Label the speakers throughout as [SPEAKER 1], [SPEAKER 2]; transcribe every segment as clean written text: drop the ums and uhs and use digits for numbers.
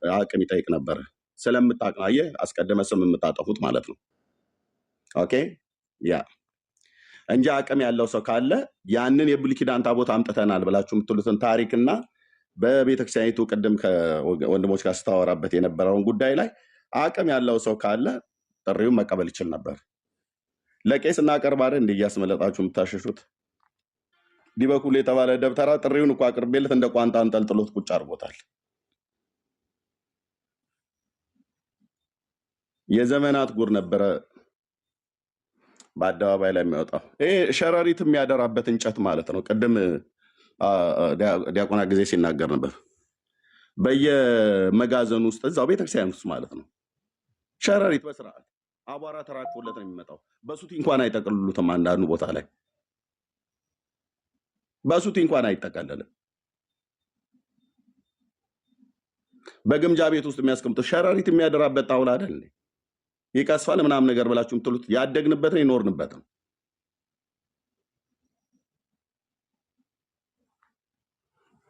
[SPEAKER 1] አቅም ይጠይቅ ነበር። ስለምታቅናየ አስቀድመ ስም የምታጠፉት ማለት ነው። ኦኬ ያ እንጂ አቅም ያለው ሰው ካለ ያንን የብሉይ ኪዳን ታቦት አምጥተናል ብላችሁ የምትሉትን ታሪክና በቤተክርስቲያኒቱ ቅድም ከወንድሞች ጋር ስታወራበት የነበረውን ጉዳይ ላይ አቅም ያለው ሰው ካለ ጥሪውን መቀበል ይችል ነበር። ለቄስ እናቀርባለን እንደ እያስመለጣችሁ የምታሸሹት ዲበኩል የተባለ ደብተራ ጥሪውን እኮ አቅርቤለት እንደ ቋንጣ አንጠልጥሎት ቁጭ አድርጎታል። የዘመናት ጉር ነበረ በአደባባይ ላይ የሚወጣው። ይሄ ሸረሪት የሚያደራበት እንጨት ማለት ነው። ቅድም ዲያቆና ጊዜ ሲናገር ነበር። በየመጋዘኑ ውስጥ እዛው ቤተክርስቲያን ውስጥ ማለት ነው ሸረሪት በስርዓት አቧራ ተራክፎለት ነው የሚመጣው። በሱቲ እንኳን አይጠቀልሉትም። አንዳንዱ ቦታ ላይ በሱቲ እንኳን አይጠቀለልም። በግምጃ ቤት ውስጥ የሚያስቀምጡት ሸረሪት የሚያደራበት ጣውላ አይደል? ይቀስፋል ምናምን ነገር ብላችሁ የምትሉት ያደግንበት ነው ይኖርንበት ነው።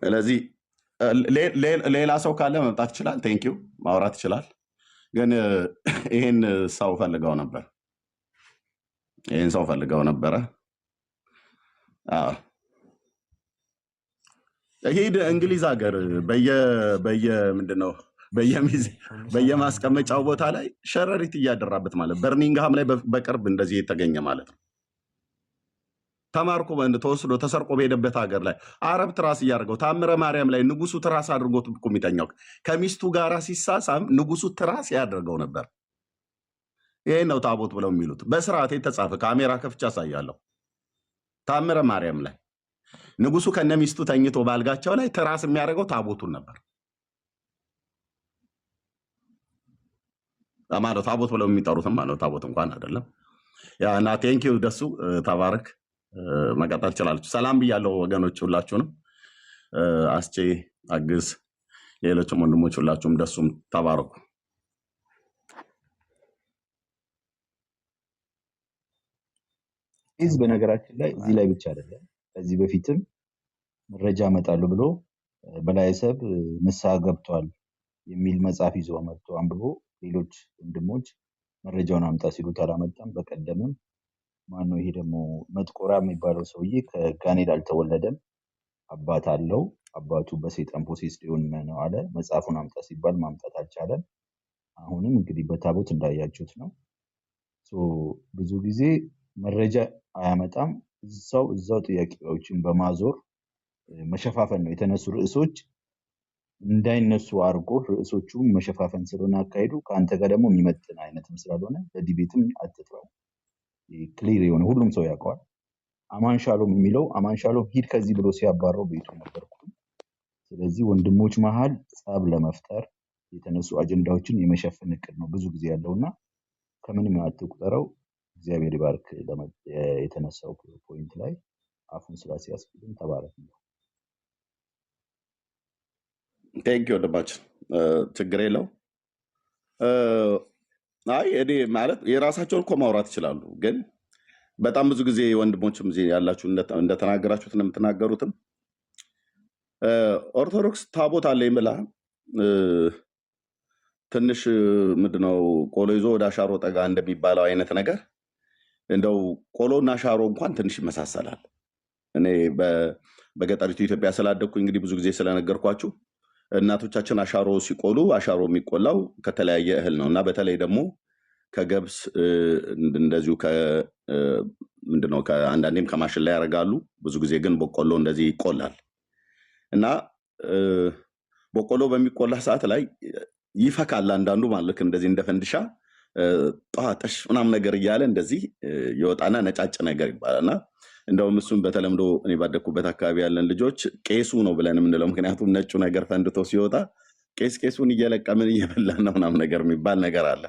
[SPEAKER 1] ስለዚህ ሌላ ሰው ካለ መምጣት ይችላል። ቴንክ ዩ ማውራት ይችላል። ግን ይሄን ሰው ፈልገው ነበር። ይሄን ሰው ፈልገው ነበረ። ሄድ እንግሊዝ ሀገር ምንድነው በየማስቀመጫው ቦታ ላይ ሸረሪት እያደራበት ማለት በርሚንግሃም ላይ በቅርብ እንደዚህ የተገኘ ማለት ነው። ተማርኮ ተወስዶ ተሰርቆ በሄደበት ሀገር ላይ አረብ ትራስ እያደረገው ታምረ ማርያም ላይ ንጉሱ ትራስ አድርጎት እኮ የሚተኛው ከሚስቱ ጋር ሲሳሳም ንጉሱ ትራስ ያደርገው ነበር። ይሄን ነው ታቦት ብለው የሚሉት። በስርዓት የተጻፈ ካሜራ ከፍቻ ያሳያለሁ። ታምረ ማርያም ላይ ንጉሱ ከነሚስቱ ተኝቶ ባልጋቸው ላይ ትራስ የሚያደርገው ታቦቱን ነበር ማለት ታቦት ብለው የሚጠሩትም ማለት ታቦት እንኳን አይደለም። እና ቴንኪው ደሱ ተባረክ። መቀጠል ትችላለች። ሰላም ብያለሁ ወገኖች ሁላችሁንም። አስቼ አግዝ፣ ሌሎችም ወንድሞች ሁላችሁም ደሱም ተባረኩ።
[SPEAKER 2] ይህ በነገራችን ላይ እዚህ ላይ ብቻ አይደለም፣ ከዚህ በፊትም መረጃ አመጣለሁ ብሎ በላይሰብ ንስሐ ገብቷል የሚል መጽሐፍ ይዞ መጥቶ አንብቦ ሌሎች ወንድሞች መረጃውን አምጣ ሲሉት አላመጣም። በቀደምም ማነው ይሄ ደግሞ መጥቆራ የሚባለው ሰውዬ ከጋኔል አልተወለደም፣ አባት አለው፣ አባቱ በሰይጣን ፖሴስ ሊሆን ነው አለ። መጽሐፉን አምጣ ሲባል ማምጣት አልቻለም። አሁንም እንግዲህ በታቦት እንዳያችሁት ነው። ብዙ ጊዜ መረጃ አያመጣም። እዛው ጥያቄዎችን በማዞር መሸፋፈን ነው። የተነሱ ርዕሶች እንዳይነሱ አድርጎ ርዕሶቹ መሸፋፈን ስለሆነ አካሄዱ ከአንተ ጋር ደግሞ የሚመጥን አይነትም ስላልሆነ በዲቤትም አትጥራው። ክሊር የሆነ ሁሉም ሰው ያውቀዋል። አማን ሻሎም የሚለው አማን ሻሎም ሂድ ከዚህ ብሎ ሲያባረው ቤቱ ነበርኩ። ስለዚህ ወንድሞች መሀል ጸብ ለመፍጠር የተነሱ አጀንዳዎችን የመሸፈን እቅድ ነው ብዙ ጊዜ ያለውና ከምንም አትቁጠረው። እግዚአብሔር ይባርክ። የተነሳው ፖይንት ላይ አፉን ስላሲያስብልን ተባረክ ነው።
[SPEAKER 1] ቴንክ ዩ ወንድማችን፣ ችግር የለው። አይ እኔ ማለት የራሳቸውን እኮ ማውራት ይችላሉ። ግን በጣም ብዙ ጊዜ ወንድሞችም እዚህ ያላችሁ እንደተናገራችሁት ነው የምትናገሩትም ኦርቶዶክስ ታቦት አለኝ ብላ ትንሽ ምንድነው ቆሎ ይዞ ወደ አሻሮ ጠጋ እንደሚባለው አይነት ነገር እንደው ቆሎና አሻሮ እንኳን ትንሽ ይመሳሰላል። እኔ በገጠሪቱ ኢትዮጵያ ስላደግኩ እንግዲህ ብዙ ጊዜ ስለነገርኳችሁ እናቶቻችን አሻሮ ሲቆሉ አሻሮ የሚቆላው ከተለያየ እህል ነው እና በተለይ ደግሞ ከገብስ እንደዚሁ ምንድነው አንዳንዴም ከማሽላ ያደርጋሉ። ብዙ ጊዜ ግን በቆሎ እንደዚህ ይቆላል እና በቆሎ በሚቆላ ሰዓት ላይ ይፈካል። አንዳንዱ ማለት እንደዚህ እንደ ፈንድሻ ጧጠሽ ምናምን ነገር እያለ እንደዚህ ይወጣና ነጫጭ ነገር ይባላልና እንደውም እሱን በተለምዶ እኔ ባደኩበት አካባቢ ያለን ልጆች ቄሱ ነው ብለን የምንለው። ምክንያቱም ነጩ ነገር ፈንድቶ ሲወጣ ቄሱን እየለቀምን እየበላን ነው ምናምን ነገር የሚባል ነገር አለ።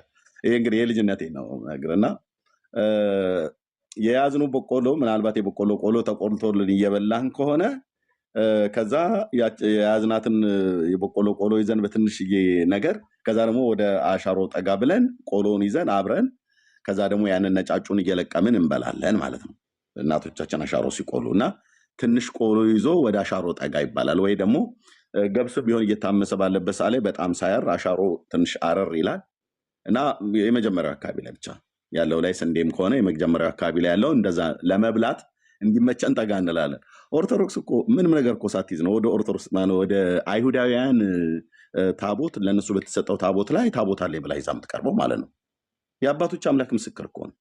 [SPEAKER 1] ይሄ እንግዲህ የልጅነቴ ነው ነገርና የያዝነው በቆሎ ምናልባት የበቆሎ ቆሎ ተቆልቶልን እየበላን ከሆነ ከዛ የያዝናትን የበቆሎ ቆሎ ይዘን በትንሽዬ ነገር ከዛ ደግሞ ወደ አሻሮ ጠጋ ብለን ቆሎን ይዘን አብረን ከዛ ደግሞ ያንን ነጫጩን እየለቀምን እንበላለን ማለት ነው። እናቶቻችን አሻሮ ሲቆሉ እና ትንሽ ቆሎ ይዞ ወደ አሻሮ ጠጋ ይባላል። ወይ ደግሞ ገብስ ቢሆን እየታመሰ ባለበት ሰዓት ላይ በጣም ሳያር አሻሮ ትንሽ አረር ይላል እና የመጀመሪያው አካባቢ ላይ ብቻ ያለው ላይ ስንዴም ከሆነ የመጀመሪያው አካባቢ ላይ ያለው እንደዛ ለመብላት እንዲመቸን ጠጋ እንላለን። ኦርቶዶክስ እኮ ምንም ነገር እኮ ሳትይዝ ነው ወደ ኦርቶዶክስ ወደ አይሁዳውያን ታቦት ለእነሱ በተሰጠው ታቦት ላይ ታቦት አለ ብላ ይዛ የምትቀርበው ማለት ነው። የአባቶች አምላክ ምስክር እኮ ነው።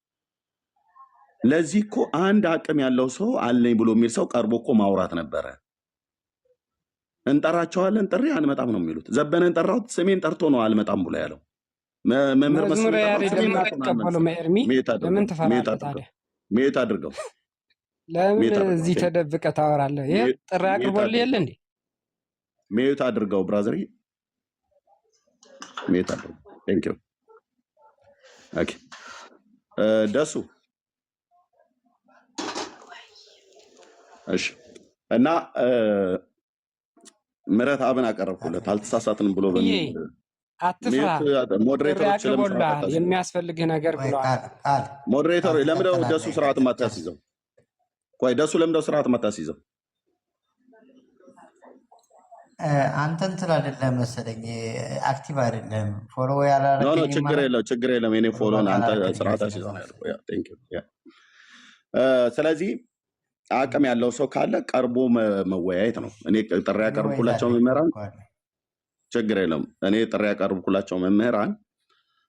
[SPEAKER 1] ለዚህ እኮ አንድ አቅም ያለው ሰው አለኝ ብሎ የሚል ሰው ቀርቦ እኮ ማውራት ነበረ። እንጠራቸዋለን፣ ጥሪ አንመጣም ነው የሚሉት። ዘበነን ጠራሁት ስሜን ጠርቶ ነው አልመጣም ብሎ ያለው። መምህር
[SPEAKER 3] መዝሙረ
[SPEAKER 1] መስሎኝ
[SPEAKER 3] ያሬድ
[SPEAKER 1] ስሜን ጠርቶ ነው
[SPEAKER 3] ለማትቀበሉ
[SPEAKER 1] አልመጣም።
[SPEAKER 3] መኤርሚ
[SPEAKER 1] ሜት አድርገው
[SPEAKER 3] ለምን
[SPEAKER 1] ሜት
[SPEAKER 3] ትፈራለህ
[SPEAKER 1] አድርገው
[SPEAKER 3] ታዲያ?
[SPEAKER 1] ሜት አድርገው
[SPEAKER 3] ለምን
[SPEAKER 1] ሜት አድርገው
[SPEAKER 3] እዚህ ተደብቀህ ታወራለህ? ይሄ ጥሪ
[SPEAKER 1] ሜት
[SPEAKER 3] አቅርቦልህ የለ
[SPEAKER 1] አድርገው
[SPEAKER 3] እንዴ?
[SPEAKER 1] ሜት አድርገው ብራዘር ሜት አድርገው። ቴንክ ዩ ኦኬ። ደሱ እሺ። እና ምህረት አብን አቀረብኩለት አልተሳሳትንም ብሎ
[SPEAKER 3] ይሄ አትፍራ፣ ጥሪ
[SPEAKER 1] ሞዴሬተሮች ለምን ስርዓት
[SPEAKER 3] አቅርቦልሃል፣
[SPEAKER 1] አታስይዘው?
[SPEAKER 3] የሚያስፈልግህ ነገር ብለዋል።
[SPEAKER 1] ሞዴሬተሮች ለምንድነው ደሱ ስርዓት ማታስይዘው? ቆይ ደሱ ለምንድነው ስርዓት ማታስይዘው?
[SPEAKER 4] አንተ እንትን አይደለም መሰለኝ አክቲቭ አይደለም። ፎሎ
[SPEAKER 1] ኖ ኖ
[SPEAKER 4] ያላረከኝ
[SPEAKER 1] ችግር የለው ችግር የለም። የኔ ፎሎን አንተ ስርዓት አስይዘው ነው ያልኩህ። ቴንክ ዩ። ስለዚህ አቅም ያለው ሰው ካለ ቀርቦ መወያየት ነው። እኔ ጥሪ ያቀርብኩላቸው መምህራን ችግር የለም። እኔ ጥሪ ያቀርብኩላቸው መምህራን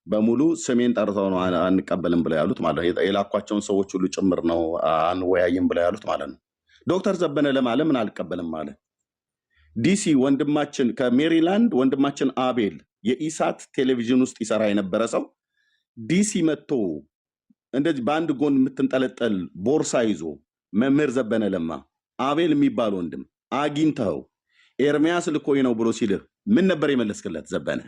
[SPEAKER 1] በሙሉ ስሜን ጠርተው ነው አንቀበልም ብለው ያሉት ማለት ነው። የላኳቸውን ሰዎች ሁሉ ጭምር ነው አንወያይም ብለው ያሉት ማለት ነው። ዶክተር ዘበነ ለማለ ምን አልቀበልም ማለት ዲሲ ወንድማችን ከሜሪላንድ ወንድማችን አቤል የኢሳት ቴሌቪዥን ውስጥ ይሰራ የነበረ ሰው ዲሲ መጥቶ እንደዚህ በአንድ ጎን የምትንጠለጠል ቦርሳ ይዞ መምህር ዘበነ ለማ አቤል የሚባል ወንድም አግኝተው ኤርሚያስ ልኮኝ ነው ብሎ ሲልህ ምን ነበር የመለስክለት? ዘበነ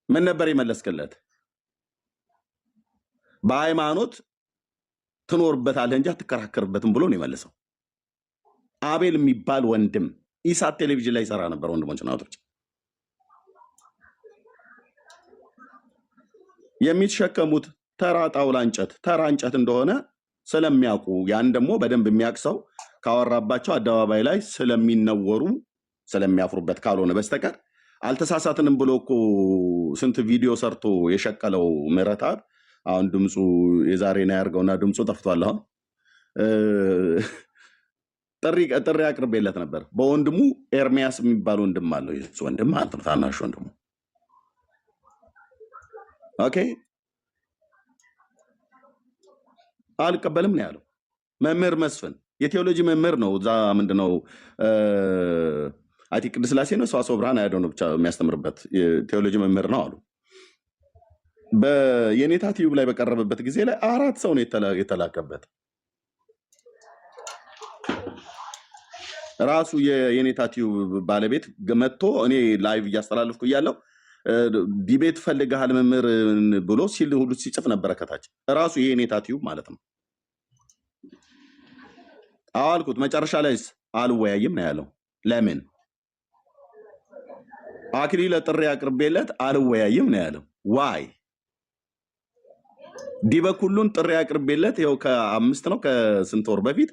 [SPEAKER 1] ምን ነበር የመለስክለት? በሃይማኖት ትኖርበታለህ እንጂ አትከራከርበትም ብሎ ነው የመለሰው። አቤል የሚባል ወንድም ኢሳት ቴሌቪዥን ላይ ይሰራ ነበር። ወንድሞች ናቶች የሚሸከሙት ተራ ጣውላ እንጨት ተራ እንጨት እንደሆነ ስለሚያውቁ ያን ደግሞ በደንብ የሚያውቅ ሰው ካወራባቸው አደባባይ ላይ ስለሚነወሩ ስለሚያፍሩበት ካልሆነ በስተቀር አልተሳሳትንም ብሎ እኮ ስንት ቪዲዮ ሰርቶ የሸቀለው ምህረተአብ አሁን ድምፁ የዛሬን ያርገውና ድምፁ ጠፍቷል። አሁን ጥሪ አቅርቤለት ነበር። በወንድሙ ኤርሚያስ የሚባል ወንድም አለው። የሱ ወንድም ማለት ነው፣ ታናሽ ወንድሙ። ኦኬ አልቀበልም ነው ያለው። መምህር መስፍን የቴዎሎጂ መምህር ነው። እዛ ምንድነው አቲ ቅድስት ሥላሴ ነው ሰዋስወ ብርሃን አይደው ነው ብቻ የሚያስተምርበት ቴዎሎጂ መምህር ነው አሉ። በየኔታ ቲዩብ ላይ በቀረበበት ጊዜ ላይ 4 ሰው ነው የተላከበት። ራሱ የኔታ ቲዩብ ባለቤት መጥቶ እኔ ላይቭ እያስተላለፍኩ እያለሁ ዲቤት ፈልገሃል መምህር ብሎ ሲል ሁሉ ሲጽፍ ነበረ ከታች ራሱ የኔታ ቲዩብ ማለት ነው። አልኩት መጨረሻ ላይ አልወያይም ነው ያለው። ለምን አክሊለ ጥሪ አቅርቤለት አልወያይም ነው ያለው። ዋይ ዲበኩሉን ጥሪ አቅርቤለት ይኸው ከ5 ነው ከስንት ወር በፊት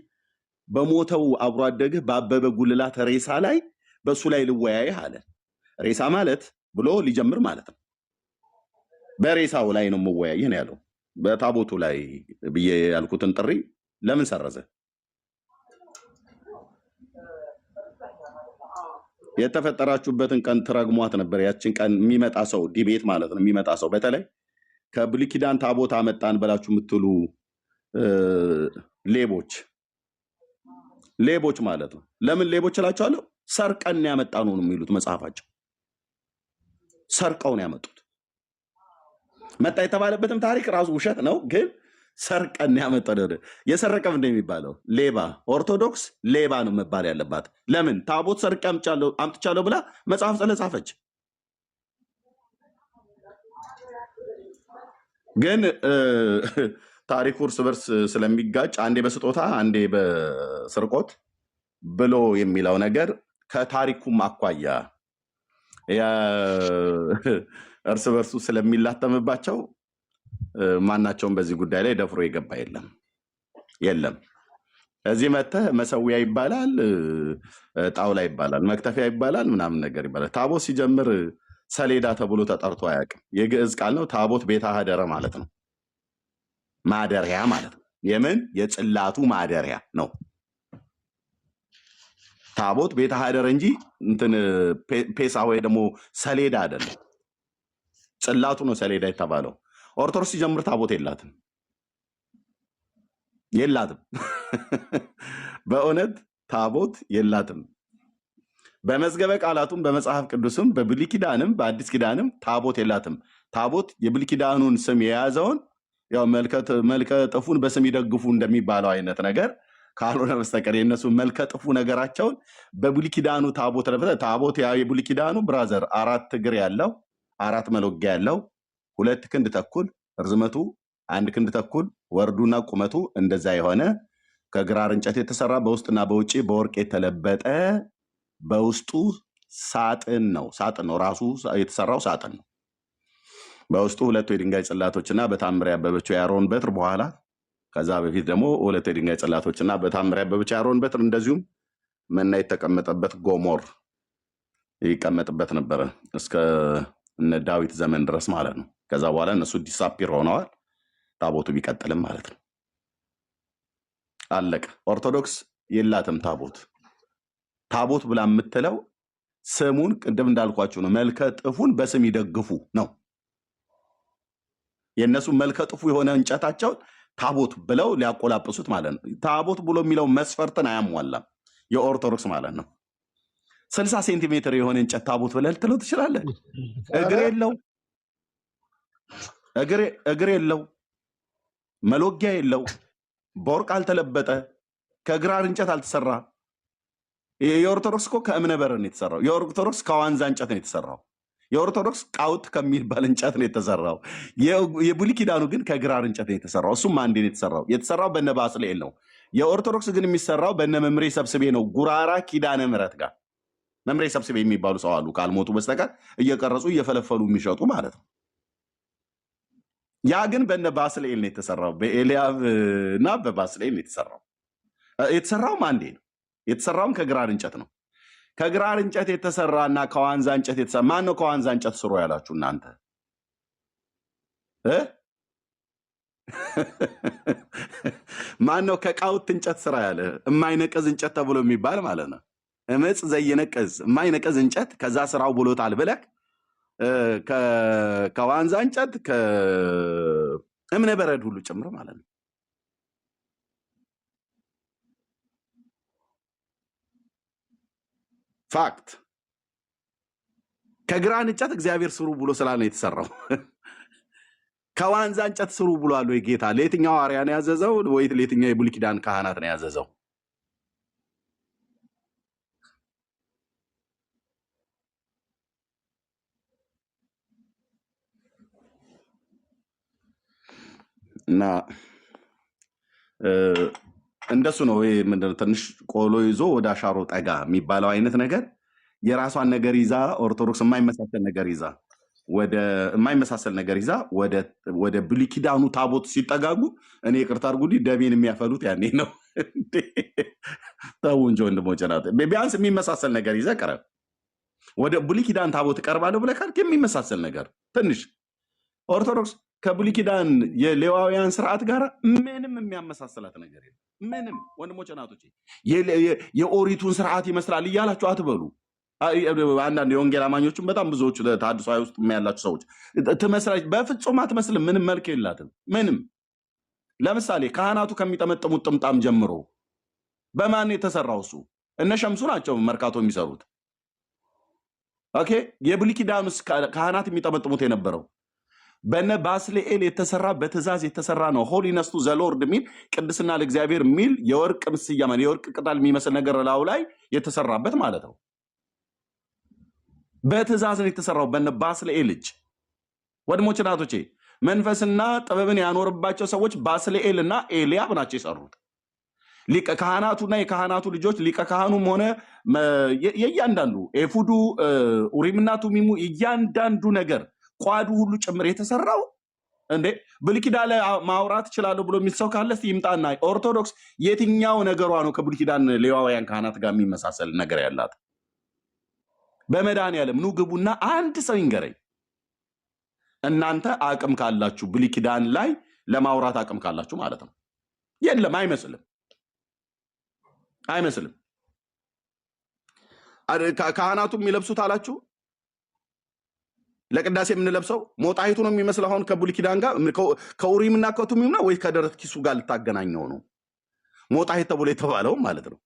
[SPEAKER 1] በሞተው አብሮ አደግህ በአበበ ጉልላት ሬሳ ላይ በሱ ላይ ልወያይህ አለ። ሬሳ ማለት ብሎ ሊጀምር ማለት ነው። በሬሳው ላይ ነው የምወያይህ ነው ያለው። በታቦቱ ላይ ብዬ ያልኩትን ጥሪ ለምን ሰረዘ? የተፈጠራችሁበትን ቀን ትረግሟት ነበር። ያችን ቀን የሚመጣ ሰው ዲቤት ማለት ነው የሚመጣ ሰው በተለይ ከብሉይ ኪዳን ታቦት አመጣን ብላችሁ የምትሉ ሌቦች ማለት ነው። ለምን ሌቦች እላቸዋለሁ? ሰርቀን ያመጣ ነው የሚሉት መጽሐፋቸው። ሰርቀው ነው ያመጡት። መጣ የተባለበትም ታሪክ ራሱ ውሸት ነው፣ ግን ሰርቀን ያመጣ ነው። የሰረቀ ምንድን ነው የሚባለው? ሌባ። ኦርቶዶክስ ሌባ ነው መባል ያለባት። ለምን? ታቦት ሰርቄ አምጥቻለሁ ብላ መጽሐፍ ስለጻፈች። ግን ታሪኩ እርስ በርስ ስለሚጋጭ አንዴ በስጦታ አንዴ በስርቆት ብሎ የሚለው ነገር ከታሪኩም አኳያ እርስ በርሱ ስለሚላተምባቸው ማናቸውም በዚህ ጉዳይ ላይ ደፍሮ የገባ የለም። እዚህ መተህ መሰዊያ ይባላል፣ ጣውላ ይባላል፣ መክተፊያ ይባላል፣ ምናምን ነገር ይባላል። ታቦት ሲጀምር ሰሌዳ ተብሎ ተጠርቶ አያውቅም። የግዕዝ ቃል ነው። ታቦት ቤተ ሀደረ ማለት ነው፣ ማደሪያ ማለት ነው። የምን የጽላቱ ማደሪያ ነው ታቦት ቤተ ሀደረ እንጂ እንትን ፔሳ ወይ ደግሞ ሰሌዳ አይደለም። ጽላቱ ነው ሰሌዳ የተባለው። ኦርቶዶክስ ሲጀምር ታቦት የላትም። በእውነት ታቦት የላትም። በመዝገበ ቃላቱም በመጽሐፍ ቅዱስም በብሉይ ኪዳንም በአዲስ ኪዳንም ታቦት የላትም። ታቦት የብሉይ ኪዳኑን ስም የያዘውን ያው መልከ ጥፉን በስም ይደግፉ እንደሚባለው አይነት ነገር ካልሆነ በስተቀር የእነሱ መልከ ጥፉ ነገራቸውን በብሉይ ኪዳኑ ታቦት የብሉይ ኪዳኑ ብራዘር 4 እግር ያለው 4 መሎጊያ ያለው 2 ክንድ ተኩል ርዝመቱ 1 ክንድ ተኩል ወርዱና ቁመቱ እንደዛ የሆነ ከግራር እንጨት የተሰራ በውስጥና በውጪ በወርቅ የተለበጠ በውስጡ ሳጥን ነው ራሱ የተሰራው ሳጥን ነው። በውስጡ 2 የድንጋይ ጽላቶችና በታምር ያበበችው የአሮን በትር በኋላ ከዛ በፊት ደግሞ 2 የድንጋይ ጽላቶችና በታምር ያበበችው የአሮን በትር እንደዚሁም መና የተቀመጠበት ጎሞር ይቀመጥበት ነበረ እስከ እነ ዳዊት ዘመን ድረስ ማለት ነው። ከዛ በኋላ እነሱ ዲሳፒር ሆነዋል። ታቦቱ ቢቀጥልም ማለት ነው። አለቀ። ኦርቶዶክስ የላትም ታቦት ብላ የምትለው ስሙን ቅድም እንዳልኳችሁ ነው። መልከ ጥፉን በስም ይደግፉ ነው። የእነሱ መልከ ጥፉ የሆነ እንጨታቸውን ታቦት ብለው ሊያቆላጵሱት ማለት ነው። ታቦት ብሎ የሚለው መስፈርትን አያሟላም የኦርቶዶክስ ማለት ነው። 60 ሴንቲሜትር የሆነ እንጨት ታቦት ብለህ ልትለው ትችላለህ። እግር የለው፣ መሎጊያ የለው፣ በወርቅ አልተለበጠ፣ ከግራር እንጨት አልተሰራ። የኦርቶዶክስ እኮ ከእብነ በረድ ነው የተሰራው። የኦርቶዶክስ ከዋንዛ እንጨት ነው የተሰራው። የኦርቶዶክስ ቃውት ከሚባል እንጨት ነው የተሰራው። የብሉይ ኪዳኑ ግን ከግራር እንጨት ነው የተሰራው። እሱም አንዴ ነው የተሰራው በነ ባስልኤል ነው። የኦርቶዶክስ ግን የሚሰራው በነ መምሬ ሰብስቤ ነው። ጉራራ ኪዳነ ምሕረት ጋር መምሬ ሰብስቤ የሚባሉ ሰው አሉ፣ ካልሞቱ በስተቀር እየቀረጹ እየፈለፈሉ የሚሸጡ ማለት ነው። ያ ግን በነ ባስልኤል ነው የተሰራው። በኤልያብ እና በባስልኤል ነው የተሰራውም አንዴ ነው። የተሰራውም ከግራር እንጨት ነው። ከግራር እንጨት የተሰራና ከዋንዛ እንጨት የተሰራ ማን ነው? ከዋንዛ እንጨት ስሩ ያላችሁ እናንተ ማን ነው? ከቃውት እንጨት ስራ ያለ የማይነቀዝ እንጨት ተብሎ የሚባል ማለት ነው። እመጽ ዘይነቀዝ የማይነቀዝ እንጨት ከዛ ስራው ብሎታል ብለህ ከዋንዛ እንጨት ከእብነ በረድ ሁሉ ጭምር ማለት ነው። ፋክት ከግራር እንጨት እግዚአብሔር ስሩ ብሎ ስላለ ነው የተሰራው። ከዋንዛ እንጨት ስሩ ብሏል ወይ ጌታ? ለየትኛው ሐዋርያ ነው ያዘዘው? ወይ ለየትኛው የብሉይ ኪዳን ካህናት ነው ያዘዘው? እና እንደሱ ነው። ይሄ ምንድነው ትንሽ ቆሎ ይዞ ወደ አሻሮ ጠጋ የሚባለው አይነት ነገር የራሷን ነገር ይዛ ኦርቶዶክስ የማይመሳሰል ነገር ይዛ ወደ ብሉይ ኪዳኑ ታቦት ሲጠጋጉ እኔ ይቅርታ አድርጉልኝ ደሜን የሚያፈሉት ያኔ ነው። ተው እንጂ ወንድሞቼ ናት። ቢያንስ የሚመሳሰል ነገር ይዘህ ቀረብ። ወደ ብሉይ ኪዳን ታቦት እቀርባለሁ ብለህ ካልክ የሚመሳሰል ነገር ትንሽ ኦርቶዶክስ ከብሉይ ኪዳን የሌዋውያን ስርዓት ጋር ምንም የሚያመሳሰላት ነገር የለም። ምንም ወንድሞቼ ናቶቼ የኦሪቱን ስርዓት ይመስላል እያላችሁ አትበሉ። አንዳንድ የወንጌል አማኞችም በጣም ብዙዎቹ ተሐድሶ ውስጥ ያላችሁ ሰዎች ትመስላለች። በፍጹም አትመስልም። ምንም መልክ የላትም። ምንም ለምሳሌ ካህናቱ ከሚጠመጥሙት ጥምጣም ጀምሮ በማን የተሰራው? እሱ እነ ሸምሱ ናቸው መርካቶ የሚሰሩት። ኦኬ የብሉይ ኪዳን ውስጥ ካህናት የሚጠመጥሙት የነበረው በነ ባስልኤል የተሰራ በትእዛዝ የተሰራ ነው። ሆሊነስ ቱ ዘ ሎርድ የሚል ቅድስና ለእግዚአብሔር የሚል የወርቅ ምስያማ የወርቅ ቅጠል የሚመስል ነገር ላዩ ላይ የተሰራበት ማለት ነው። በትእዛዝ ነው የተሰራው በነ ባስልኤል እጅ። ወንድሞቼ ናቶቼ መንፈስና ጥበብን ያኖርባቸው ሰዎች ባስልኤል እና ኤልያብ ናቸው የሰሩት። ሊቀ ካህናቱና የካህናቱ ልጆች ሊቀ ካህኑም ሆነ የእያንዳንዱ ኤፉዱ ኡሪምና ቱሚሙ እያንዳንዱ ነገር ቋዱ ሁሉ ጭምር የተሰራው እንዴ ብሉይ ኪዳን ላይ ማውራት እችላለሁ ብሎ የሚል ሰው ካለ እስቲ ይምጣና ኦርቶዶክስ የትኛው ነገሯ ነው ከብሉይ ኪዳን ሌዋውያን ካህናት ጋር የሚመሳሰል ነገር ያላት? በመድኃኒዓለም ኑ ግቡና አንድ ሰው ይንገረኝ። እናንተ አቅም ካላችሁ ብሉይ ኪዳን ላይ ለማውራት አቅም ካላችሁ ማለት ነው። የለም፣ አይመስልም። ካህናቱ የሚለብሱት አላችሁ ለቅዳሴ የምንለብሰው ሞጣይቱ ነው የሚመስለው። አሁን ከብሉይ ኪዳን ጋር ከኡሪምና ከቱሚም ነው ወይ ከደረት ኪሱ ጋር ልታገናኘው ነው? ሞጣይት ተብሎ የተባለው ማለት ነው።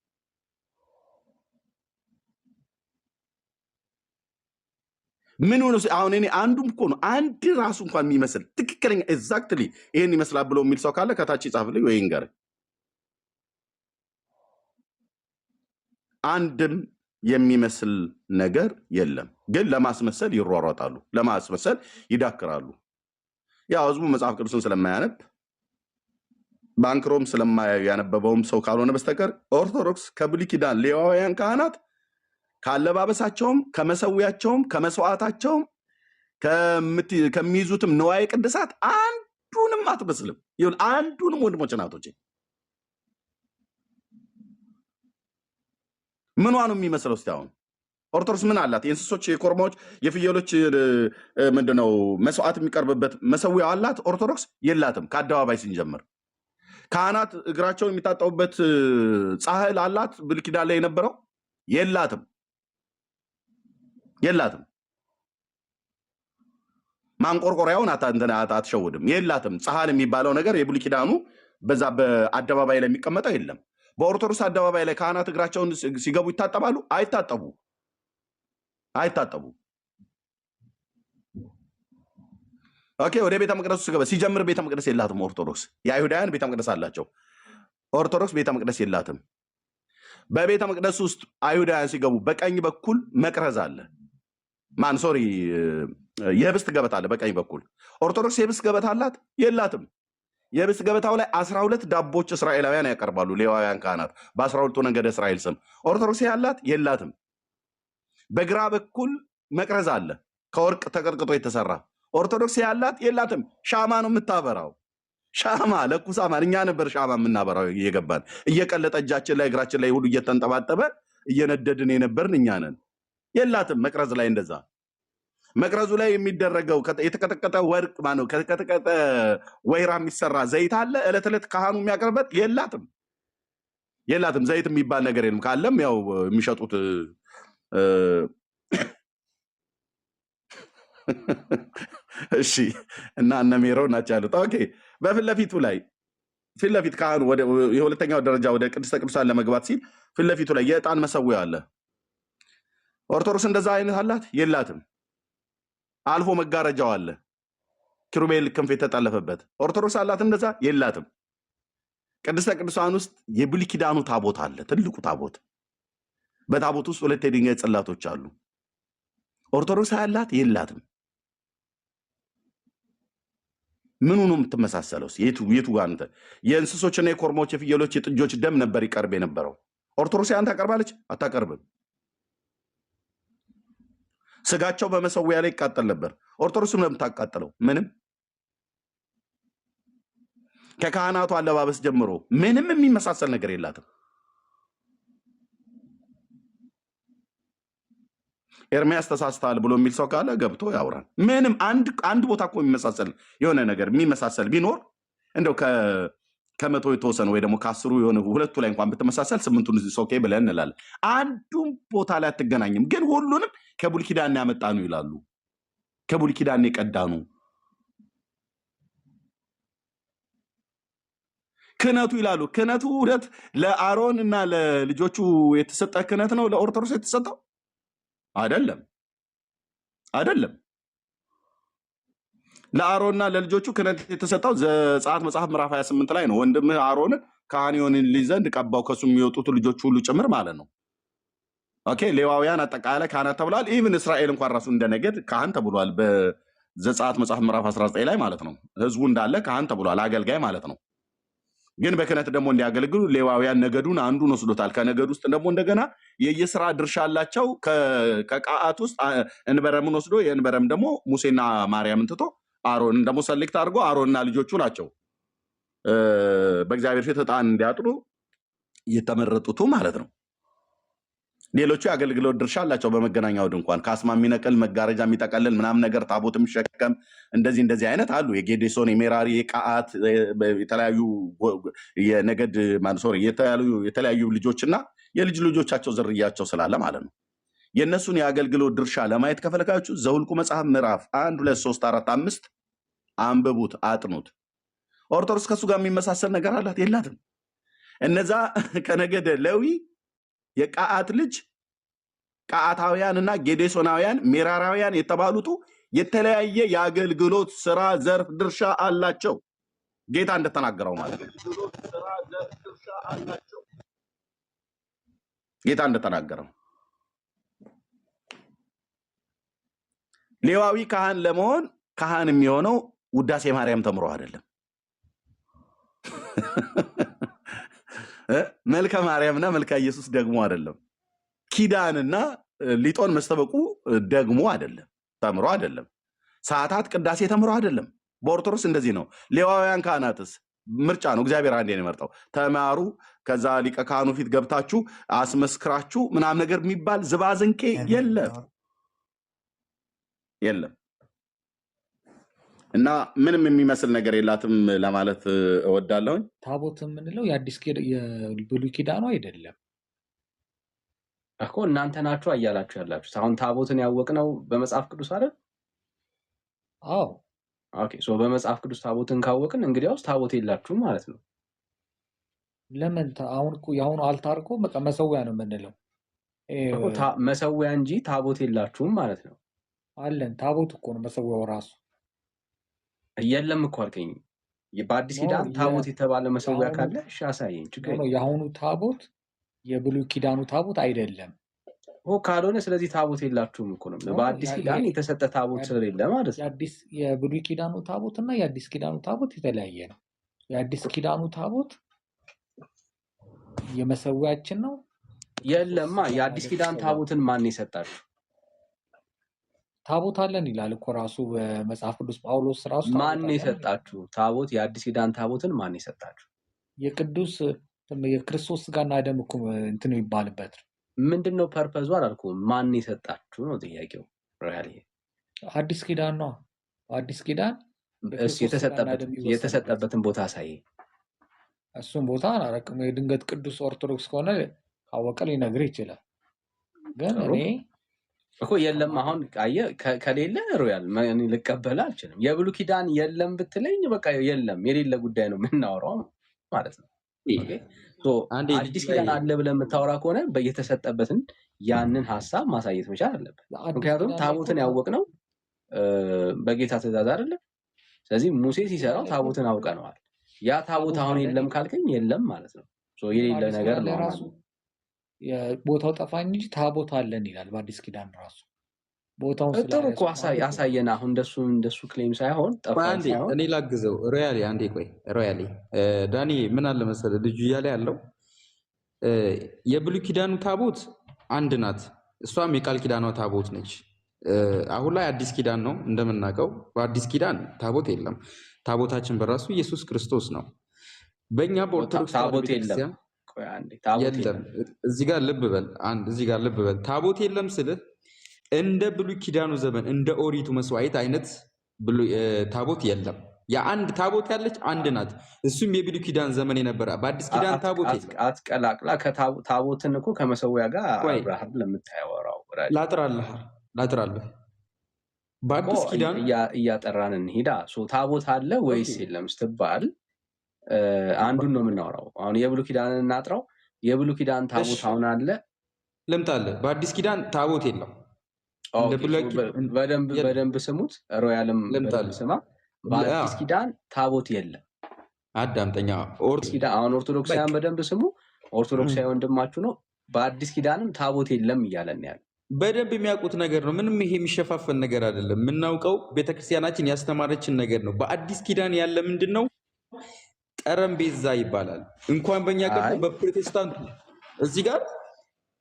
[SPEAKER 1] ምን ሆነ? አሁን እኔ አንዱም እኮ ነው አንድ ራሱ እንኳን የሚመስል ትክክለኛ ኤግዛክትሊ ይሄን ይመስላል ብሎ የሚል ሰው ካለ ከታች ይጻፍልኝ ወይ ይንገር። አንድም የሚመስል ነገር የለም። ግን ለማስመሰል ይሯሯጣሉ፣ ለማስመሰል ይዳክራሉ። ያው ህዝቡ መጽሐፍ ቅዱስን ስለማያነብ ባንክሮም ስለማያነበበውም ሰው ካልሆነ በስተቀር ኦርቶዶክስ ከብሉይ ኪዳን ሌዋውያን ካህናት ካለባበሳቸውም ከመሰዊያቸውም ከመስዋዕታቸውም ከሚይዙትም ንዋየ ቅድሳት አንዱንም አትመስልም። አንዱንም ወንድሞች እናቶቼ ምኗ ነው የሚመስለው? እስቲ አሁን ኦርቶዶክስ ምን አላት? የእንስሶች፣ የኮርማዎች፣ የፍየሎች ምንድነው መስዋዕት የሚቀርብበት መሰዊያ አላት? ኦርቶዶክስ የላትም። ከአደባባይ ስንጀምር ካህናት እግራቸውን የሚታጠቡበት ጻሕል አላት? ብሉይ ኪዳን ላይ የነበረው የላትም። ማንቆርቆሪያውን አትሸውድም። የላትም። ጻሕል የሚባለው ነገር የብሉይ ኪዳኑ በዛ በአደባባይ ላይ የሚቀመጠው የለም። በኦርቶዶክስ አደባባይ ላይ ካህናት እግራቸውን ሲገቡ ይታጠባሉ? አይታጠቡ። ኦኬ። ወደ ቤተ መቅደሱ ሲገባ ሲጀምር ቤተ መቅደስ የላትም ኦርቶዶክስ። የአይሁዳውያን ቤተ መቅደስ አላቸው። ኦርቶዶክስ ቤተ መቅደስ የላትም። በቤተ መቅደስ ውስጥ አይሁዳውያን ሲገቡ በቀኝ በኩል መቅረዝ አለ። የህብስት ገበታ አለ በቀኝ በኩል። ኦርቶዶክስ የህብስት ገበታ አላት? የላትም። የህብስት ገበታው ላይ 12 ዳቦች እስራኤላውያን ያቀርባሉ ሌዋውያን ካህናት በ12ቱ ነገደ እስራኤል ስም። ኦርቶዶክስ ያላት? የላትም። በግራ በኩል መቅረዝ አለ ከወርቅ ተቀጥቅጦ የተሰራ። ኦርቶዶክስ ያላት? የላትም። ሻማ ነው የምታበራው። ሻማ ለኩሳ እኛ ነበር ሻማ የምናበራው እየገባን እየቀለጠ እጃችን ላይ እግራችን ላይ ሁሉ እየተንጠባጠበ እየነደድን የነበርን እኛ ነን። የላትም መቅረዝ ላይ እንደዛ። መቅረዙ ላይ የሚደረገው የተቀጠቀጠ ወርቅ ማነው ከተቀጠቀጠ ወይራ የሚሰራ ዘይት አለ ዕለት ዕለት ካህኑ የሚያቀርበት? የላትም። ዘይት የሚባል ነገር የለም። ካለም ያው የሚሸጡት እሺ እና እነ ሜሮን ናቸው ያሉት። ኦኬ። በፊት ለፊት ካህኑ የሁለተኛው ደረጃ ወደ ቅድስተ ቅዱሳን ለመግባት ሲል ፊት ለፊቱ ላይ የዕጣን መሰዊያ አለ። ኦርቶዶክስ እንደዛ አይነት አላት? የላትም። አልፎ መጋረጃው አለ ኪሩቤል ክንፍ የተጠለፈበት። ኦርቶዶክስ አላት እንደዛ? የላትም። ቅድስተ ቅዱሳን ውስጥ የብሉይ ኪዳኑ ታቦት አለ፣ ትልቁ ታቦት። በታቦት ውስጥ 2 የድንጋይ ጽላቶች አሉ። ኦርቶዶክስ አላት? የላትም። ምኑ ነው የምትመሳሰለው? የቱ ጋር አንተ? የእንስሶችና የኮርማዎች የፍየሎች የጥጆች ደም ነበር ይቀርብ የነበረው። ኦርቶዶክስ ያን ታቀርባለች? አታቀርብም። ስጋቸው በመሰዊያ ላይ ይቃጠል ነበር። ኦርቶዶክስም ነው የምታቃጥለው? ምንም። ከካህናቱ አለባበስ ጀምሮ ምንም የሚመሳሰል ነገር የላትም። ኤርሚያስ ተሳስተሃል ብሎ የሚል ሰው ካለ ገብቶ ያውራል። ምንም አንድ ቦታ እኮ የሚመሳሰል የሆነ ነገር የሚመሳሰል ቢኖር እንደው ከመቶ የተወሰነ ወይ ደግሞ ከ10 የሆነ 2ቱ ላይ እንኳን ብትመሳሰል 8ቱን ኦኬ ብለን እንላለን። አንዱም ቦታ ላይ አትገናኝም። ግን ሁሉንም ከብሉይ ኪዳን ያመጣ ነው ይላሉ። ከብሉይ ኪዳን የቀዳ ነው ክህነቱ ይላሉ። ክህነቱ ሁለት ለአሮን እና ለልጆቹ የተሰጠ ክህነት ነው ለኦርቶዶክስ የተሰጠው አይደለም። ለአሮንና ለልጆቹ ክህነት የተሰጠው ዘጸአት መጽሐፍ ምዕራፍ 28 ላይ ነው። ወንድምህ አሮን ካህን ይሆንልኝ ዘንድ ቀባው፣ ከሱ የሚወጡት ልጆች ሁሉ ጭምር ማለት ነው። ኦኬ። ሌዋውያን አጠቃላይ ካህናት ተብሏል። ኢቭን እስራኤል እንኳን ራሱ እንደነገድ ካህን ተብሏል። በዘጸአት መጽሐፍ ምዕራፍ 19 ላይ ማለት ነው። ህዝቡ እንዳለ ካህን ተብሏል፣ አገልጋይ ማለት ነው። ግን በክህነት ደግሞ እንዲያገለግሉ ሌዋውያን ነገዱን አንዱን ወስዶታል። ከነገድ ውስጥ ደግሞ እንደገና የየስራ ድርሻ አላቸው። ከቀዓት ውስጥ እንበረምን ወስዶ የእንበረም ደግሞ ሙሴና ማርያምን ትቶ አሮን ደግሞ ሰሌክት አድርጎ አሮንና ልጆቹ ናቸው በእግዚአብሔር ፊት ዕጣን እንዲያጥኑ የተመረጡት ማለት ነው። ሌሎቹ የአገልግሎት ድርሻ አላቸው። በመገናኛው ድንኳን ካስማ የሚነቅል መጋረጃ የሚጠቀልል ምናምን ነገር ታቦት የሚሸከም እንደዚህ አይነት አሉ። የጌዴሶን፣ የሜራሪ፣ የቀዓት የተለያዩ የነገድ የተለያዩ ልጆችና የልጅ ልጆቻቸው ዝርያቸው ስላለ ማለት ነው። የእነሱን የአገልግሎት ድርሻ ለማየት ከፈለጋችሁ ዘኍልቍ መጽሐፍ ምዕራፍ 1 2 3 4 5 አንብቡት፣ አጥኑት። ኦርቶዶክስ ከሱ ጋር የሚመሳሰል ነገር አላት የላትም? እነዛ ከነገደ ሌዊ የቀዓት ልጅ ቀዓታውያንና ጌዴሶናውያን ሜራራውያን የተባሉት የተለያየ የአገልግሎት ስራ ዘርፍ ድርሻ አላቸው። ጌታ እንደተናገረው ማለት ነው። ጌታ እንደተናገረው ሌዋዊ ካህን ለመሆን ካህን የሚሆነው ውዳሴ ማርያም ተምሮ አይደለም። መልከ ማርያምና መልከ ኢየሱስ ደግሞ አይደለም። ኪዳንና ሊጦን መስተበቁ ደግሞ አይደለም፣ ተምሮ አይደለም። ሰዓታት ቅዳሴ ተምሮ አይደለም። በኦርቶዶክስ እንደዚህ ነው። ሌዋውያን ካህናትስ ምርጫ ነው። እግዚአብሔር አንዴ ነው የመርጠው። ተማሩ፣ ከዛ ሊቀ ካህኑ ፊት ገብታችሁ አስመስክራችሁ ምናምን ነገር የሚባል ዝባዝንኬ የለም። እና ምንም የሚመስል ነገር የላትም ለማለት እወዳለሁኝ።
[SPEAKER 5] ታቦት የምንለው የብሉይ ኪዳኑ አይደለም
[SPEAKER 6] እኮ እናንተ ናችሁ እያላችሁ ያላችሁት። አሁን ታቦትን ያወቅነው በመጽሐፍ ቅዱስ አይደል?
[SPEAKER 5] አዎ።
[SPEAKER 6] ኦኬ፣ ሶ በመጽሐፍ ቅዱስ ታቦትን ካወቅን እንግዲያውስ ታቦት የላችሁም ማለት ነው።
[SPEAKER 5] ለምን? አሁን እኮ የአሁኑ አልታር እኮ በቃ መሰዊያ ነው የምንለው
[SPEAKER 6] እኮ መሰዊያ እንጂ ታቦት የላችሁም ማለት ነው።
[SPEAKER 5] አለን። ታቦት እኮ ነው መሰዊያው ራሱ።
[SPEAKER 6] የለም እኮ አልከኝ። በአዲስ ኪዳን ታቦት የተባለ መሰዊያ ካለ እሺ አሳየኝ። ችግር
[SPEAKER 5] ነው። የአሁኑ ታቦት የብሉይ ኪዳኑ ታቦት አይደለም
[SPEAKER 6] ካልሆነ ስለዚህ ታቦት የላችሁም እኮ ነው። በአዲስ ኪዳን የተሰጠ ታቦት ስለሌለ ማለት ነው።
[SPEAKER 5] የብሉይ ኪዳኑ ታቦት እና የአዲስ ኪዳኑ ታቦት የተለያየ ነው። የአዲስ ኪዳኑ ታቦት የመሰዊያችን ነው።
[SPEAKER 6] የለማ የአዲስ ኪዳን ታቦትን ማን የሰጣችሁ?
[SPEAKER 5] ታቦት አለን ይላል እኮ ራሱ በመጽሐፍ ቅዱስ ጳውሎስ ራሱ።
[SPEAKER 6] ማን የሰጣችሁ ታቦት? የአዲስ ኪዳን ታቦትን ማን የሰጣችሁ?
[SPEAKER 5] የክርስቶስ ስጋና ደም እኮ እንትን ይባልበት ነው።
[SPEAKER 6] ምንድነው ፐርፐዙ አላልኩም። ማን የሰጣችሁ ነው ጥያቄው። ሪያሊ
[SPEAKER 5] አዲስ ኪዳን ነው። አዲስ ኪዳን
[SPEAKER 6] የተሰጠበትን ቦታ አሳይ።
[SPEAKER 5] እሱን ቦታ አላረቅም። የድንገት ቅዱስ ኦርቶዶክስ ከሆነ ካወቀ ሊነግርህ ይችላል። ግን እኔ
[SPEAKER 6] እኮ የለም አሁን ከሌለ ሮያል ልቀበል አልችልም። የብሉይ ኪዳን የለም ብትለኝ በቃ የለም፣ የሌለ ጉዳይ ነው የምናወራው ማለት ነው። አዲስ ኪዳን አለ ብለህ የምታወራ ከሆነ የተሰጠበትን ያንን ሀሳብ ማሳየት መቻል አለበት። ምክንያቱም ታቦትን ያወቅነው በጌታ ትእዛዝ አይደለም። ስለዚህ ሙሴ ሲሰራው ታቦትን አውቀነዋል። ያ ታቦት አሁን የለም ካልከኝ የለም ማለት ነው። የሌለ ነገር ነው።
[SPEAKER 5] ቦታው ጠፋኝ እንጂ ታቦት አለን ይላል በአዲስ ኪዳን ራሱ። ቦታውን
[SPEAKER 6] ጥሩ እኮ ያሳየን። አሁን እንደሱ ክሌም ሳይሆን ጠፋኝ ሳይሆን
[SPEAKER 2] እኔ ላግዘው። ሮያሊ አንዴ ቆይ። ሮያሊ ዳኒ ምን አለ መሰለህ ልጁ እያለ ያለው የብሉይ ኪዳኑ ታቦት አንድ ናት። እሷም የቃል ኪዳኗ ታቦት ነች። አሁን ላይ አዲስ ኪዳን ነው እንደምናውቀው። በአዲስ ኪዳን ታቦት የለም። ታቦታችን በራሱ ኢየሱስ ክርስቶስ ነው። በእኛ በኦርቶዶክስ
[SPEAKER 6] ታቦት የለም።
[SPEAKER 2] የለም እዚህ ጋር ልብ በል። ታቦት የለም ስልህ እንደ ብሉይ ኪዳኑ ዘመን እንደ ኦሪቱ መስዋዕት አይነት ታቦት የለም። የአንድ ታቦት ያለች አንድ ናት። እሱም የብሉይ ኪዳን ዘመን የነበረ። በአዲስ ኪዳን ታቦት የለም።
[SPEAKER 6] አትቀላቅላ። ታቦትን እኮ ከመሰዊያ ጋር አብርሃም ለምታወራው
[SPEAKER 2] ላጥራለህ። በአዲስ ኪዳን
[SPEAKER 6] እያጠራን እንሂዳ። ታቦት አለ ወይስ የለም ስትባል አንዱን ነው የምናወራው። አሁን የብሉይ ኪዳንን እናጥራው። የብሉይ ኪዳን ታቦት አሁን አለ
[SPEAKER 2] ልምጣልህ። በአዲስ ኪዳን ታቦት የለም።
[SPEAKER 6] በደንብ ስሙት። ሮያልም ስማ። በአዲስ ኪዳን ታቦት የለም።
[SPEAKER 2] አዳምጠኛ።
[SPEAKER 6] አሁን ኦርቶዶክሳውያን በደንብ ስሙ። ኦርቶዶክሳዊ ወንድማችሁ ነው። በአዲስ ኪዳንም ታቦት የለም እያለን ያለ
[SPEAKER 2] በደንብ የሚያውቁት ነገር ነው። ምንም ይሄ የሚሸፋፈን ነገር አይደለም። የምናውቀው ቤተክርስቲያናችን ያስተማረችን ነገር ነው። በአዲስ ኪዳን ያለ ምንድን ነው? ጠረጴዛ ይባላል። እንኳን በእኛ ቀርቶ በፕሮቴስታንቱ እዚህ ጋር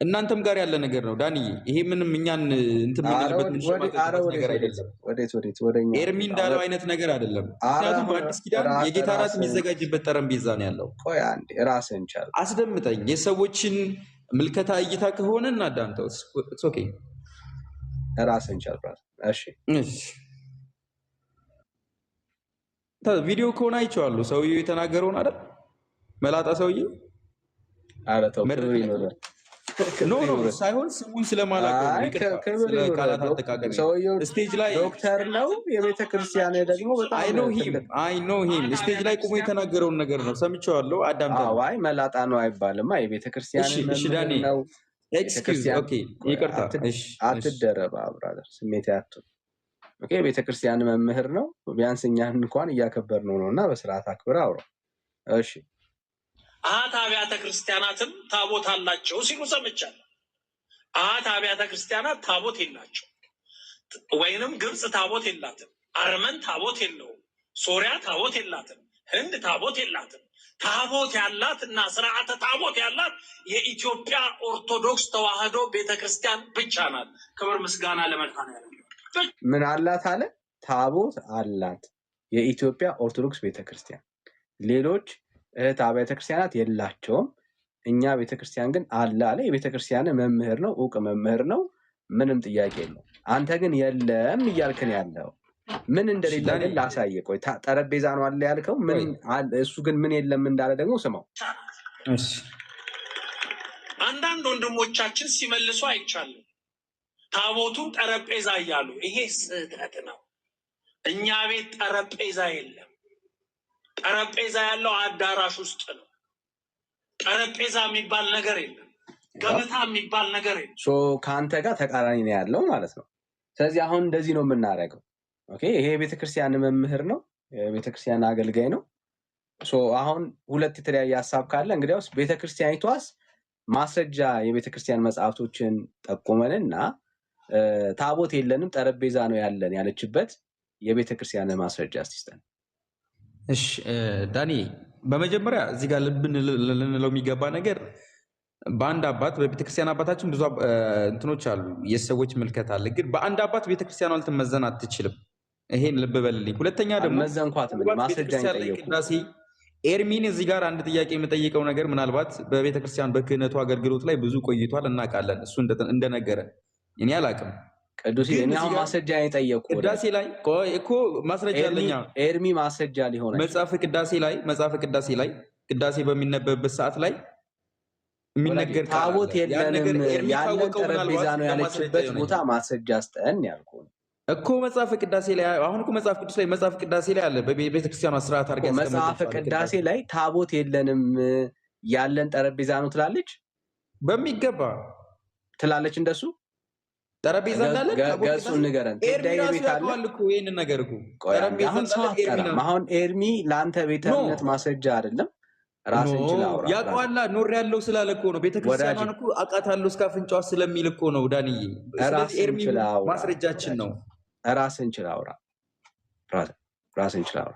[SPEAKER 7] እናንተም ጋር ያለ ነገር ነው ዳንዬ። ይሄ ምንም እኛን እንትን የምንልበት የምንሸማቀቅበት ነገር አይደለም። ኤርሚ እንዳለው አይነት ነገር አይደለም። ምክንያቱም በአዲስ ኪዳን የጌታ ራት የሚዘጋጅበት ጠረጴዛ ነው ያለው።
[SPEAKER 6] ራስህን ቻል፣
[SPEAKER 7] አስደምጠኝ። የሰዎችን ምልከታ እይታ ከሆነ እናዳምጠው። ኦኬ
[SPEAKER 6] ራስህን ቻል። እሺ
[SPEAKER 7] ቪዲዮ ከሆነ አይቼዋለሁ። ሰውዬው የተናገረውን አይደል? መላጣ ሰውዬ ኖ ሳይሆን ስሙን ስለማላውቀው ስለ ቃላት አጠቃቀም ስቴጅ ላይ
[SPEAKER 6] ዶክተር ነው የቤተክርስቲያን ደግሞ በጣም
[SPEAKER 7] አይ ኖ ሂም ስቴጅ ላይ ቆሞ የተናገረውን ነገር ነው ሰምቼዋለሁ። አዳምጠው።
[SPEAKER 6] አይ መላጣ ነው አይባልም። የቤተክርስቲያን ነው።
[SPEAKER 7] ኤክስኪውዝ ኦኬ፣ ይቅርታ።
[SPEAKER 6] አትደረባ ብራዘር፣ ስሜት ያቱ ኦኬ። ቤተክርስቲያን መምህር ነው። ቢያንስ እኛን እንኳን እያከበርነው ነውና በስርዓት አክብር አውራ። እሺ
[SPEAKER 8] አሃት አብያተ ክርስቲያናትም ታቦት አላቸው ሲሉ ሰምቻለሁ። አሃት አብያተ ክርስቲያናት ታቦት የላቸው፣ ወይንም ግብጽ ታቦት የላትም፣ አርመን ታቦት የለውም፣ ሶሪያ ታቦት የላትም፣ ህንድ ታቦት የላትም። ታቦት ያላት እና ስርዓተ ታቦት ያላት የኢትዮጵያ ኦርቶዶክስ ተዋህዶ ቤተክርስቲያን ብቻ ናት። ክብር ምስጋና ለመድኃኔዓለም።
[SPEAKER 6] ምን አላት አለ? ታቦት አላት የኢትዮጵያ ኦርቶዶክስ ቤተክርስቲያን። ሌሎች እህት አብያተ ክርስቲያናት የላቸውም። እኛ ቤተክርስቲያን ግን አለ አለ። የቤተክርስቲያን መምህር ነው፣ እውቅ መምህር ነው። ምንም ጥያቄ የለው። አንተ ግን የለም እያልክን ያለው ምን እንደሌለ ግን ላሳየ። ቆይ ጠረጴዛ ነው አለ ያልከው ምን? እሱ ግን ምን የለም እንዳለ ደግሞ ስማው።
[SPEAKER 8] አንዳንድ ወንድሞቻችን ሲመልሱ አይቻልም ታቦቱን ጠረጴዛ እያሉ። ይሄ ስህተት ነው። እኛ ቤት ጠረጴዛ የለም። ጠረጴዛ ያለው አዳራሽ ውስጥ ነው። ጠረጴዛ የሚባል ነገር የለም። ገበታ የሚባል ነገር የለም።
[SPEAKER 6] ከአንተ ጋር ተቃራኒ ነው ያለው ማለት ነው። ስለዚህ አሁን እንደዚህ ነው የምናደርገው። ኦኬ፣ ይሄ የቤተክርስቲያን መምህር ነው፣ የቤተክርስቲያን አገልጋይ ነው። አሁን ሁለት የተለያየ ሀሳብ ካለ እንግዲያውስ ቤተክርስቲያኒቷስ ማስረጃ የቤተክርስቲያን መጽሐፍቶችን ጠቁመንና ታቦት የለንም ጠረጴዛ ነው ያለን ያለችበት የቤተክርስቲያን ማስረጃ አስይስተን።
[SPEAKER 7] እሺ ዳኒ፣ በመጀመሪያ እዚህ ጋር ልብ ልንለው የሚገባ ነገር በአንድ አባት በቤተክርስቲያን አባታችን ብዙ እንትኖች አሉ፣ የሰዎች ምልከት አለ። ግን በአንድ አባት ቤተክርስቲያኗ ልትመዘን አትችልም። ይሄን ልብ በልልኝ። ሁለተኛ ደግሞ ቅዳሴ ኤርሚን እዚህ ጋር አንድ ጥያቄ የምጠይቀው ነገር ምናልባት በቤተክርስቲያን በክህነቱ አገልግሎት ላይ ብዙ ቆይቷል እናውቃለን። እሱ እንደነገረ እኔ አላውቅም።
[SPEAKER 6] ቅዱስ ማስረጃ የጠየቁ
[SPEAKER 7] ቅዳሴ ላይ እኮ ማስረጃ አለኛ።
[SPEAKER 6] ኤርሚ ማስረጃ ሊሆን
[SPEAKER 7] መጽሐፈ ቅዳሴ ላይ ቅዳሴ በሚነበብበት ሰዓት ላይ የሚነገር
[SPEAKER 6] ታቦት የለንም ያለን ጠረጴዛ ነው ያለችበት ቦታ ማስረጃ ስጠን ያልኩ
[SPEAKER 7] እኮ መጽሐፈ ቅዳሴ ላይ። አሁን እኮ መጽሐፍ ቅዱስ ላይ መጽሐፍ ቅዳሴ ላይ አለ። በቤተክርስቲያኗ ስርዓት አድርጋ
[SPEAKER 6] መጽሐፈ ቅዳሴ ላይ ታቦት የለንም ያለን ጠረጴዛ ነው ትላለች።
[SPEAKER 7] በሚገባ
[SPEAKER 6] ትላለች። እንደሱ ጠረጴዛ እንዳለ ገጹን ንገረን።
[SPEAKER 7] ይህን ነገር
[SPEAKER 6] አሁን ኤርሚ ለአንተ ቤተ እምነት ማስረጃ አይደለም። ራስን ችላውራ
[SPEAKER 7] ያቋላ ኖር ያለው ስላለ እኮ ነው። ቤተክርስቲያኗን እኮ አውቃታለሁ እስከ አፍንጫዋ ስለሚል እኮ ነው ዳንዬ። ኤርሚ ማስረጃችን ነው።
[SPEAKER 6] ራስን ችላውራ ራስን ችላውራ።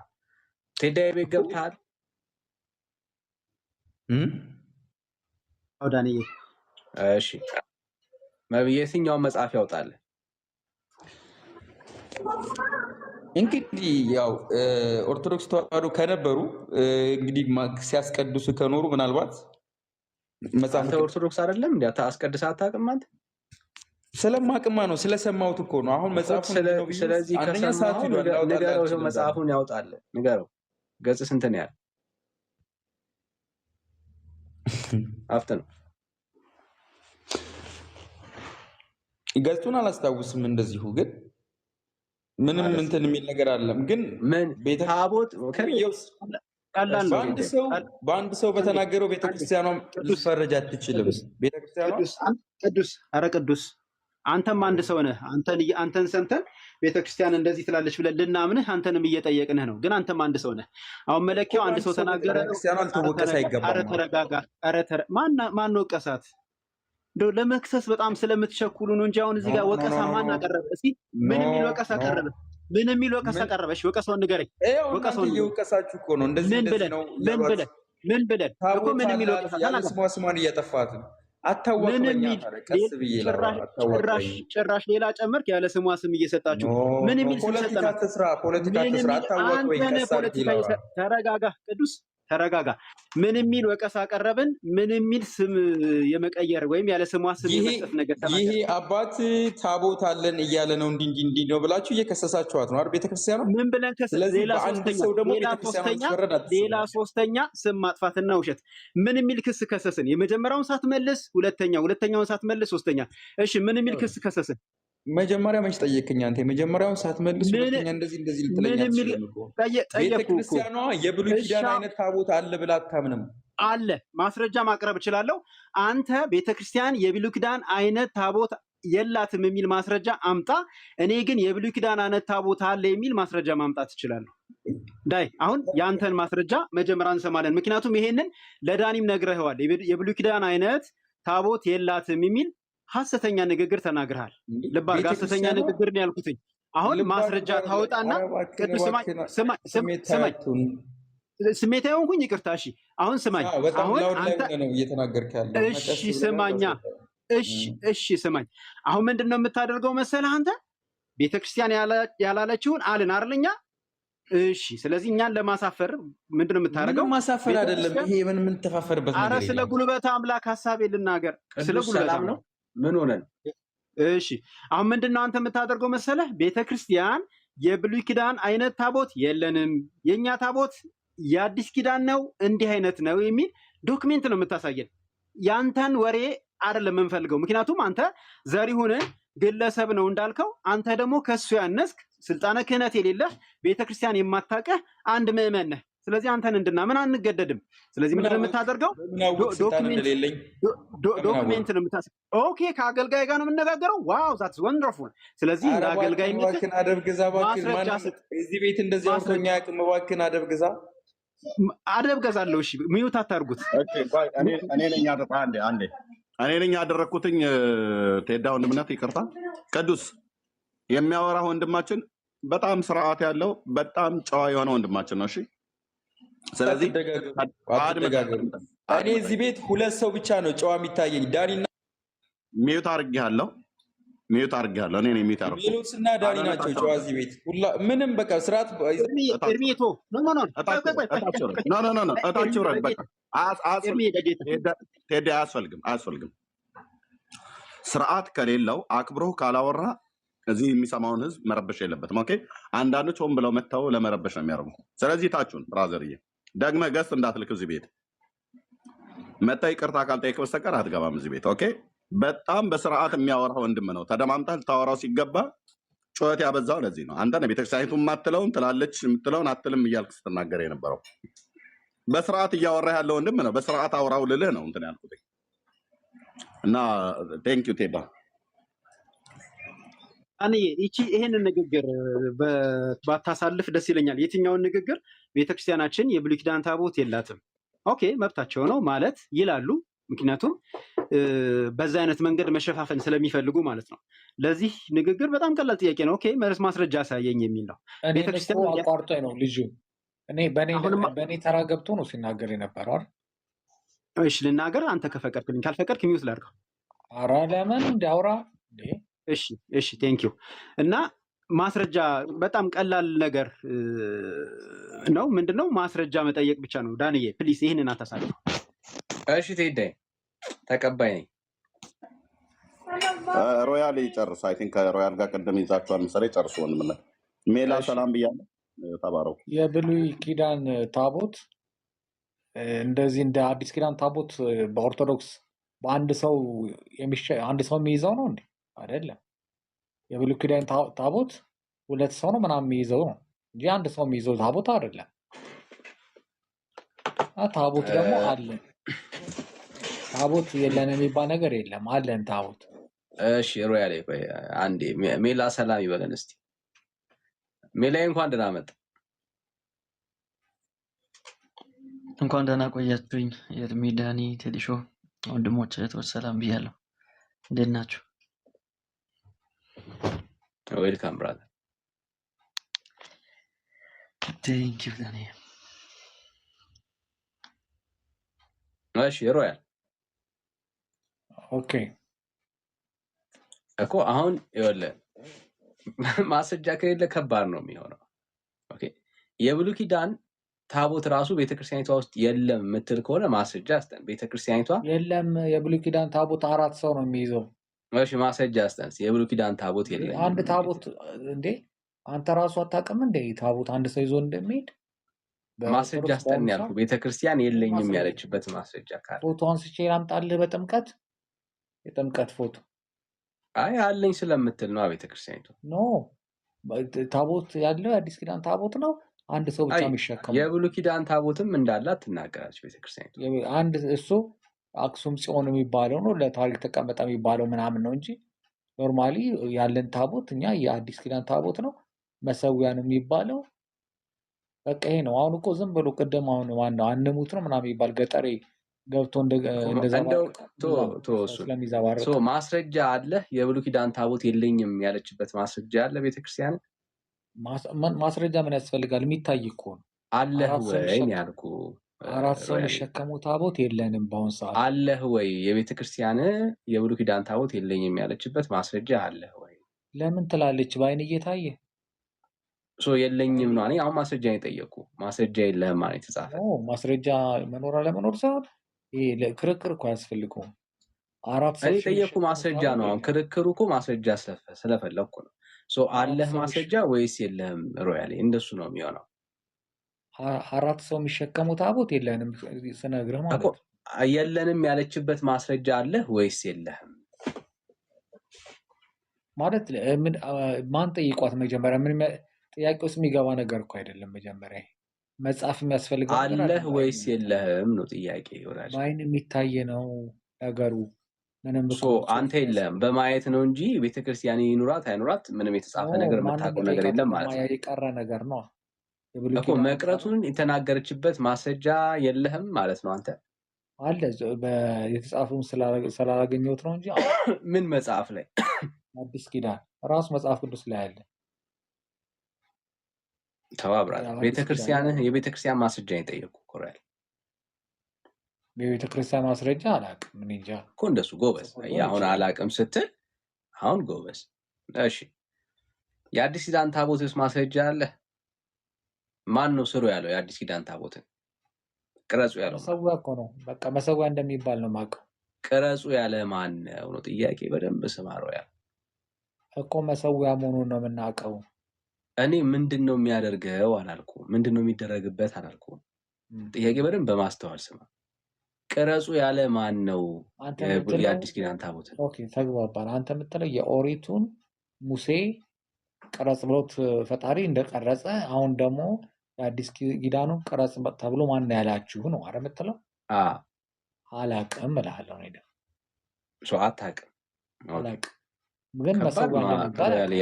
[SPEAKER 6] ቴዳዬ ቤት ገብተሃል?
[SPEAKER 9] ዳንዬ
[SPEAKER 6] እሺ፣ የትኛውን መጽሐፍ ያውጣል?
[SPEAKER 7] እንግዲህ ያው ኦርቶዶክስ ተዋህዶ ከነበሩ እንግዲህ ሲያስቀድሱ ከኖሩ ምናልባት
[SPEAKER 6] መጽሐፍ ኦርቶዶክስ አይደለም እንዴ? አስቀድሰህ አታውቅም አንተ?
[SPEAKER 7] ስለማቅማ ነው ስለሰማሁት እኮ ነው። አሁን መጽሐፉ
[SPEAKER 6] ስለዚህ ከሰማሁ ንገረው፣ መጽሐፉን ያውጣል ንገረው። ገጽ ስንት ነው ያለ? አፍተ ነው
[SPEAKER 7] ገጹን አላስታውስም። እንደዚሁ ግን ምንም እንትን የሚል ነገር አለም። ግን
[SPEAKER 6] ምን ታቦት
[SPEAKER 7] በአንድ ሰው በተናገረው ቤተክርስቲያኗ ልትፈረጅ አትችልም።
[SPEAKER 9] ቅዱስ አንተም አንድ ሰው ነህ። አንተን ሰምተን ቤተክርስቲያን እንደዚህ ትላለች ብለን ልናምንህ አንተንም እየጠየቅንህ ነው። ግን አንተም አንድ ሰው ነህ። አሁን መለኪያው አንድ ሰው ተናገረ።
[SPEAKER 7] ልትወቀስ አይገባም።
[SPEAKER 9] ተረጋጋ። ማን ወቀሳት? እንደው ለመክሰስ በጣም ስለምትቸኩሉ ነው እንጂ አሁን እዚህ ጋር ወቀሳ ማን አቀረበ? እስኪ ምን የሚል ወቀሳ ቀረበ? ምን የሚል ወቀሳ ቀረበሽ? ወቀሳውን ንገረኝ።
[SPEAKER 7] ወቀሳውን እየወቀሳችሁ እኮ ነው። እንደዚህ
[SPEAKER 9] ምን ብለን እኮ ምን የሚል ወቀሳ
[SPEAKER 7] ያለ ስሟን እያጠፋት ነው። አታዋክበኛ ቀስ ብዬ
[SPEAKER 9] ጭራሽ ሌላ ጨመርክ ያለ ስሟ ስም እየሰጣችሁ ምን የሚል ስም
[SPEAKER 7] ፖለቲካ ትስራ አታዋክበኝ ቀስ ብዬ
[SPEAKER 9] ተረጋጋ ቅዱስ ተረጋጋ ምን የሚል ወቀሳ አቀረብን ምን የሚል ስም የመቀየር ወይም ያለ ስሟ ስም የመስጠት ነገር ተናገረ
[SPEAKER 7] ይሄ አባት ታቦት አለን እያለ ነው እንዲ ነው ብላችሁ እየከሰሳችኋት ነው አይደል ቤተክርስቲያኑ
[SPEAKER 9] ምን ብለን ሌላ ሶስተኛ ስም ማጥፋትና ውሸት ምን የሚል ክስ ከሰስን የመጀመሪያውን ሳትመልስ ሁለተኛውን ሳትመልስ ሶስተኛ እሺ ምን የሚል ክስ ከሰስን
[SPEAKER 7] መጀመሪያ መች ጠየቅኝ አንተ የመጀመሪያውን ሳትመልስ ሁለተኛ እንደዚህ ልትለኛ ቤተክርስቲያኗ የብሉይ ኪዳን አይነት ታቦት አለ ብላ አታምንም
[SPEAKER 9] አለ ማስረጃ ማቅረብ እችላለሁ አንተ ቤተክርስቲያን የብሉይ ኪዳን አይነት ታቦት የላትም የሚል ማስረጃ አምጣ እኔ ግን የብሉይ ኪዳን አይነት ታቦት አለ የሚል ማስረጃ ማምጣት እችላለሁ ዳይ አሁን ያንተን ማስረጃ መጀመሪያ እንሰማለን ምክንያቱም ይሄንን ለዳኒም ነግረህዋል የብሉይ ኪዳን አይነት ታቦት የላትም የሚል ሐሰተኛ ንግግር ተናግረሃል ለባርጋ ሐሰተኛ ንግግር ነው ያልኩትኝ አሁን ማስረጃ ታወጣና ቅዱስ ስማኝ ስሜታዊ ሆንኩኝ ይቅርታ እሺ አሁን ስማኝ አሁን አንተ
[SPEAKER 7] ነው እየተናገርክ ያለው
[SPEAKER 9] እሺ ስማኛ እሺ ስማኝ አሁን ምንድነው የምታደርገው መሰለህ አንተ ቤተክርስቲያን ያላለችውን አልን አይደልኛ እሺ ስለዚህ እኛን ለማሳፈር ምንድነው የምታደርገው
[SPEAKER 7] ማሳፈር አይደለም ይሄ ምን ተፋፈርበት ነገር
[SPEAKER 9] አረ ስለ ጉልበት አምላክ ሐሳብ ልናገር ስለ ጉልበት
[SPEAKER 6] ነው ምን ሆነን
[SPEAKER 9] እሺ አሁን ምንድነው አንተ የምታደርገው መሰለህ ቤተክርስቲያን የብሉይ ኪዳን አይነት ታቦት የለንም የኛ ታቦት የአዲስ ኪዳን ነው እንዲህ አይነት ነው የሚል ዶክመንት ነው የምታሳየን ያንተን ወሬ አይደለም የምንፈልገው ምክንያቱም አንተ ዘሪሁንን ግለሰብ ነው እንዳልከው አንተ ደግሞ ከሱ ያነስክ ስልጣነ ክህነት የሌለህ ቤተክርስቲያን የማታቀህ አንድ ምዕመን ነህ ስለዚህ አንተን እንድናምን አንገደድም ስለዚህ ምንድነው የምታደርገው ዶክመንት ነው የምታሳየው ኦኬ ከአገልጋይ ጋር ነው የምንነጋገረው ዋው ዛትስ ወንደርፉል ስለዚህ አገልጋይ
[SPEAKER 7] ባክን አደብግዛ ባክን ማን እዚህ ቤት እንደዚህ አውቶኛ ያቅም ባክን አደብግዛ
[SPEAKER 9] አደብገዛለሁ እሺ ሚዩት አታርጉት
[SPEAKER 1] ኦኬ ቆይ እኔ ነኝ አንዴ እኔ ነኝ ያደረኩትኝ ቴዳ ወንድምነት ይቅርታ ቅዱስ የሚያወራ ወንድማችን በጣም ስርዓት ያለው በጣም ጨዋ የሆነ ወንድማችን ነው እሺ ስለዚህ
[SPEAKER 7] እኔ እዚህ ቤት ሁለት ሰው ብቻ ነው ጨዋ የሚታየኝ ዳኒና
[SPEAKER 1] ሚዩት አድርጌያለሁ እኔ ነኝ ሚዩት አድርጌ
[SPEAKER 7] ሜሎስና ዳኒ ናቸው ጨዋ እዚህ ቤት ሁላ ምንም በቃ ስርዓት
[SPEAKER 9] እርሚቶ
[SPEAKER 1] ኖ እታችሁ ረድ በቃ ቴዲ አያስፈልግም ስርዓት ከሌለው አክብሮ ካላወራ እዚህ የሚሰማውን ህዝብ መረበሽ የለበትም ኦኬ አንዳንዶች ሆን ብለው መተው ለመረበሽ ነው የሚያደርጉ ስለዚህ ታችሁን ብራዘርዬ ደግመህ ገስት እንዳትልክ እዚህ ቤት መጣ ይቅርታ ካልጠየቅ በስተቀር አትገባም እዚህ ቤት ኦኬ በጣም በስርዓት የሚያወራ ወንድም ነው ተደማምጣ ልታወራው ሲገባ ጩኸት ያበዛው ለዚህ ነው አንተ ቤተክርስቲያኒቱ ማትለውን ትላለች የምትለውን አትልም እያልክ ስትናገር የነበረው በስርዓት እያወራ ያለው ወንድም ነው በስርዓት አውራው ልልህ ነው እንትን ያልኩት እና ቴንክ ዩ ቴባ
[SPEAKER 9] እኔ ይሄንን ንግግር ባታሳልፍ ደስ ይለኛል የትኛውን ንግግር ቤተክርስቲያናችን የብሉይ ኪዳን ታቦት የላትም ኦኬ መብታቸው ነው ማለት ይላሉ ምክንያቱም በዛ አይነት መንገድ መሸፋፈን ስለሚፈልጉ ማለት ነው ለዚህ ንግግር በጣም ቀላል ጥያቄ ነው ኦኬ ማስረጃ አሳየኝ የሚል ነው
[SPEAKER 5] ቤተክርስቲያን አቋርጦኝ ነው ልጁ እኔ በኔ ተራ ገብቶ ነው ሲናገር የነበረው አይደል
[SPEAKER 9] እሺ ልናገር አንተ ከፈቀድክልኝ ካልፈቀድክ ሚውት ላድርገው
[SPEAKER 5] ኧረ ለምን እንዲያውራ እንዴ
[SPEAKER 9] እሺ ቴንክ ዩ እና ማስረጃ በጣም ቀላል ነገር ነው ምንድነው ማስረጃ መጠየቅ ብቻ ነው ዳንዬ ፕሊስ ይሄንን አታሳልፍ
[SPEAKER 6] እሺ ቴዳይ ተቀባይ ነኝ
[SPEAKER 1] ሮያል ይጨርስ አይ ቲንክ ሮያል ጋር ቀደም ይዛችኋል መሰለኝ ጨርሱ ወንድምና ሜላ ሰላም ብያለሁ ተባረኩ
[SPEAKER 5] የብሉይ ኪዳን ታቦት እንደዚህ እንደ አዲስ ኪዳን ታቦት በኦርቶዶክስ በአንድ ሰው የሚይዘው ነው እንዴ አይደለም የብሉይ ኪዳን ታቦት ሁለት ሰው ነው ምናምን የሚይዘው ነው እንጂ አንድ ሰው የሚይዘው ታቦት አይደለም ታቦት ደግሞ አለ ታቦት የለን የሚባል ነገር የለም አለን ታቦት
[SPEAKER 6] እሺ ሮያሌ አንዴ ሜላ ሰላም ይበለን እስቲ ሜላይ እንኳን ደህና መጣ
[SPEAKER 10] እንኳን ደህና ቆያችሁኝ የእድሜ ዳኒ ቴዲሾ ወንድሞች እህቶች ሰላም ብያለሁ እንዴት ናችሁ
[SPEAKER 6] ዌልካም ብራዘር
[SPEAKER 10] ቴንክ ዩ ዳኒ
[SPEAKER 6] እሺ ሮያል
[SPEAKER 5] ኦኬ
[SPEAKER 6] እኮ አሁን ይኸውልህ ማስረጃ ከሌለ ከባድ ነው የሚሆነው። ኦኬ የብሉይ ኪዳን ታቦት ራሱ ቤተክርስቲያኒቷ ውስጥ የለም የምትል ከሆነ ማስረጃ አስጠን። ቤተክርስቲያኒቷ
[SPEAKER 5] የለም የብሉይ ኪዳን ታቦት 4 ሰው ነው የሚይዘው።
[SPEAKER 6] እሺ ማስረጃ አስጠን። የብሉይ ኪዳን ታቦት የለም።
[SPEAKER 5] አንድ ታቦት እንዴ አንተ ራሱ አታውቅም እንዴ ታቦት አንድ ሰው ይዞ እንደሚሄድ?
[SPEAKER 6] ማስረጃ አስጠን ያልኩ ቤተክርስቲያን የለኝም ያለችበት ማስረጃ ካለ
[SPEAKER 5] ፎቶ አንስቼ ላምጣልህ በጥምቀት የጥምቀት ፎቶ።
[SPEAKER 6] አይ አለኝ ስለምትል ነው ቤተክርስቲያኒቷ።
[SPEAKER 5] ኖ ታቦት ያለው የአዲስ ኪዳን ታቦት ነው አንድ ሰው ብቻ የሚሸከመው።
[SPEAKER 6] የብሉይ ኪዳን ታቦትም እንዳላት ትናገራለች ቤተክርስቲያኒቷ።
[SPEAKER 5] አንድ እሱ አክሱም ጽዮን የሚባለው ነው ለታሪክ ተቀመጠ የሚባለው ምናምን ነው እንጂ ኖርማሊ ያለን ታቦት እኛ የአዲስ ኪዳን ታቦት ነው። መሰዊያ ነው የሚባለው። በቃ ይሄ ነው። አሁን እኮ ዝም ብሎ ቅድም አሁን ዋናው አንሙት ነው ምናምን የሚባል ገጠሬ ገብቶ እንደዛ ስለሚዘባረቅ
[SPEAKER 6] ማስረጃ አለ። የብሉይ ኪዳን ታቦት የለኝም ያለችበት ማስረጃ አለ ቤተክርስቲያን።
[SPEAKER 5] ማስረጃ ምን ያስፈልጋል? የሚታይ እኮ ነው።
[SPEAKER 6] አለህ ወይ ያልኩ
[SPEAKER 5] 4 ሰው የሚሸከሙ ታቦት የለንም በአሁን ሰዓት።
[SPEAKER 6] አለህ ወይ የቤተክርስቲያን የብሉይ ኪዳን ታቦት የለኝም ያለችበት ማስረጃ አለህ ወይ?
[SPEAKER 5] ለምን ትላለች? በአይን እየታየ
[SPEAKER 6] የለኝም ነው። እኔ አሁን ማስረጃ የጠየቁ ማስረጃ የለህም ማለት የተጻፈ
[SPEAKER 5] ማስረጃ መኖር አለመኖር ሳይሆን ይሄ ክርክር እኮ አያስፈልገውም። 4 ሰው
[SPEAKER 6] የጠየቁ ማስረጃ ነው። አሁን ክርክሩ እኮ ማስረጃ ስለፈለኩ ነው። አለህ ማስረጃ ወይስ የለህም? ሮያሌ እንደሱ ነው የሚሆነው።
[SPEAKER 5] 4 ሰው የሚሸከሙ ታቦት የለንም ስነግርህ ማለት ነው።
[SPEAKER 6] የለንም ያለችበት ማስረጃ አለህ ወይስ የለህም
[SPEAKER 5] ማለት ማን ጠይቋት? መጀመሪያ ምን ጥያቄ ውስጥ የሚገባ ነገር እኮ አይደለም። መጀመሪያ መጽሐፍ የሚያስፈልገው
[SPEAKER 6] አለህ ወይስ የለህም ነው ጥያቄ። ወዳጅ
[SPEAKER 5] በአይን የሚታይ ነው ነገሩ። ምንም
[SPEAKER 6] አንተ የለህም በማየት ነው እንጂ ቤተክርስቲያን ይኑራት አይኑራት ምንም የተጻፈ ነገር የምታውቀው ነገር የለም ማለት ነው።
[SPEAKER 5] የቀረ ነገር ነው
[SPEAKER 6] እኮ መቅረቱን የተናገረችበት ማስረጃ የለህም ማለት ነው። አንተ
[SPEAKER 5] አለ የተጻፈውን ስላላገኘሁት ነው እንጂ
[SPEAKER 6] ምን መጽሐፍ ላይ?
[SPEAKER 5] አዲስ ኪዳን ራሱ መጽሐፍ ቅዱስ ላይ አለ።
[SPEAKER 6] ተባብራል የቤተክርስቲያን ማስረጃ የጠየቁ ኮራል
[SPEAKER 5] የቤተክርስቲያን ማስረጃ አላውቅም። ምን እንጃ
[SPEAKER 6] እኮ እንደሱ ጎበዝ። አሁን አላውቅም ስትል አሁን ጎበዝ። እሺ የአዲስ ኪዳን ታቦትስ ማስረጃ አለ? ማን ነው ስሩ ያለው የአዲስ ኪዳን ታቦትን ቅረጹ ያለው?
[SPEAKER 5] መሰዊያ እኮ ነው። በቃ መሰዊያ እንደሚባል ነው የማውቀው።
[SPEAKER 6] ቅረጹ ያለ ማን ነው? ጥያቄ በደንብ ስማረው ያ
[SPEAKER 5] እኮ መሰዊያ መሆኑን ነው የምናውቀው።
[SPEAKER 6] እኔ ምንድን ነው የሚያደርገው አላልኩም። ምንድን ነው የሚደረግበት አላልኩም። ጥያቄ በደንብ በማስተዋል ስማ። ቅረጹ ያለ ማን ነው? የአዲስ ኪዳን ታቦት።
[SPEAKER 5] ኦኬ ተግባባን። አንተ የምትለው የኦሪቱን ሙሴ ቅረጽ ብሎት ፈጣሪ እንደቀረጸ አሁን ደግሞ የአዲስ ኪዳኑን ቅረጽ ተብሎ ማን ያላችሁ ነው አረ የምትለው? አላውቅም እልሃለሁ። እኔ ደግሞ
[SPEAKER 6] አታውቅም
[SPEAKER 5] አላውቅም ግን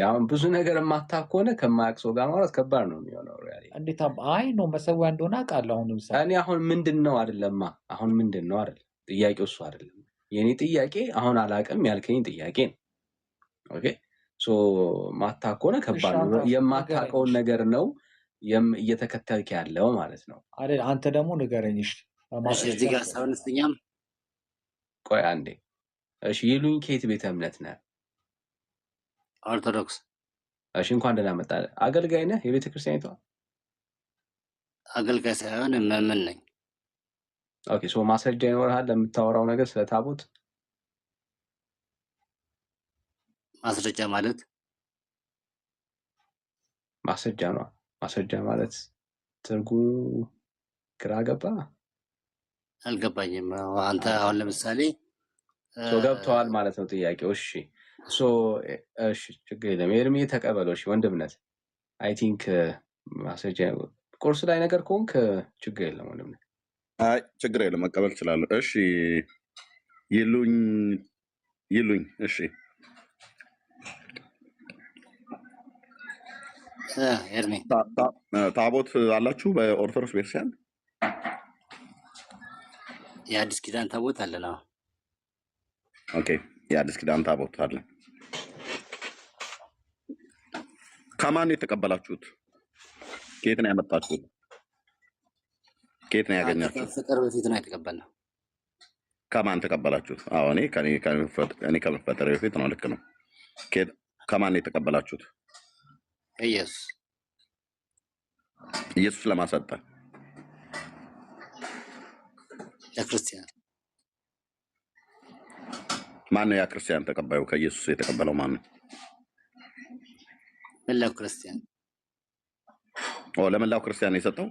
[SPEAKER 6] አሁን ብዙ ነገር የማታውቅ ከሆነ ከማያውቅ ሰው ጋር ማለት ከባድ ነው የሚሆነው።
[SPEAKER 5] እንዴት አይ ነው መሰዊያ እንደሆነ አውቃለሁ። አሁን ምሳሌ
[SPEAKER 6] እኔ አሁን ምንድን ነው አይደለማ። አሁን ምንድን ነው አይደለም ጥያቄው እሱ አይደለም። የኔ ጥያቄ አሁን አላውቅም ያልከኝ ጥያቄ ነው። ኦኬ ማታውቅ ከሆነ ከባድ ነው። የማታውቀውን ነገር ነው እየተከተልክ ያለው ማለት ነው
[SPEAKER 5] አይደል? አንተ ደግሞ ንገረኝ።
[SPEAKER 11] እዚህ ጋር ሳውንስተኛም
[SPEAKER 6] ቆይ አንዴ። እሺ ይሉኝ ከየት ቤተ እምነት ነህ?
[SPEAKER 11] ኦርቶዶክስ።
[SPEAKER 6] እሺ እንኳን ደህና መጣህ። አገልጋይ ነህ የቤተ ክርስቲያኒቷ?
[SPEAKER 11] አገልጋይ ሳይሆን መምን ነኝ።
[SPEAKER 6] ኦኬ ማስረጃ ይኖርሃል ለምታወራው ነገር ስለ ታቦት?
[SPEAKER 11] ማስረጃ ማለት
[SPEAKER 6] ማስረጃ ነው። ማስረጃ ማለት ትርጉሙ ግራ ገባ?
[SPEAKER 11] አልገባኝም። አንተ አሁን ለምሳሌ
[SPEAKER 6] ገብተዋል ማለት ነው ጥያቄው። እሺ እሺ ችግር የለም። ኤርሚ ተቀበለው። እሺ ወንድምነት አይ ቲንክ ማስረጃ ቁርስ ላይ ነገር ከሆንክ ችግር የለም ወንድምነት።
[SPEAKER 1] አይ ችግር የለም መቀበል እችላለሁ። እሺ ይሉኝ እሺ
[SPEAKER 11] ኤርሚ
[SPEAKER 1] ታቦት አላችሁ በኦርቶዶክስ ቤተክርስቲያን?
[SPEAKER 11] የአዲስ ኪዳን ታቦት አለን።
[SPEAKER 1] ኦኬ የአዲስ ኪዳን ታቦት አለ። ከማን የተቀበላችሁት? ከየት ነው ያመጣችሁት? ከየት ነው ያገኛችሁት?
[SPEAKER 11] ፍቅር በፊት ነው የተቀበልነው።
[SPEAKER 1] ከማን ተቀበላችሁት? አዎ እኔ ከመፈጠሬ በፊት ነው። ልክ ነው። ከማን የተቀበላችሁት?
[SPEAKER 11] ኢየሱስ
[SPEAKER 1] ኢየሱስ ለማሰጠ
[SPEAKER 11] ለክርስቲያን
[SPEAKER 1] ማን ነው ያ ክርስቲያን ተቀባዩ? ከኢየሱስ የተቀበለው ማን ነው?
[SPEAKER 11] መላው ክርስቲያን።
[SPEAKER 1] ለመላው ክርስቲያን ነው የሰጠው።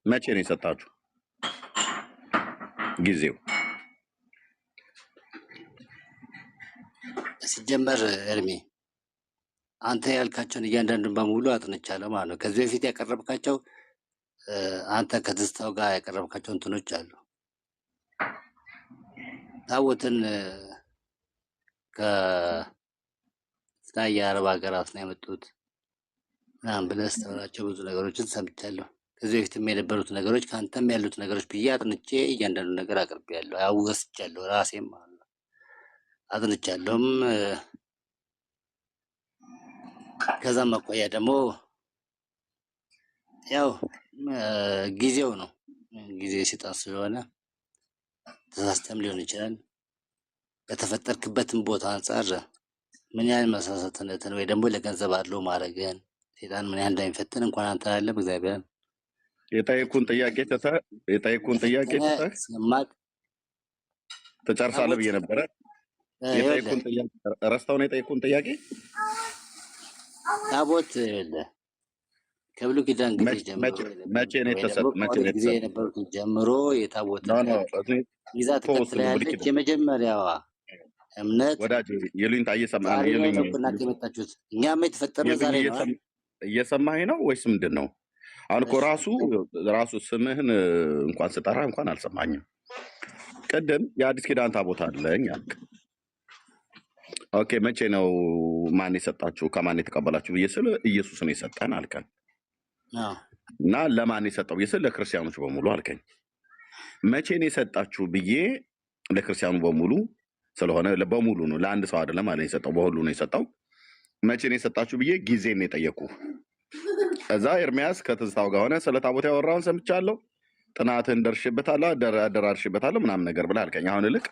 [SPEAKER 1] መቼ ነው የሰጣችሁ? ጊዜው
[SPEAKER 11] ሲጀመር እርሜ አንተ ያልካቸውን እያንዳንዱን በሙሉ አጥንቻለሁ ማለት ነው። ከዚህ በፊት ያቀረብካቸው አንተ ከትዝታው ጋር ያቀረብካቸው እንትኖች አሉ። ታቦትን ከተለያየ አረብ ሀገራት ነው ያመጡት ምናምን ብለህ ስተወራቸው ብዙ ነገሮችን ሰምቻለሁ። ከዚህ በፊትም የነበሩት ነገሮች ከአንተም ያሉት ነገሮች ብዬ አጥንቼ እያንዳንዱ ነገር አቅርቤያለሁ። ያወስቻለሁ ራሴም ማለት ነው አጥንቻለሁም። ከዛም አኳያ ደግሞ ያው ጊዜው ነው ጊዜ ሲጣን ስለሆነ ተሳስተም ሊሆን ይችላል። በተፈጠርክበትም ቦታ አንጻር ምን ያህል መሳሳትነትን ወይ ደግሞ ለገንዘብ አለው ማድረግን ሴጣን ምን ያህል እንደሚፈትን እንኳን አንተ አይደለም እግዚአብሔርን
[SPEAKER 1] የጠየኩን ጥያቄ
[SPEAKER 11] ስለማቅ
[SPEAKER 1] ተጨርሳለህ ብዬ ነበረ። የጠየኩን ጥያቄ ረስተው ነው የጠየኩን ጥያቄ
[SPEAKER 11] ታቦት ከብሉይ ኪዳን ጊዜ ጀምሮ
[SPEAKER 1] መቼ ነው
[SPEAKER 11] ጊዜ የነበሩትን ጀምሮ የታቦት ይዛ ተከትላ ያለች የመጀመሪያዋ እምነት
[SPEAKER 1] ወዳጅ የሉኝታ እየሰማህ
[SPEAKER 11] የመጣችሁት እኛማ የተፈጠርነው ዛሬ ነው።
[SPEAKER 1] እየሰማኸኝ ነው ወይስ ምንድን ነው? አሁን እኮ ራሱ ስምህን እንኳን ስጠራ እንኳን አልሰማኝም። ቅድም የአዲስ ኪዳን ታቦት አለኝ አልክ። ኦኬ መቼ ነው ማን የሰጣችሁ? ከማን የተቀበላችሁ ብዬ ስል ኢየሱስ ነው የሰጠን አልከን። እና ለማን የሰጠው ብዬ ስል ለክርስቲያኖች በሙሉ አልከኝ። መቼ ነው የሰጣችሁ ብዬ ለክርስቲያኑ በሙሉ ስለሆነ በሙሉ ነው፣ ለአንድ ሰው አይደለም ማለት የሰጠው፣ በሁሉ ነው የሰጠው። መቼ ነው የሰጣችሁ ብዬ ጊዜ ነው የጠየቁ። ከዛ ኤርሚያስ ከትዝታው ጋር ሆነ ስለ ታቦት ያወራውን ሰምቻለሁ፣ ጥናትን ደርሽበታለሁ፣ አደራርሽበታለሁ ምናምን ነገር ብለህ አልከኝ። አሁን ልክ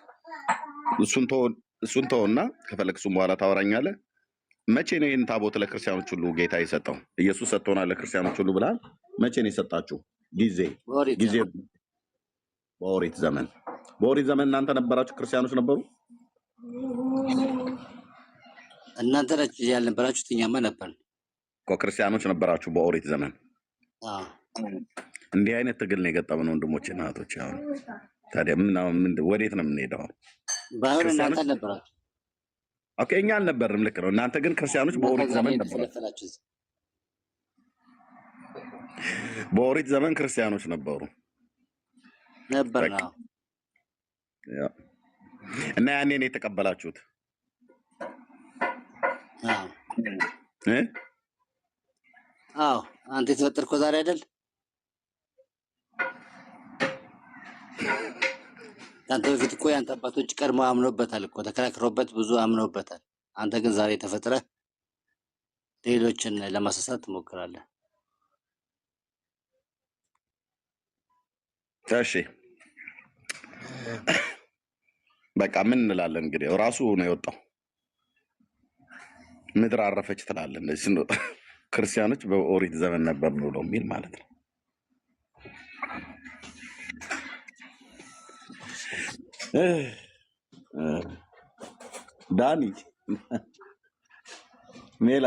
[SPEAKER 1] እሱን ተውና ከፈለክ እሱም በኋላ ታወራኛለህ። መቼ ነው ይህን ታቦት ለክርስቲያኖች ሁሉ ጌታ የሰጠው? ኢየሱስ ሰጥቶናል ለክርስቲያኖች ሁሉ ብለሃል። መቼ ነው የሰጣችሁ? ጊዜ በኦሪት ዘመን። በኦሪት ዘመን እናንተ ነበራችሁ? ክርስቲያኖች ነበሩ?
[SPEAKER 11] እናንተ ናችሁ ያልነበራችሁት፣ እኛማ ነበር
[SPEAKER 1] እኮ። ክርስቲያኖች ነበራችሁ በኦሪት ዘመን። እንዲህ አይነት ትግል ነው የገጠመን ወንድሞቼ እና እህቶቼ። አሁን ታዲያ ወዴት ነው የምንሄደው?
[SPEAKER 11] ባይሆን እናንተ አልነበራችሁ።
[SPEAKER 1] ኦኬ እኛ አልነበርም፣ ልክ ነው። እናንተ ግን ክርስቲያኖች በኦሪት ዘመን ነበራችሁ። በኦሪት ዘመን ክርስቲያኖች ነበሩ
[SPEAKER 11] ነበር ነው።
[SPEAKER 1] እና ያኔ ነው የተቀበላችሁት።
[SPEAKER 11] አዎ አንተ የተፈጠርከው ዛሬ አይደል? ከአንተ በፊት እኮ የአንተ አባቶች ቀድሞ አምኖበታል እኮ፣ ተከራክረውበት ብዙ አምኖበታል። አንተ ግን ዛሬ ተፈጥረህ ሌሎችን ለማሳሳት ትሞክራለህ።
[SPEAKER 1] እሺ በቃ ምን እንላለን እንግዲህ? ራሱ ነው የወጣው። ምድር አረፈች ትላለህ እንደዚህ ስንወጣ። ክርስቲያኖች በኦሪት ዘመን ነበር ብሎ የሚል ማለት ነው። ዳኒ ሜላ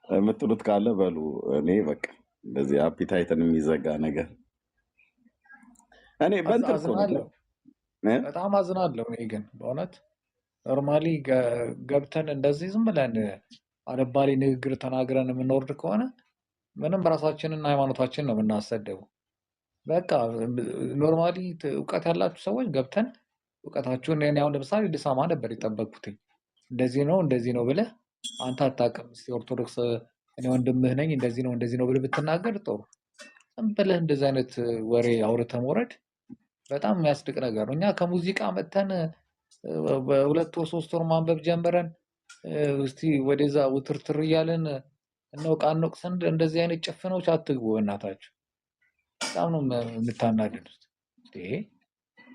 [SPEAKER 1] የምትሉት ካለ በሉ። እኔ በቃ እንደዚህ አፒታይትን የሚዘጋ ነገር እኔ
[SPEAKER 5] በጣም አዝናለሁ። እኔ ግን በእውነት ኖርማሊ ገብተን እንደዚህ ዝም ብለን አለባሌ ንግግር ተናግረን የምንወርድ ከሆነ ምንም ራሳችንን ሃይማኖታችን ነው የምናሰደቡ። በቃ ኖርማሊ እውቀት ያላችሁ ሰዎች ገብተን እውቀታችሁን እኔ አሁን ለምሳሌ ልሰማ ነበር የጠበቅኩት። እንደዚህ ነው ብለህ አንተ አታውቅም። እስኪ ኦርቶዶክስ እኔ ወንድምህ ነኝ እንደዚህ ነው ብለህ ብትናገር ጥሩ። ዝም ብለህ እንደዚህ አይነት ወሬ አውርተህ መውረድ በጣም የሚያስድቅ ነገር ነው። እኛ ከሙዚቃ መጥተን በ2 ወር 3 ወር ማንበብ ጀምረን እስቲ ወደዛ ውትርትር እያለን እንወቅ ዘንድ እንደዚህ አይነት ጭፍኖች አትግቡ። እናታችሁ በጣም ነው የምታናድዱት።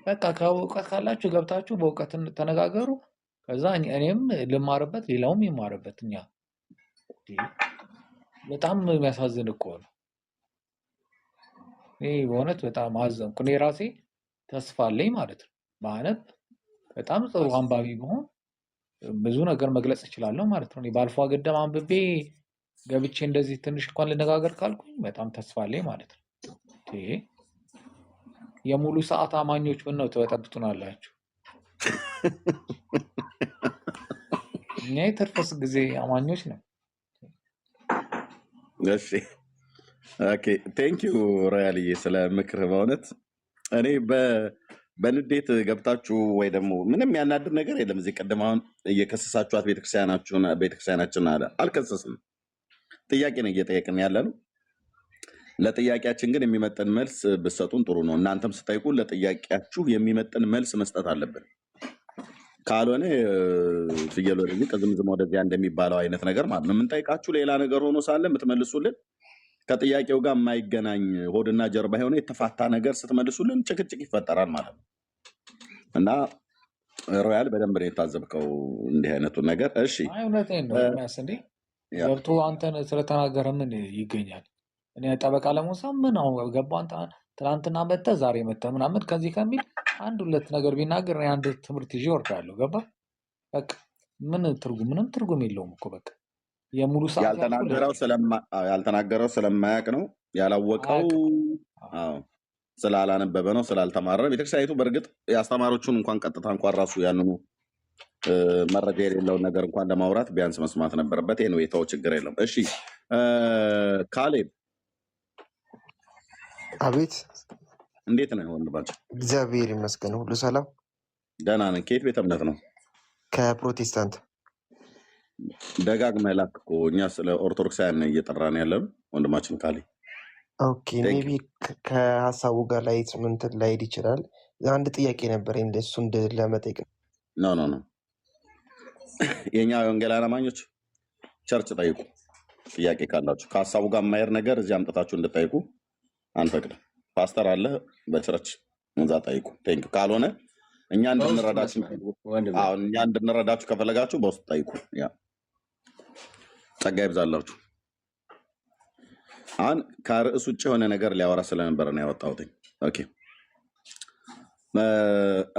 [SPEAKER 5] በቃ ከእውቀት ካላችሁ ገብታችሁ በእውቀት ተነጋገሩ። ከዛ እኔም ልማርበት ሌላውም ይማርበት። እኛ በጣም የሚያሳዝን እኮ ነው። እኔ በእውነት በጣም አዘንኩ። እኔ ራሴ ተስፋ አለኝ ማለት ነው። ማነብ በጣም ጥሩ አንባቢ ብሆን ብዙ ነገር መግለጽ እችላለሁ ማለት ነው። እኔ ባልፏ ገደም አንብቤ ገብቼ እንደዚህ ትንሽ እንኳን ልነጋገር ካልኩኝ በጣም ተስፋ አለኝ ማለት ነው። የሙሉ ሰዓት አማኞች ምን ነው ትበጠብጡናላችሁ? እኛ የትርፍስ ጊዜ አማኞች ነው።
[SPEAKER 1] እሺ ኦኬ ቴንክ ዩ ሮያልዬ ስለ ምክር። በእውነት እኔ በንዴት ገብታችሁ ወይ ደግሞ ምንም ያናድር ነገር የለም። እዚህ ቀደም አሁን እየከሰሳችኋት ቤተክርስቲያናችን አልከሰስም። ጥያቄ ነው እየጠየቅን ያለ ነው። ለጥያቄያችን ግን የሚመጥን መልስ ብትሰጡን ጥሩ ነው። እናንተም ስጠይቁ ለጥያቄያችሁ የሚመጥን መልስ መስጠት አለብን። ካልሆነ ፍየል ወደዚህ ቅዝምዝም ወደዚያ እንደሚባለው አይነት ነገር ማለት ነው። የምንጠይቃችሁ ሌላ ነገር ሆኖ ሳለ የምትመልሱልን ከጥያቄው ጋር የማይገናኝ ሆድና ጀርባ የሆነ የተፋታ ነገር ስትመልሱልን ጭቅጭቅ ይፈጠራል ማለት ነው። እና ሮያል በደንብ ነው የታዘብከው እንዲህ አይነቱን ነገር። እሺ
[SPEAKER 5] እውነቴን ነው የሚያስ እንዴ ገብቶ አንተን ስለተናገረ ምን ይገኛል? እኔ ጠበቃ ለመውሰድ ምን አሁን ገባህ? ትናንትና መተህ ዛሬ መተህ ምናምን ከዚህ ከሚል አንድ ሁለት ነገር ቢናገር እኔ አንድ ትምህርት ይዤ እወርዳለሁ። ገባህ? በቃ ምንም ትርጉም የለውም እኮ በቃ የሙሉ ሰዓት
[SPEAKER 1] ያልተናገረው ስለማያውቅ ነው ያላወቀው። ስላላነበበ ነው ስላልተማረ። ቤተክርስቲያኒቱ በእርግጥ የአስተማሪዎቹን እንኳን ቀጥታ እንኳን ራሱ ያንኑ መረጃ የሌለውን ነገር እንኳን ለማውራት ቢያንስ መስማት ነበረበት። ይሄ ነው የተው፣ ችግር የለም። እሺ ካሌብ
[SPEAKER 12] አቤት።
[SPEAKER 1] እንዴት ነው ወንድማችን?
[SPEAKER 12] እግዚአብሔር ይመስገን ሁሉ ሰላም።
[SPEAKER 1] ደህና ነን። ከየት ቤተ እምነት ነው?
[SPEAKER 12] ከፕሮቴስታንት።
[SPEAKER 1] ደጋግመህ ላክ እኮ እኛ ስለ ኦርቶዶክሳውያን እየጠራን ያለን ወንድማችን ካሌብ።
[SPEAKER 12] ኦኬ ሜቢ ከሀሳቡ ጋር ላይ እንትን ላይሄድ ይችላል። አንድ ጥያቄ ነበር እንደሱ ለመጠየቅ
[SPEAKER 1] ኖ የኛ የወንጌላውያን አማኞች ቸርች ጠይቁ። ጥያቄ ካላችሁ ከሀሳቡ ጋር የማይሄድ ነገር እዚህ አምጥታችሁ እንድጠይቁ አንፈቅድም። ፓስተር አለ በቸርች እንዛ ጠይቁ። ቴንክ ካልሆነ እኛ እንድንረዳችሁ ከፈለጋችሁ በውስጥ ጠይቁ። ያ ጸጋ ይብዛላችሁ። አሁን ከርዕስ ውጭ የሆነ ነገር ሊያወራ ስለነበረ ነው ያወጣሁት። ኦኬ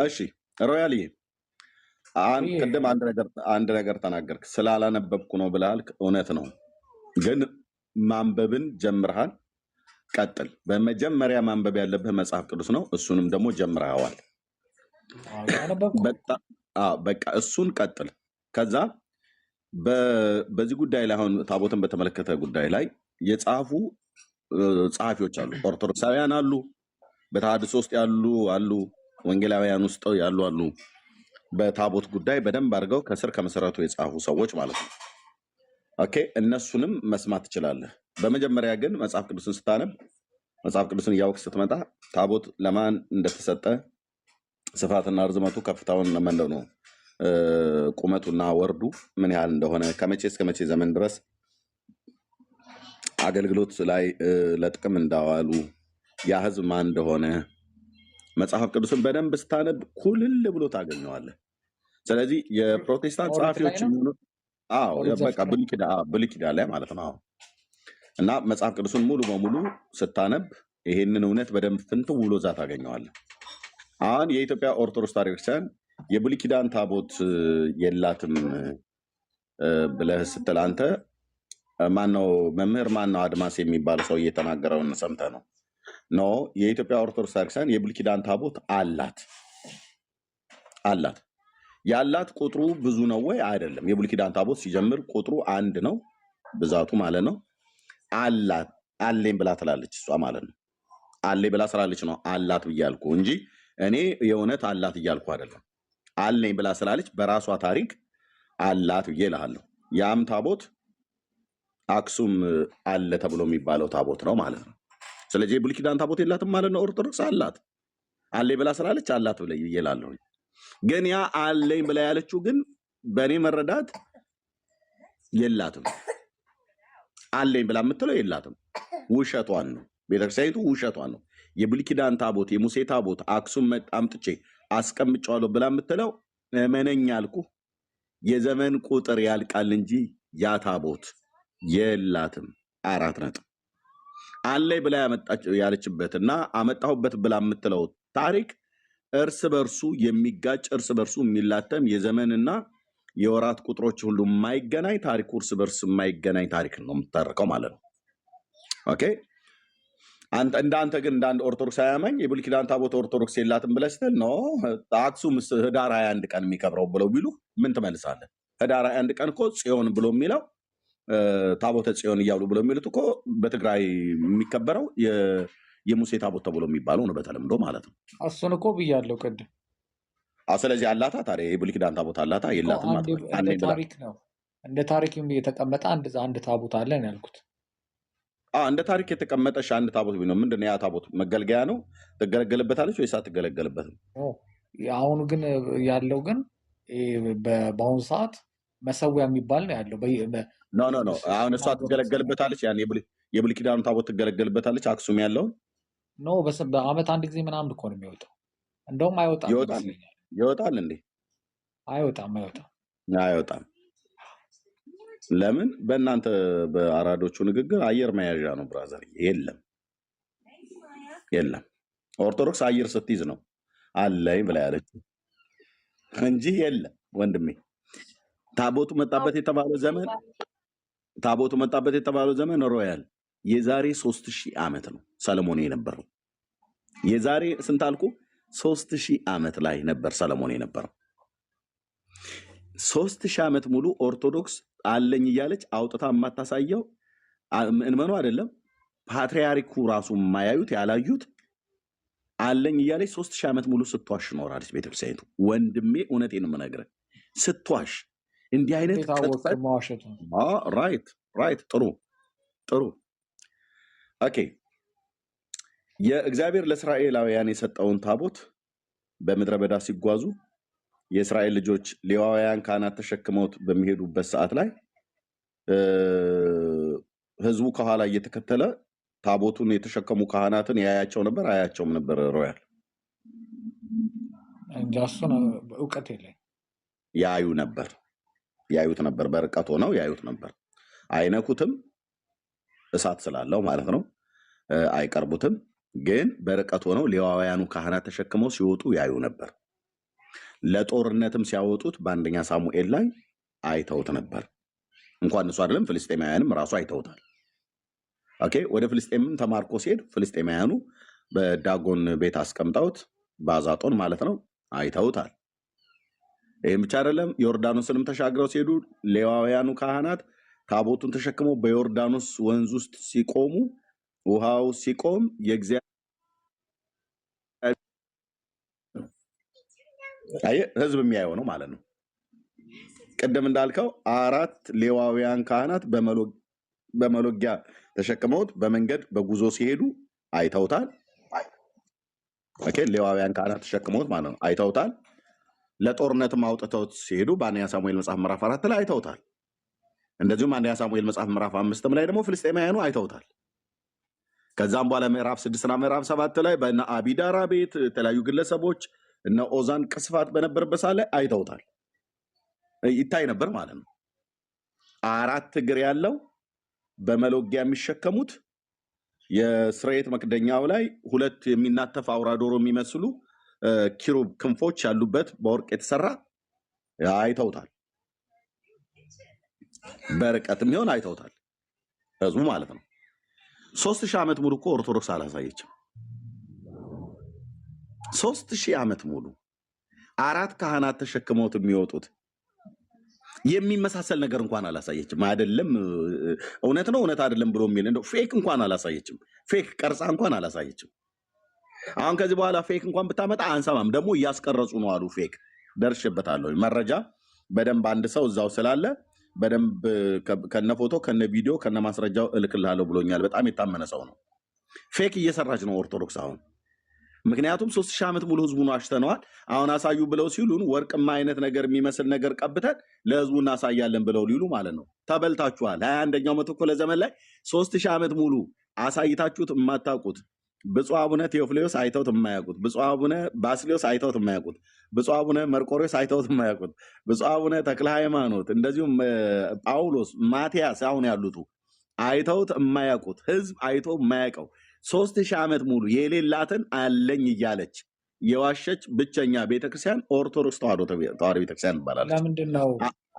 [SPEAKER 1] እሺ ሮያልዬ ቅድም አንድ ነገር ተናገርክ። ስላላነበብኩ ነው ብለሃል። እውነት ነው፣ ግን ማንበብን ጀምረሃል። ቀጥል። በመጀመሪያ ማንበብ ያለብህ መጽሐፍ ቅዱስ ነው። እሱንም ደግሞ ጀምረዋል። በቃ እሱን ቀጥል። ከዛ በዚህ ጉዳይ ላይ አሁን ታቦትን በተመለከተ ጉዳይ ላይ የጻፉ ጸሐፊዎች አሉ። ኦርቶዶክሳውያን አሉ፣ በተሐድሶ ውስጥ ያሉ አሉ፣ ወንጌላውያን ውስጥ ያሉ አሉ። በታቦት ጉዳይ በደንብ አድርገው ከስር ከመሰረቱ የጻፉ ሰዎች ማለት ነው። ኦኬ እነሱንም መስማት ትችላለህ። በመጀመሪያ ግን መጽሐፍ ቅዱስን ስታነብ መጽሐፍ ቅዱስን እያወቅህ ስትመጣ ታቦት ለማን እንደተሰጠ ስፋትና ርዝመቱ ከፍታውን መንደው ነው ቁመቱና ወርዱ ምን ያህል እንደሆነ ከመቼ እስከ መቼ ዘመን ድረስ አገልግሎት ላይ ለጥቅም እንዳዋሉ ያ ህዝብ ማን እንደሆነ መጽሐፍ ቅዱስን በደንብ ስታነብ ኩልል ብሎ ታገኘዋለህ። ስለዚህ የፕሮቴስታንት ጸሐፊዎች በቃ ብሉይ ኪዳን ላይ ማለት ነው። እና መጽሐፍ ቅዱስን ሙሉ በሙሉ ስታነብ ይሄንን እውነት በደንብ ፍንትው ብሎ እዛ ታገኘዋለህ። አሁን የኢትዮጵያ ኦርቶዶክስ ቤተክርስቲያን የብሉይ ኪዳን ታቦት የላትም ብለህ ስትል አንተ ማነው መምህር ማነው አድማስ የሚባል ሰው እየተናገረውን ሰምተህ ነው? ኖ የኢትዮጵያ ኦርቶዶክስ ቤተክርስቲያን የብሉይ ኪዳን ታቦት አላት። ያላት ቁጥሩ ብዙ ነው ወይ? አይደለም። የብሉይ ኪዳን ታቦት ሲጀምር ቁጥሩ አንድ ነው፣ ብዛቱ ማለት ነው። አላት አለኝ ብላ ትላለች እሷ ማለት ነው። አለኝ ብላ ስላለች ነው አላት ብያልኩ እንጂ እኔ የእውነት አላት እያልኩ አይደለም። አለኝ ብላ ስላለች በራሷ ታሪክ አላት ብዬ እልሃለሁ። ያም ታቦት አክሱም አለ ተብሎ የሚባለው ታቦት ነው ማለት ነው። ስለዚህ የብሉይ ኪዳን ታቦት የላትም ማለት ነው። ኦርቶዶክስ አላት። አለኝ ብላ ስላለች አላት ብዬ እላለሁ። ግን ያ አለኝ ብላ ያለችው ግን በእኔ መረዳት የላትም። አለኝ ብላ የምትለው የላትም። ውሸቷን ነው። ቤተክርስቲያኒቱ ውሸቷን ነው። የብሉይ ኪዳን ታቦት የሙሴ ታቦት አክሱም አምጥቼ አስቀምጫዋለሁ ብላ የምትለው እመነኝ አልኩህ፣ የዘመን ቁጥር ያልቃል እንጂ ያ ታቦት የላትም። 4 ነጥብ አለይ ብላ ያለችበትና አመጣሁበት ብላ የምትለው ታሪክ እርስ በርሱ የሚጋጭ እርስ በርሱ የሚላተም የዘመንና የወራት ቁጥሮች ሁሉ የማይገናኝ ታሪኩ እርስ በርሱ የማይገናኝ ታሪክ ነው የምታረቀው ማለት ነው። ኦኬ እንዳንተ ግን እንዳንድ ኦርቶዶክስ አያመኝ የብሉይ ኪዳን ታቦት ኦርቶዶክስ የላትም ብለህ ስትል ነው አክሱም ህዳር 21 ቀን የሚከብረው ብለው ቢሉ ምን ትመልሳለህ? ህዳር 21 ቀን እኮ ጽዮን ብሎ የሚለው ታቦተ ጽዮን እያሉ ብሎ የሚሉት እኮ በትግራይ የሚከበረው የሙሴ ታቦት ተብሎ የሚባለው ነው በተለምዶ ማለት ነው።
[SPEAKER 5] እሱን እኮ ብያለሁ ቅድም።
[SPEAKER 1] ስለዚህ አላታ ታዲያ የብሉይ ኪዳን ታቦት አላታ የላትም ማለት ነው።
[SPEAKER 5] እንደ ታሪክ ነው እንደ ታሪክ የተቀመጠ አንድ ታቦት አለ ነው ያልኩት።
[SPEAKER 1] እንደ ታሪክ የተቀመጠሽ አንድ ታቦት ቢኖር ምንድን ነው ያ ታቦት? መገልገያ ነው ትገለገልበታለች ወይስ አትገለገልበትም?
[SPEAKER 5] አሁኑ ግን ያለው ግን በአሁኑ ሰዓት መሰዊያ የሚባል ነው ያለው።
[SPEAKER 1] ኖ አሁን እሷ ትገለገልበታለች። ያን የብሉይ ኪዳኑ ታቦት ትገለገልበታለች። አክሱም ያለውን
[SPEAKER 5] ኖ በአመት አንድ ጊዜ ምናምን እኮ ነው የሚወጣው። እንደውም አይወጣም ይመስለኛል።
[SPEAKER 1] ይወጣል እንዴ? አይወጣም። ለምን? በእናንተ በአራዶቹ ንግግር አየር መያዣ ነው ብራዘር። የለም ኦርቶዶክስ አየር ስትይዝ ነው አለኝ ብላ ያለች እንጂ የለም ወንድሜ። ታቦቱ መጣበት የተባለው ዘመን ሮያል የዛሬ 3000 ዓመት ነው ሰለሞን የነበረው። የዛሬ ስንት አልኩ? 3000 ዓመት ላይ ነበር ሰለሞን የነበረው። 3000 ዓመት ሙሉ ኦርቶዶክስ አለኝ እያለች አውጥታ የማታሳየው ምዕመኑ አይደለም ፓትርያርኩ ራሱ የማያዩት ያላዩት አለኝ እያለች 3000 ዓመት ሙሉ ስትዋሽ ኖራለች ቤተክርስቲያኒቱ። ወንድሜ እውነቴን ነው የምነግርህ፣ ስትዋሽ እንዲህ አይነት ራይት ጥሩ ኦኬ። የእግዚአብሔር ለእስራኤላውያን የሰጠውን ታቦት በምድረ በዳ ሲጓዙ የእስራኤል ልጆች ሌዋውያን ካህናት ተሸክመውት በሚሄዱበት ሰዓት ላይ ህዝቡ ከኋላ እየተከተለ ታቦቱን የተሸከሙ ካህናትን ያያቸው ነበር አያቸውም ነበር? ሮያል
[SPEAKER 5] እንጃ እሱን እውቀት የለኝ።
[SPEAKER 1] ያዩት ነበር። በርቀት ሆነው ያዩት ነበር። አይነኩትም፣ እሳት ስላለው ማለት ነው። አይቀርቡትም፣ ግን በርቀት ሆነው ሌዋውያኑ ካህናት ተሸክመው ሲወጡ ያዩ ነበር። ለጦርነትም ሲያወጡት በአንደኛ ሳሙኤል ላይ አይተውት ነበር። እንኳን እሱ አይደለም ፍልስጤማውያንም ራሱ አይተውታል። ኦኬ ወደ ፍልስጤምም ተማርኮ ሲሄድ ፍልስጤማውያኑ በዳጎን ቤት አስቀምጠውት ባዛጦን ማለት ነው አይተውታል። ይህም ብቻ አይደለም፣ ዮርዳኖስንም ተሻግረው ሲሄዱ ሌዋውያኑ ካህናት ታቦቱን ተሸክመው በዮርዳኖስ ወንዝ ውስጥ ሲቆሙ ውሃው ሲቆም ህዝብ የሚያየው ነው ማለት ነው። ቅድም እንዳልከው 4 ሌዋውያን ካህናት በመሎጊያ ተሸክመውት በመንገድ በጉዞ ሲሄዱ አይተውታል። ኦኬ ሌዋውያን ካህናት ተሸክመውት ማለት ነው አይተውታል። ለጦርነትም አውጥተውት ሲሄዱ በአንደኛ ሳሙኤል መጽሐፍ ምዕራፍ 4 ላይ አይተውታል። እንደዚሁም አንደኛ ሳሙኤል መጽሐፍ ምዕራፍ 5 ላይ ደግሞ ፍልስጤማውያኑ አይተውታል። ከዛም በኋላ ምዕራፍ 6 እና ምዕራፍ 7 ላይ በእነ አቢዳራ ቤት የተለያዩ ግለሰቦች እነ ኦዛን ቅስፋት በነበረበት ሰዓት ላይ አይተውታል። ይታይ ነበር ማለት ነው። 4 እግር ያለው በመሎጊያ የሚሸከሙት የስርየት መክደኛው ላይ 2 የሚናተፍ አውራ ዶሮ የሚመስሉ ኪሩብ ክንፎች ያሉበት በወርቅ የተሰራ አይተውታል። በርቀትም ቢሆን አይተውታል ህዝቡ ማለት ነው። 3000 ዓመት ሙሉ እኮ ኦርቶዶክስ አላሳየችም። 3000 ዓመት ሙሉ 4 ካህናት ተሸክመውት የሚወጡት የሚመሳሰል ነገር እንኳን አላሳየችም። አይደለም እውነት ነው እውነት አይደለም ብሎ የሚል እንደው ፌክ እንኳን አላሳየችም። ፌክ ቀርጻ እንኳን አላሳየችም። አሁን ከዚህ በኋላ ፌክ እንኳን ብታመጣ አንሰማም። ደግሞ እያስቀረጹ ነው አሉ። ፌክ ደርሼበታለሁ። መረጃ በደንብ አንድ ሰው እዛው ስላለ በደንብ ከነ ፎቶ ከነ ቪዲዮ ከነ ማስረጃው እልክልሃለሁ ብሎኛል። በጣም የታመነ ሰው ነው። ፌክ እየሰራች ነው ኦርቶዶክስ አሁን። ምክንያቱም 3000 ዓመት ሙሉ ህዝቡን አሽተነዋል። አሁን አሳዩ ብለው ሲሉን ወርቅማ አይነት ነገር የሚመስል ነገር ቀብተን ለህዝቡ እናሳያለን ብለው ሊሉ ማለት ነው። ተበልታችኋል። 21ኛው መቶ ክፍለ ዘመን ላይ 3000 ዓመት ሙሉ አሳይታችሁት የማታውቁት ብፁዕ አቡነ ቴዎፍሌዎስ አይተውት የማያውቁት፣ ብፁዕ አቡነ ባስሌዎስ አይተውት የማያውቁት፣ ብፁዕ አቡነ መርቆሬዎስ አይተውት የማያውቁት፣ ብፁዕ አቡነ ተክለ ሃይማኖት እንደዚሁም ጳውሎስ፣ ማቲያስ አሁን ያሉቱ አይተውት የማያውቁት ህዝብ አይቶ የማያውቀው 3000 ዓመት ሙሉ የሌላትን አለኝ እያለች የዋሸች ብቸኛ ቤተክርስቲያን ኦርቶዶክስ ተዋሕዶ ቤተክርስቲያን ትባላለች።
[SPEAKER 5] ለምንድን ነው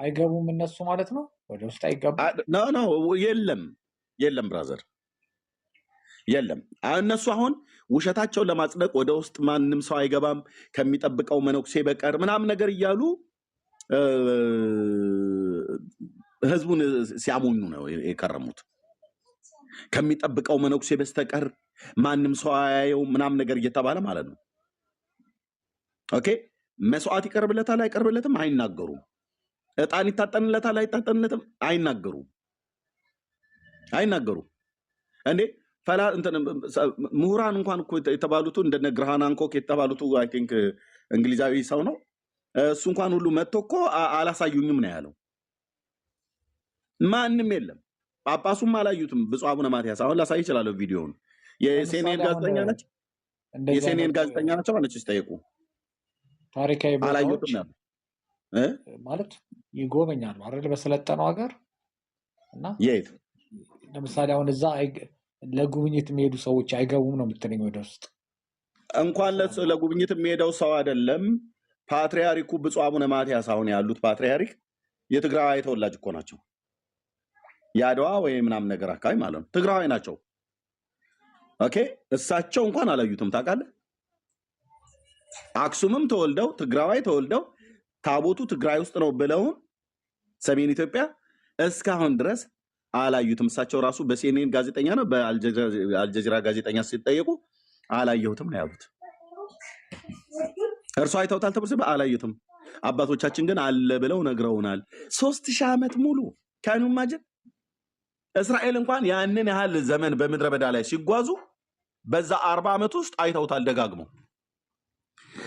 [SPEAKER 5] አይገቡም እነሱ ማለት ነው? ወደ ውስጥ አይገቡም?
[SPEAKER 1] የለም ብራዘር የለም። እነሱ አሁን ውሸታቸውን ለማጽደቅ ወደ ውስጥ ማንም ሰው አይገባም ከሚጠብቀው መነኩሴ በቀር ምናምን ነገር እያሉ ህዝቡን ሲያሞኙ ነው የከረሙት። ከሚጠብቀው መነኩሴ በስተቀር ማንም ሰው አያየው ምናምን ነገር እየተባለ ማለት ነው። ኦኬ መስዋዕት ይቀርብለታል አይቀርብለትም አይናገሩም። ዕጣን ይታጠንለታል አይታጠንለትም አይናገሩም። እንዴ ምሁራን እንኳን እኮ የተባሉት እንደነ ግርሃን ሃንኮክ የተባሉት አይ ቲንክ እንግሊዛዊ ሰው ነው። እሱ እንኳን ሁሉ መጥቶ እኮ አላሳዩኝም ነው ያለው። ማንም የለም። ጳጳሱም አላዩትም። ብፁዕ አቡነ ማትያስ አሁን ላሳይ ይችላለሁ ቪዲዮውን። የሴኔን ጋዜጠኛ ነች የሴኔን ጋዜጠኛ ናቸው ማለት ሲጠየቁ
[SPEAKER 5] ታሪካዊ ቦታዎች
[SPEAKER 1] አላዩትም ያሉ
[SPEAKER 5] ማለት ይጎበኛሉ አይደል? በሰለጠነው ሀገር እና
[SPEAKER 1] የት
[SPEAKER 5] ለምሳሌ አሁን እዛ ለጉብኝት የሚሄዱ ሰዎች አይገቡም ነው የምትለኝ? ወደ ውስጥ
[SPEAKER 1] እንኳን ለጉብኝት የሚሄደው ሰው አይደለም። ፓትሪያርኩ ብፁዕ አቡነ ማትያስ አሁን ያሉት ፓትሪያርክ የትግራዋይ ተወላጅ እኮ ናቸው። የአድዋ ወይ ምናምን ነገር አካባቢ ማለት ነው። ትግራዋይ ናቸው። ኦኬ እሳቸው እንኳን አላዩትም ታውቃለህ። አክሱምም ተወልደው ትግራዋይ ተወልደው ታቦቱ ትግራይ ውስጥ ነው ብለውን ሰሜን ኢትዮጵያ እስካሁን ድረስ አላዩትም። እሳቸው ራሱ በሲኤንኤን ጋዜጠኛ ነው በአልጀዚራ ጋዜጠኛ ሲጠየቁ አላየሁትም ነው ያሉት። እርሱ አይተውታል ተብሎ አላዩትም። አባቶቻችን ግን አለ ብለው ነግረውናል። 3000 ዓመት ሙሉ ካኑ ማጀት እስራኤል እንኳን ያንን ያህል ዘመን በምድረ በዳ ላይ ሲጓዙ በዛ 40 ዓመት ውስጥ አይተውታል ደጋግመው።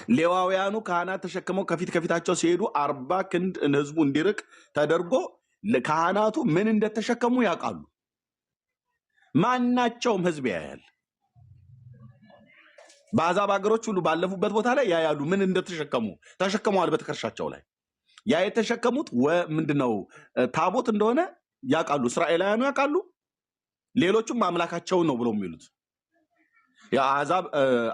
[SPEAKER 1] ሌዋውያኑ ካህናት ተሸክመው ከፊታቸው ሲሄዱ 40 ክንድ ህዝቡ እንዲርቅ ተደርጎ ካህናቱ ምን እንደተሸከሙ ያውቃሉ። ማናቸውም ህዝብ ያያል። በአሕዛብ ሀገሮች ሁሉ ባለፉበት ቦታ ላይ ያያሉ ምን እንደተሸከሙ ተሸክመዋል። በትከሻቸው ላይ ያ የተሸከሙት ምንድነው ታቦት እንደሆነ ያውቃሉ። እስራኤላውያኑ ያውቃሉ። ሌሎቹም አምላካቸውን ነው ብሎ የሚሉት የአሕዛብ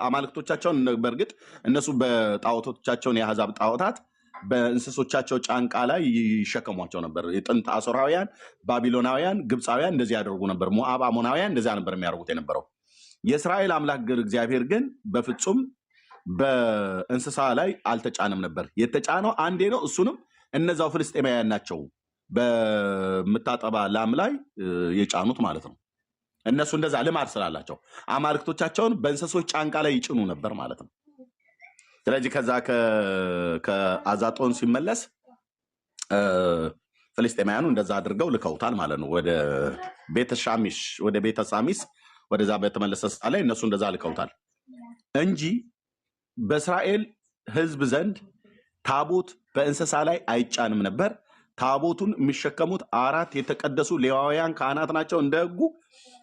[SPEAKER 1] አማልክቶቻቸውን በእርግጥ እነሱ በጣዖቶቻቸውን የአሕዛብ ጣዖታት በእንስሶቻቸው ጫንቃ ላይ ይሸከሟቸው ነበር። የጥንት አሦራውያን፣ ባቢሎናውያን፣ ግብፃውያን እንደዚህ ያደርጉ ነበር። ሞዓብ፣ አሞናውያን እንደዚያ ነበር የሚያደርጉት የነበረው። የእስራኤል አምላክ እግዚአብሔር ግን በፍጹም በእንስሳ ላይ አልተጫነም ነበር። የተጫነው አንዴ ነው። እሱንም እነዛው ፍልስጤማውያን ናቸው በምታጠባ ላም ላይ የጫኑት ማለት ነው። እነሱ እንደዛ ልማድ ስላላቸው አማልክቶቻቸውን በእንስሶች ጫንቃ ላይ ይጭኑ ነበር ማለት ነው። ስለዚህ ከዛ ከአዛጦን ሲመለስ ፍልስጤማውያኑ እንደዛ አድርገው ልከውታል ማለት ነው። ወደ ቤተ ሳሚስ ወደዛ በተመለሰ ሰዓት ላይ እነሱ እንደዛ ልከውታል እንጂ በእስራኤል ሕዝብ ዘንድ ታቦት በእንስሳ ላይ አይጫንም ነበር። ታቦቱን የሚሸከሙት 4 የተቀደሱ ሌዋውያን ካህናት ናቸው እንደ ሕጉ።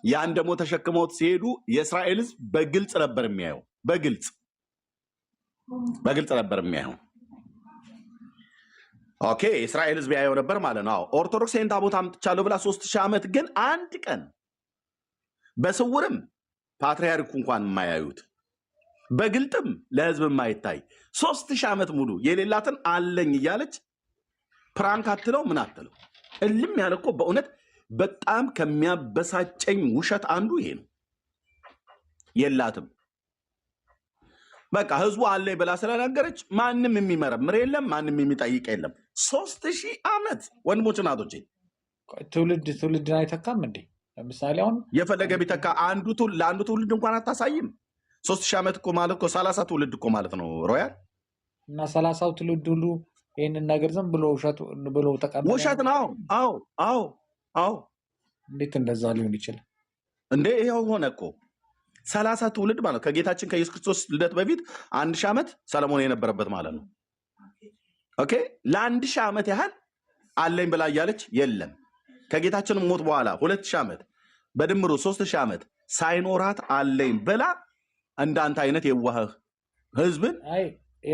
[SPEAKER 1] ያን ደግሞ ተሸክመውት ሲሄዱ የእስራኤል ሕዝብ በግልጽ ነበር የሚያየው። በግልጽ ነበር የሚያየው። ኦኬ የእስራኤል ሕዝብ ያየው ነበር ማለት ነው። ኦርቶዶክስ ይህን ታቦት አምጥቻለሁ ብላ 3000 ዓመት ግን አንድ ቀን በስውርም ፓትሪያርኩ እንኳን የማያዩት በግልጥም ለህዝብ የማይታይ 3000 ዓመት ሙሉ የሌላትን አለኝ እያለች ፕራንክ አትለው ምን አትለው እልም ያለ እኮ በእውነት በጣም ከሚያበሳጨኝ ውሸት አንዱ ይሄ ነው። የላትም በቃ ህዝቡ አለኝ ብላ ስለናገረች ማንም የሚመረምር የለም፣ ማንም የሚጠይቅ የለም። 3000 ዓመት ወንድሞች እናቶቼ፣
[SPEAKER 5] ትውልድን አይተካም እንዴ? ለምሳሌ አሁን
[SPEAKER 1] የፈለገ ቢተካ ለአንዱ ትውልድ እንኳን አታሳይም። 3000 ዓመት እኮ ማለት እኮ 30 ትውልድ እኮ ማለት ነው ሮያል።
[SPEAKER 5] እና 30ው ትውልድ ሁሉ ይህንን ነገር ዝም ብሎ ውሸት ብሎ ተቀበለ።
[SPEAKER 1] ውሸት ነው። አዎ
[SPEAKER 5] እንዴት እንደዛ ሊሆን ይችላል
[SPEAKER 1] እንዴ? ይኸው ሆነ እኮ 30 ትውልድ ማለት ከጌታችን ከኢየሱስ ክርስቶስ ልደት በፊት 1000 ዓመት ሰለሞን የነበረበት ማለት ነው። ኦኬ ለ1000 ዓመት ያህል አለኝ ብላ እያለች የለም። ከጌታችን ሞት በኋላ 2000 ዓመት በድምሩ 3000 ዓመት ሳይኖራት አለኝ ብላ እንዳንተ አይነት የዋህ ህዝብን
[SPEAKER 5] አይ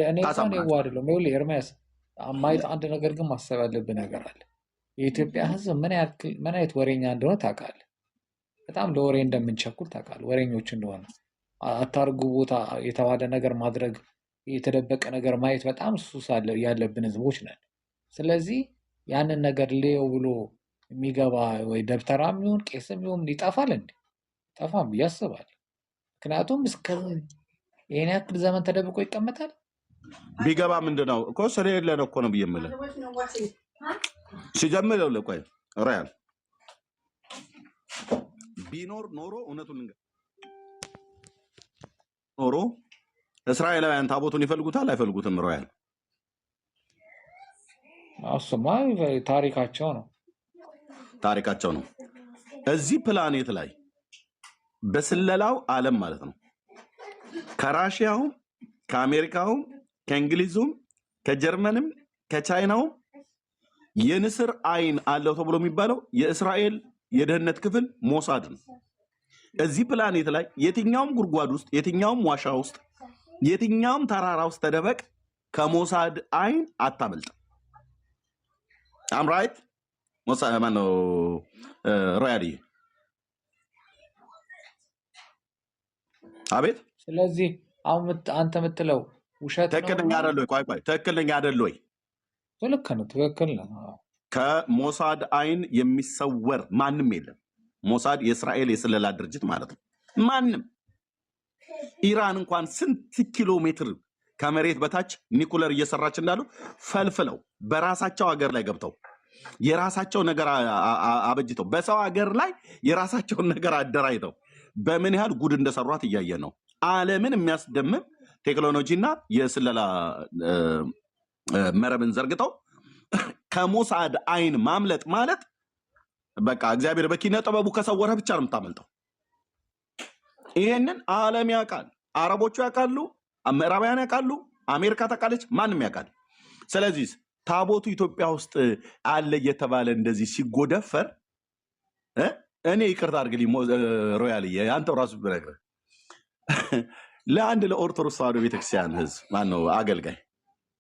[SPEAKER 5] እኔ እንኳን
[SPEAKER 1] ታሳምናለህ።
[SPEAKER 5] የዋህ አይደለሁም። ይኸውልህ ኤርምያስ ማየት አንድ ነገር ግን ማሰብ ያለብህ ነገር አለ። የኢትዮጵያ ህዝብ ምን አይነት ወሬኛ እንደሆነ ታውቃለህ። በጣም ለወሬ እንደምንቸኩል ታውቃለህ። ወሬኞች እንደሆነ አታርጉ ቦታ የተባለ ነገር ማድረግ፣ የተደበቀ ነገር ማየት በጣም ሱስ ያለብን ህዝቦች ነን። ስለዚህ ያንን ነገር ልየው ብሎ የሚገባ ወይ ደብተራም ይሁን ቄስም ይሁን ይጠፋል እንዴ? ጠፋም ብዬ አስባለሁ። ምክንያቱም እስከ ይሄን ያክል ዘመን ተደብቆ ይቀመጣል።
[SPEAKER 1] ቢገባ ምንድነው እኮ ስለሌለ ነው እኮ ነው ብዬ የምልህ። ሲጀምር ይኸውልህ ቆይ ሮያል ቢኖር ኖሮ እውነቱን ልንገርህ ኖሮ እስራኤላውያን ታቦቱን ይፈልጉታል አይፈልጉትም? ሮያል
[SPEAKER 5] እሱማ ታሪካቸው ነው።
[SPEAKER 1] ታሪካቸው ነው። እዚህ ፕላኔት ላይ በስለላው ዓለም ማለት ነው ከራሽያውም ከአሜሪካውም ከእንግሊዙም ከጀርመንም ከቻይናውም የንስር አይን አለው ተብሎ የሚባለው የእስራኤል የደህንነት ክፍል ሞሳድ ነው። እዚህ ፕላኔት ላይ የትኛውም ጉድጓድ ውስጥ የትኛውም ዋሻ ውስጥ የትኛውም ተራራ ውስጥ ተደበቅ ከሞሳድ አይን አታመልጥ። አምራይት ማነው ሮያል? አቤት።
[SPEAKER 5] ስለዚህ አሁን አንተ የምትለው ውሸት ነው።
[SPEAKER 1] ትክክለኛ አይደል ወይ? ቆይ ትክክለኛ አይደል ወይ?
[SPEAKER 5] ልክ ነው፣ ትክክል ነው።
[SPEAKER 1] ከሞሳድ አይን የሚሰወር ማንም የለም። ሞሳድ የእስራኤል የስለላ ድርጅት ማለት ነው። ማንም ኢራን እንኳን ስንት ኪሎ ሜትር ከመሬት በታች ኒኩለር እየሰራች እንዳሉ ፈልፍለው በራሳቸው ሀገር ላይ ገብተው የራሳቸው ነገር አበጅተው በሰው ሀገር ላይ የራሳቸውን ነገር አደራጅተው በምን ያህል ጉድ እንደሰሯት እያየ ነው። ዓለምን የሚያስደምም ቴክኖሎጂና የስለላ መረብን ዘርግተው ከሞሳድ አይን ማምለጥ ማለት በቃ እግዚአብሔር በኪነ ጥበቡ ከሰወረ ብቻ ነው የምታመልጠው። ይሄንን ዓለም ያውቃል። አረቦቹ ያውቃሉ፣ ምዕራባውያን ያውቃሉ፣ አሜሪካ ታውቃለች፣ ማንም ያውቃል። ስለዚህ ታቦቱ ኢትዮጵያ ውስጥ አለ እየተባለ እንደዚህ ሲጎደፈር እኔ ይቅርታ አድርግልኝ ሮያልዬ፣ አንተው ራሱ ብነግርህ ለአንድ ለኦርቶዶክስ ተዋሕዶ ቤተክርስቲያን ህዝብ ማነው አገልጋይ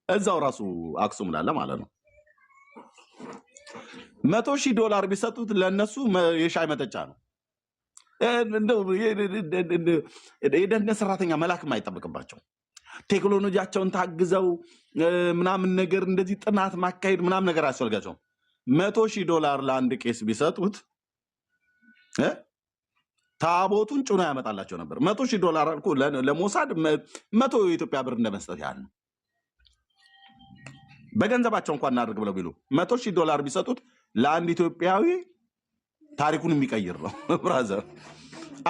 [SPEAKER 1] እዛው ራሱ አክሱም ላለ ማለት ነው $100,000 ቢሰጡት ለነሱ የሻይ መጠጫ ነው። የደህንነት ሰራተኛ መላክ የማይጠብቅባቸው ቴክኖሎጂያቸውን ታግዘው ምናምን ነገር እንደዚህ ጥናት ማካሄድ ምናምን ነገር አያስፈልጋቸውም። $100,000 ለአንድ ቄስ ቢሰጡት ታቦቱን ጭኖ ያመጣላቸው ነበር። $100,000 አልኩ ለሞሳድ 100 የኢትዮጵያ ብር እንደመስጠት ያህል ነው። በገንዘባቸው እንኳን እናድርግ ብለው ቢሉ $100,000 ቢሰጡት ለአንድ ኢትዮጵያዊ ታሪኩን የሚቀይር ነው። ብራዘር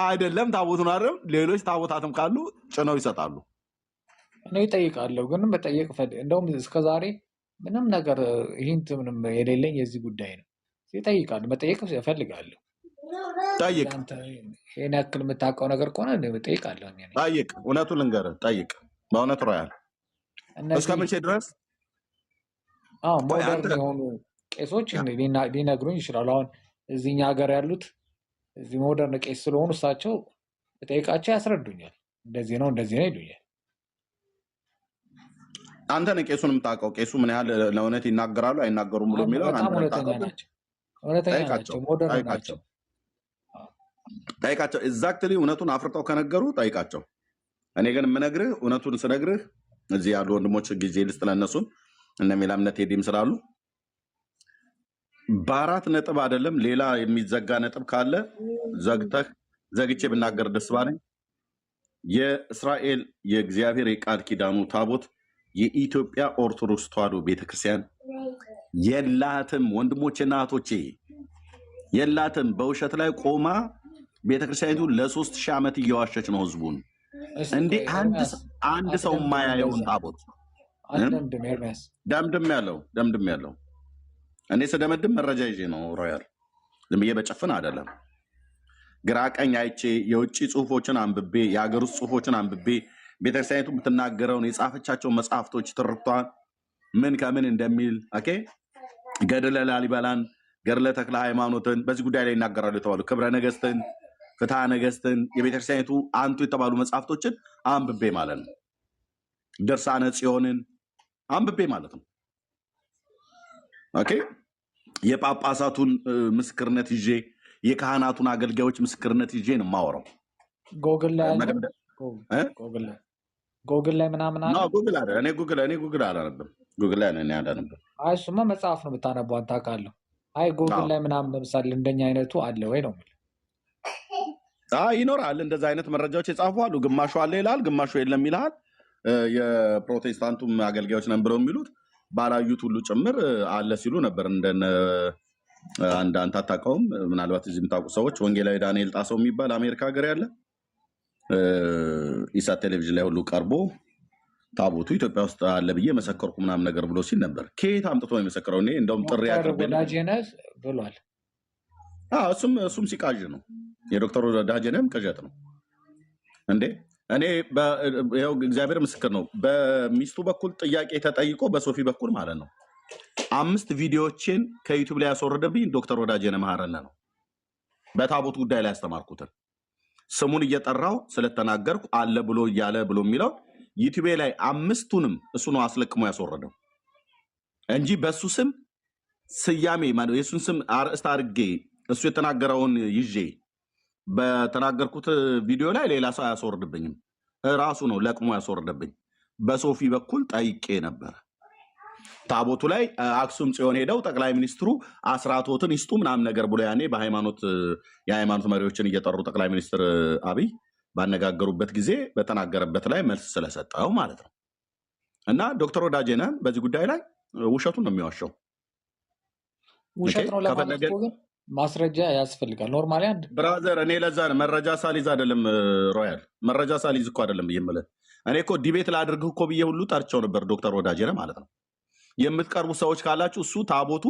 [SPEAKER 1] አይደለም ታቦቱን አይደለም ሌሎች ታቦታትም ካሉ ጭነው ይሰጣሉ።
[SPEAKER 5] እኔ እጠይቃለሁ፣ ግን መጠየቅ እንደውም እስከዛሬ ምንም ነገር ሂንት ምንም የሌለኝ የዚህ ጉዳይ ነው። ይጠይቃል፣ መጠየቅ እፈልጋለሁ።
[SPEAKER 1] ጠይቅ።
[SPEAKER 5] ይሄን ያክል የምታውቀው ነገር ከሆነ እጠይቃለሁ።
[SPEAKER 1] ጠይቅ፣ እውነቱን ልንገርህ፣ ጠይቅ። በእውነት ሮያል እስከ መቼ ድረስ
[SPEAKER 5] ሞደርን የሆኑ ቄሶች ሊነግሩኝ ይችላሉ። አሁን እዚህኛ ሀገር ያሉት እዚህ ሞደርን ቄስ ስለሆኑ እሳቸው በጠይቃቸው ያስረዱኛል። እንደዚህ ነው እንደዚህ ነው ይሉኛል።
[SPEAKER 1] አንተ ነህ ቄሱን የምታውቀው። ቄሱ ምን ያህል ለእውነት ይናገራሉ አይናገሩም ብሎ የሚለው
[SPEAKER 5] በጣም እውነተኛ ናቸው፣ እውነተኛ ናቸው፣ ሞደርን ናቸው።
[SPEAKER 1] ጠይቃቸው። ኤግዛክትሊ እውነቱን አፍርጠው ከነገሩ ጠይቃቸው። እኔ ግን የምነግርህ እውነቱን ስነግርህ እዚህ ያሉ ወንድሞች ጊዜ ልስጥ ለእነሱን እነሚላ እምነት ሄድም ስላሉ በአራት ነጥብ አይደለም ሌላ የሚዘጋ ነጥብ ካለ ዘግቼ ብናገር ደስ ባለኝ። የእስራኤል የእግዚአብሔር የቃል ኪዳኑ ታቦት የኢትዮጵያ ኦርቶዶክስ ተዋሕዶ ቤተክርስቲያን የላትም። ወንድሞቼና እህቶቼ የላትም። በውሸት ላይ ቆማ ቤተክርስቲያኒቱ ለ3000 ዓመት እየዋሸች ነው ህዝቡን። እንዴ አንድ ሰው የማያየውን ታቦት ደምድም ያለው እኔ ስደመድም መረጃ ይዤ ነው ሮያል፣ ዝም ብዬ በጨፍን አይደለም። ግራ ቀኝ አይቼ የውጭ ጽሁፎችን አንብቤ የሀገር ውስጥ ጽሁፎችን አንብቤ ቤተክርስቲያኒቱ የምትናገረውን የጻፈቻቸውን መጽሐፍቶች ትርክቷን ምን ከምን እንደሚል ኦኬ፣ ገድለ ላሊበላን ገድለ ተክለ ሃይማኖትን በዚህ ጉዳይ ላይ ይናገራሉ የተባሉ ክብረ ነገስትን ፍትሐ ነገሥትን የቤተክርስቲያኒቱ አንቱ የተባሉ መጽሐፍቶችን አንብቤ ማለት ነው። ድርሳነ ጽዮንን አንብቤ ማለት ነው። ኦኬ የጳጳሳቱን ምስክርነት ይዤ የካህናቱን አገልጋዮች ምስክርነት ይዤ ነው የማወራው።
[SPEAKER 5] ጎግል ላይ አለ።
[SPEAKER 1] መደምደ- እ?
[SPEAKER 5] ጎግል ላይ ምናምን አለ።
[SPEAKER 1] ኖ ጉግል አለ። እኔ ጉግል አላነብም። ጉግል ላይ እኔ አላነብም።
[SPEAKER 5] አይ እሱማ መጽሐፍ ነው የምታነበው አንተ አውቃለሁ። አይ ጎግል
[SPEAKER 1] አዎ
[SPEAKER 5] ላይ ምናምን ለምሳሌ እንደኛ አይነቱ አለ ወይ ነው የምልህ።
[SPEAKER 1] ይኖራል። እንደዛ አይነት መረጃዎች የጻፉ አሉ። ግማሹ አለ ይልሃል፣ ግማሹ የለም ይልሃል። የፕሮቴስታንቱም አገልጋዮች ነን ብለው የሚሉት ባላዩት ሁሉ ጭምር አለ ሲሉ ነበር። እንደነ አንተ አታውቀውም፣ ምናልባት እዚህ የምታውቁ ሰዎች ወንጌላዊ ዳንኤል ጣሰው የሚባል አሜሪካ ሀገር ያለ ኢሳት ቴሌቪዥን ላይ ሁሉ ቀርቦ ታቦቱ ኢትዮጵያ ውስጥ አለ ብዬ መሰከርኩ ምናምን ነገር ብሎ ሲል ነበር። ከየት አምጥቶ ነው የመሰከረው? እኔ እንደውም ጥሪ
[SPEAKER 5] ዶክተር
[SPEAKER 1] አቅርቤ
[SPEAKER 5] ወዳጄነህ ብሏል።
[SPEAKER 1] እሱም ሲቃዥ ነው። የዶክተር ወዳጄነህም ቅዠት ነው እንዴ። እኔ ይኸው እግዚአብሔር ምስክር ነው። በሚስቱ በኩል ጥያቄ ተጠይቆ በሶፊ በኩል ማለት ነው 5 ቪዲዮዎችን ከዩቲዩብ ላይ ያስወረደብኝ ዶክተር ወዳጄነህ መሐረነ ነው። በታቦት ጉዳይ ላይ ያስተማርኩትን ስሙን እየጠራው ስለተናገርኩ አለ ብሎ እያለ ብሎ የሚለው ዩቲዩብ ላይ 5ቱንም እሱ ነው አስለቅሞ ያስወረደው እንጂ በሱ ስም ስያሜ ማለት የሱን ስም አርእስት አድርጌ እሱ የተናገረውን ይዤ በተናገርኩት ቪዲዮ ላይ ሌላ ሰው አያስወርድብኝም። ራሱ ነው ለቅሞ ያስወርድብኝ። በሶፊ በኩል ጠይቄ ነበር። ታቦቱ ላይ አክሱም ጽዮን ሄደው ጠቅላይ ሚኒስትሩ አስራቶትን ይስጡ ምናምን ነገር ብሎ ያኔ የሃይማኖት መሪዎችን እየጠሩ ጠቅላይ ሚኒስትር አብይ ባነጋገሩበት ጊዜ በተናገረበት ላይ መልስ ስለሰጠው ማለት ነው። እና ዶክተር ወዳጄነህ በዚህ ጉዳይ ላይ ውሸቱን ነው የሚዋሸው።
[SPEAKER 5] ውሸት ነው ለማለት
[SPEAKER 1] ከፈለገ
[SPEAKER 5] እኮ ግን ማስረጃ ያስፈልጋል። ኖርማሊ አንድ
[SPEAKER 1] ብራዘር እኔ ለዛ ነው መረጃ ሳሊዝ አይደለም ሮያል መረጃ ሳሊዝ እኮ አይደለም ብዬ የምልህ። እኔ እኮ ዲቤት ላድርግህ እኮ ብዬ ሁሉ ጠርቸው ነበር ዶክተር ወዳጄነህ ማለት ነው። የምትቀርቡ ሰዎች ካላችሁ እሱ ታቦቱ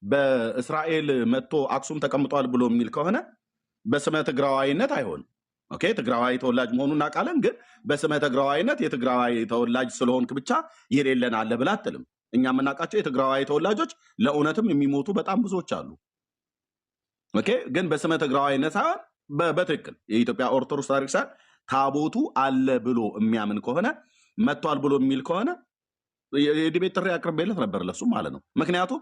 [SPEAKER 1] በእስራኤል መጥቶ አክሱም ተቀምጧል ብሎ የሚል ከሆነ በስመ ትግራዋይነት አይሆንም። ኦኬ ትግራዋይ ተወላጅ መሆኑን እናውቃለን። ግን በስመ ትግራዋይነት የትግራዋይ ተወላጅ ስለሆንክ ብቻ የሌለን አለ ብላ አትልም። እኛ የምናውቃቸው የትግራዋይ ተወላጆች ለእውነትም የሚሞቱ በጣም ብዙዎች አሉ። ኦኬ ግን በስመ ትግራዋይነት ሳይሆን በትክክል የኢትዮጵያ ኦርቶዶክስ ታሪክ ሳይሆን ታቦቱ አለ ብሎ የሚያምን ከሆነ መጥቷል ብሎ የሚል ከሆነ የዲቤት ጥሪ አቅርቤለት ነበር ለሱ ማለት ነው። ምክንያቱም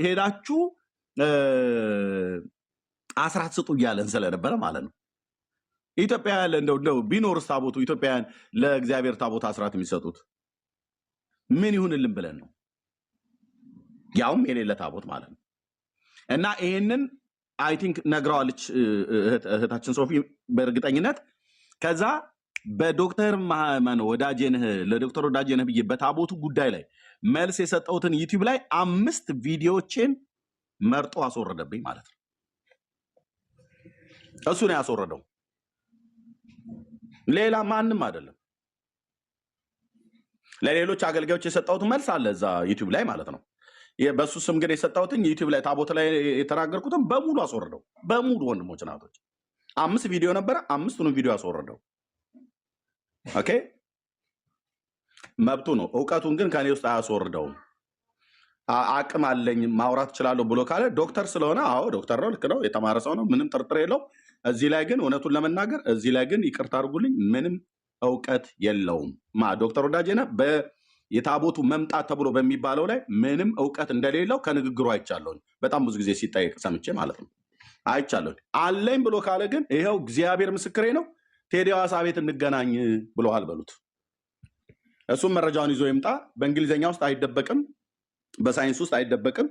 [SPEAKER 1] ሄዳችሁ አስራት ስጡ እያለን ስለነበረ ማለት ነው። ኢትዮጵያ ያለ እንደው ቢኖርስ ታቦቱ ኢትዮጵያውያን ለእግዚአብሔር ታቦት አስራት የሚሰጡት ምን ይሁንልን ብለን ነው፣ ያውም የሌለ ታቦት ማለት ነው። እና ይሄንን አይ ቲንክ ነግረዋለች እህታችን ሶፊ በእርግጠኝነት። ከዛ በዶክተር ወዳጄነህ ለዶክተር ወዳጄነህ ብዬ በታቦቱ ጉዳይ ላይ መልስ የሰጠሁትን ዩቲዩብ ላይ 5 ቪዲዮዎችን መርጦ አስወረደብኝ ማለት ነው። እሱ ነው ያስወረደው፣ ሌላ ማንም አይደለም። ለሌሎች አገልጋዮች የሰጠሁት መልስ አለ እዛ ዩቲዩብ ላይ ማለት ነው። በሱ ስም ግን የሰጠሁትን ዩቲዩብ ላይ ታቦት ላይ የተናገርኩትን በሙሉ አስወረደው። በሙሉ ወንድሞች ናቶች 5 ቪዲዮ ነበረ፣ 5ቱንም ቪዲዮ አስወረደው። ኦኬ መብቱ ነው። እውቀቱን ግን ከኔ ውስጥ አያስወርደውም። አቅም አለኝ ማውራት እችላለሁ ብሎ ካለ ዶክተር ስለሆነ አዎ ዶክተር ነው፣ ልክ ነው፣ የተማረ ሰው ነው፣ ምንም ጥርጥር የለው። እዚህ ላይ ግን እውነቱን ለመናገር እዚህ ላይ ግን ይቅርታ አድርጉልኝ፣ ምንም እውቀት የለውም። ዶክተር ወዳጄነህ የታቦቱ መምጣት ተብሎ በሚባለው ላይ ምንም እውቀት እንደሌለው ከንግግሩ አይቻለሁኝ። በጣም ብዙ ጊዜ ሲጠየቅ ሰምቼ ማለት ነው አይቻለሁኝ። አለኝ ብሎ ካለ ግን ይኸው እግዚአብሔር ምስክሬ ነው፣ ቴዲ ሐዋሳ ቤት እንገናኝ ብለዋል በሉት። እሱም መረጃውን ይዞ ይምጣ። በእንግሊዝኛ ውስጥ አይደበቅም፣ በሳይንስ ውስጥ አይደበቅም፣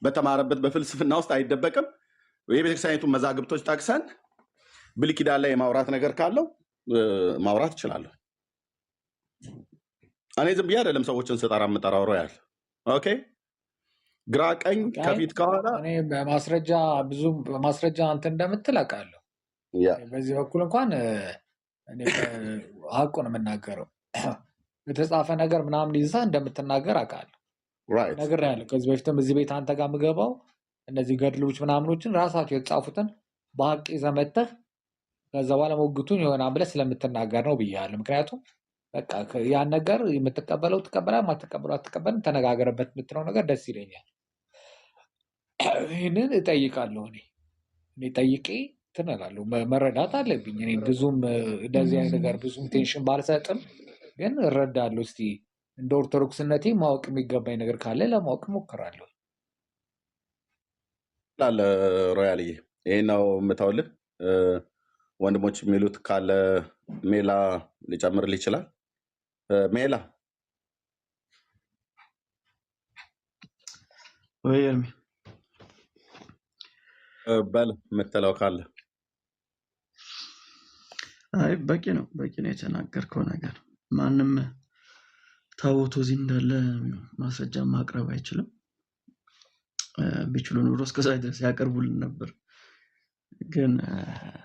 [SPEAKER 1] በተማረበት በፍልስፍና ውስጥ አይደበቅም። የቤተክርስቲያኒቱን መዛግብቶች ጠቅሰን ብሉይ ኪዳን ላይ የማውራት ነገር ካለው ማውራት እችላለሁ። እኔ ዝም ብዬ አይደለም ሰዎችን ስጠራ የምጠራው ሮያል። ኦኬ ግራ ቀኝ ከፊት ከኋላ
[SPEAKER 5] እኔ በማስረጃ ብዙ በማስረጃ አንተ እንደምትል አውቃለሁ። በዚህ በኩል እንኳን እኔ ሀቁ ነው የምናገረው። የተጻፈ ነገር ምናምን ይዛ እንደምትናገር አውቃለሁ። ነግሬሃለሁ። ከዚህ በፊትም እዚህ ቤት አንተ ጋር የምገባው እነዚህ ገድሎች ምናምኖችን ራሳቸው የተጻፉትን በሀቅ ይዘህ መተህ ከዛ በኋላ ሞግቱን ይሆናል ብለህ ስለምትናገር ነው ብያለሁ። ምክንያቱም በቃ ያን ነገር የምትቀበለው ትቀበላለህ፣ የማትቀበለው አትቀበልም፣ ተነጋገረበት የምትለው ነገር ደስ ይለኛል። ይህንን እጠይቃለሁ። እኔ ጠይቄ ትነላለሁ መረዳት አለብኝ። እኔ ብዙም እንደዚህ አይነት ነገር ብዙም ቴንሽን ባልሰጥም ግን እረዳለሁ። እስቲ እንደ ኦርቶዶክስነቴ ማወቅ የሚገባኝ ነገር ካለ ለማወቅ እሞክራለሁ።
[SPEAKER 1] ላለ ሮያልዬ ይሄን ነው የምታውልህ። ወንድሞች የሚሉት ካለ ሜላ ሊጨምርልህ ይችላል። ሜላ
[SPEAKER 10] ወይ ኤርሚ
[SPEAKER 1] በል የምትለው ካለ።
[SPEAKER 10] አይ በቂ ነው የተናገርከው ነገር። ማንም ታቦቱ እዚህ እንዳለ ማስረጃ ማቅረብ አይችልም። ቢችሉ ኑሮ እስከዛ ድረስ ያቀርቡልን ነበር፣ ግን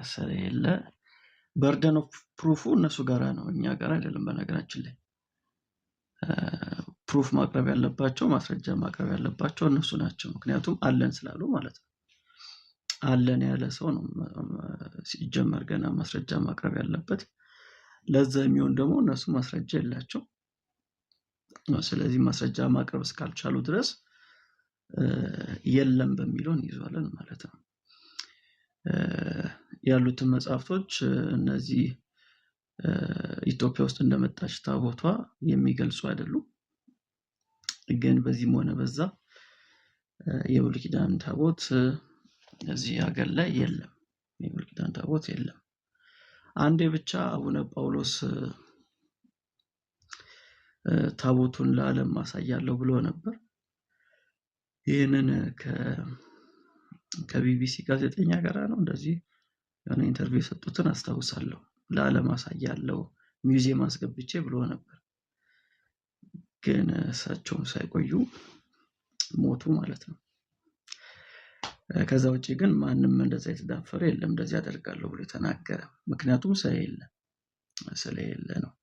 [SPEAKER 10] ስለሌለ በርደን ኦፍ ፕሩፉ እነሱ ጋራ ነው፣ እኛ ጋር አይደለም። በነገራችን ላይ ፕሩፍ ማቅረብ ያለባቸው ማስረጃ ማቅረብ ያለባቸው እነሱ ናቸው። ምክንያቱም አለን ስላሉ ማለት ነው። አለን ያለ ሰው ነው ሲጀመር ገና ማስረጃ ማቅረብ ያለበት። ለዛ የሚሆን ደግሞ እነሱ ማስረጃ የላቸው። ስለዚህ ማስረጃ ማቅረብ እስካልቻሉ ድረስ የለም በሚለው እንይዟለን ማለት ነው። ያሉትን መጽሐፍቶች እነዚህ ኢትዮጵያ ውስጥ እንደመጣች ታቦቷ የሚገልጹ አይደሉም። ግን በዚህም ሆነ በዛ የብሉይ ኪዳን ታቦት እዚህ ሀገር ላይ የለም። የብሉይ ኪዳን ታቦት የለም። አንዴ ብቻ አቡነ ጳውሎስ ታቦቱን ለዓለም ማሳያለሁ ብሎ ነበር። ይህንን ከቢቢሲ ጋዜጠኛ ጋር ነው እንደዚህ የሆነ ኢንተርቪው የሰጡትን አስታውሳለሁ። ለዓለም አሳያለሁ ሚውዚየም አስገብቼ ብሎ ነበር። ግን እሳቸውም ሳይቆዩ ሞቱ ማለት ነው። ከዛ ውጭ ግን ማንም እንደዛ የተዳፈረ የለም እንደዚህ አደርጋለሁ ብሎ የተናገረ። ምክንያቱም ስለሌለ ነው።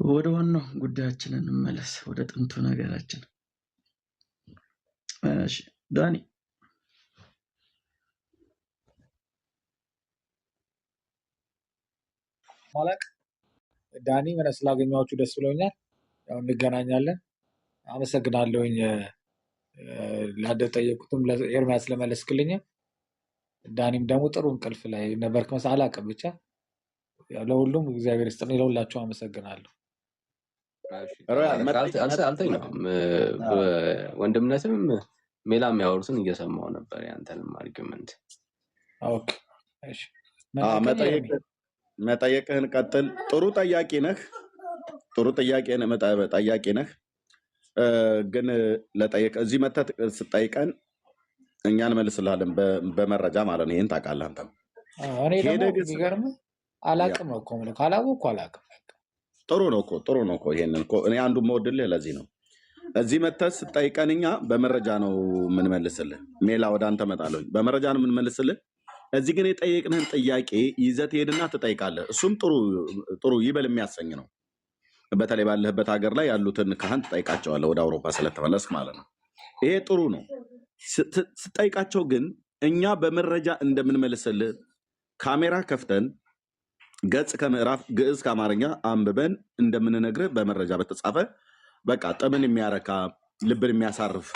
[SPEAKER 10] ወደ ዋናው ጉዳያችን እንመለስ፣ ወደ ጥንቱ ነገራችን። እሺ ዳኒ
[SPEAKER 5] ማለቅ ዳኒ ምን ስላገኘኋችሁ ደስ ብሎኛል። ያው እንገናኛለን። አመሰግናለሁኝ ላደጠየቁትም ኤርሚያስ ስለመለስክልኝ። ዳኒም ደግሞ ጥሩ እንቅልፍ ላይ ነበርክ መሰለኝ፣ አላውቅም ብቻ ለሁሉም እግዚአብሔር ይስጥልኝ። ለሁላችሁ አመሰግናለሁ።
[SPEAKER 6] አልተኛም። ወንድምነትም ሜላ የሚያወሩትን እየሰማሁ ነበር፣ ያንተንም አርጊመንት።
[SPEAKER 5] ኦኬ እሺ፣
[SPEAKER 1] መጠየቅህን ቀጥል። ጥሩ ጠያቂ ነህ፣ ጠያቂ ነህ። ግን ለጠየቅ እዚህ መተህ ስጠይቀን እኛ እንመልስልሃለን በመረጃ ማለት ነው። ይሄን ታውቃለህ አንተም።
[SPEAKER 5] እኔ ደግሞ የሚገርምህ አላውቅም ነው እኮ የምልህ፣ ካላወቅኩ አላውቅም።
[SPEAKER 1] ጥሩ ነው እኮ ይሄንን እኮ እኔ አንዱ የምወድልህ ለዚህ ነው። እዚህ መተህ ስጠይቀን እኛ በመረጃ ነው የምንመልስልህ። ሜላ ወደ አንተ እመጣለሁ፣ በመረጃ ነው የምንመልስልህ። እዚህ ግን የጠየቅንህን ጥያቄ ይዘህ ትሄድና ትጠይቃለህ። እሱም ጥሩ ይበል የሚያሰኝ ነው። በተለይ ባለህበት ሀገር ላይ ያሉትን ካህን ትጠይቃቸዋለህ፣ ወደ አውሮፓ ስለተመለስክ ማለት ነው። ይሄ ጥሩ ነው። ስጠይቃቸው ግን እኛ በመረጃ እንደምንመልስልህ ካሜራ ከፍተን ገጽ ከምዕራፍ ግዕዝ ከአማርኛ አንብበን እንደምንነግርህ በመረጃ በተጻፈ በቃ ጥምን የሚያረካ ልብን የሚያሳርፍ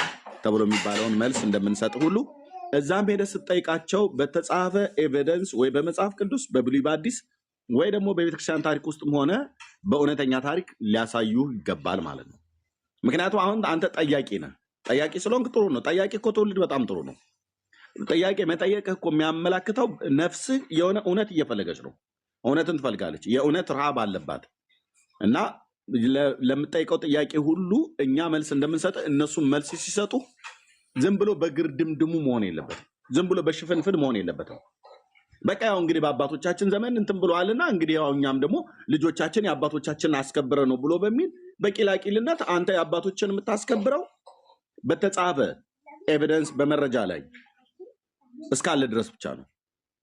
[SPEAKER 1] ተብሎ የሚባለውን መልስ እንደምንሰጥ ሁሉ እዛም ሄደህ ስትጠይቃቸው በተጻፈ ኤቪደንስ ወይ በመጽሐፍ ቅዱስ በብሉይ በአዲስ ወይ ደግሞ በቤተክርስቲያን ታሪክ ውስጥም ሆነ በእውነተኛ ታሪክ ሊያሳዩ ይገባል ማለት ነው። ምክንያቱም አሁን አንተ ጠያቂ ነህ። ጠያቂ ስለሆንክ ጥሩ ነው። ጠያቂ እኮ ትውልድ በጣም ጥሩ ነው። ጥያቄ መጠየቅህ እኮ የሚያመላክተው ነፍስህ የሆነ እውነት እየፈለገች ነው። እውነትን ትፈልጋለች። የእውነት ረሃብ አለባት እና ለምጠይቀው ጥያቄ ሁሉ እኛ መልስ እንደምንሰጥ እነሱም መልስ ሲሰጡ ዝም ብሎ በግርድምድሙ መሆን የለበትም። ዝም ብሎ በሽፍንፍን መሆን የለበትም። በቃ ያው እንግዲህ በአባቶቻችን ዘመን እንትን ብለዋልና እንግዲህ ያው እኛም ደግሞ ልጆቻችን የአባቶቻችንን አስከብረ ነው ብሎ በሚል በቂላቂልነት አንተ የአባቶችን የምታስከብረው በተጻፈ ኤቪደንስ በመረጃ ላይ እስካለ ድረስ ብቻ ነው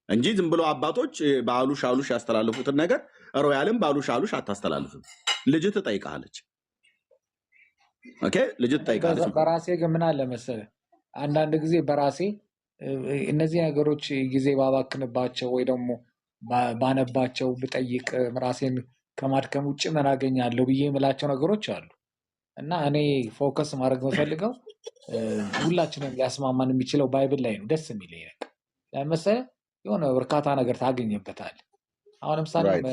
[SPEAKER 1] እንጂ ዝም ብሎ አባቶች በአሉሽ አሉሽ ያስተላልፉትን ነገር ሮያልም በአሉሽ አሉሽ አታስተላልፍም። ልጅ ትጠይቃለች። ኦኬ ልጅ ትጠይቃለች።
[SPEAKER 5] በራሴ ግን ምን አለ መሰለህ፣ አንዳንድ ጊዜ በራሴ እነዚህ ነገሮች ጊዜ ባባክንባቸው ወይ ደግሞ ባነባቸው ብጠይቅ ራሴን ከማድከም ውጭ ምን አገኛለሁ ብዬ የምላቸው ነገሮች አሉ እና እኔ ፎከስ ማድረግ የምፈልገው ሁላችንም ሊያስማማን የሚችለው ባይብል ላይ ነው። ደስ የሚለኝ ነገር ለምሳሌ የሆነ እርካታ ነገር ታገኝበታል። አሁን ለምሳሌ
[SPEAKER 1] ራይት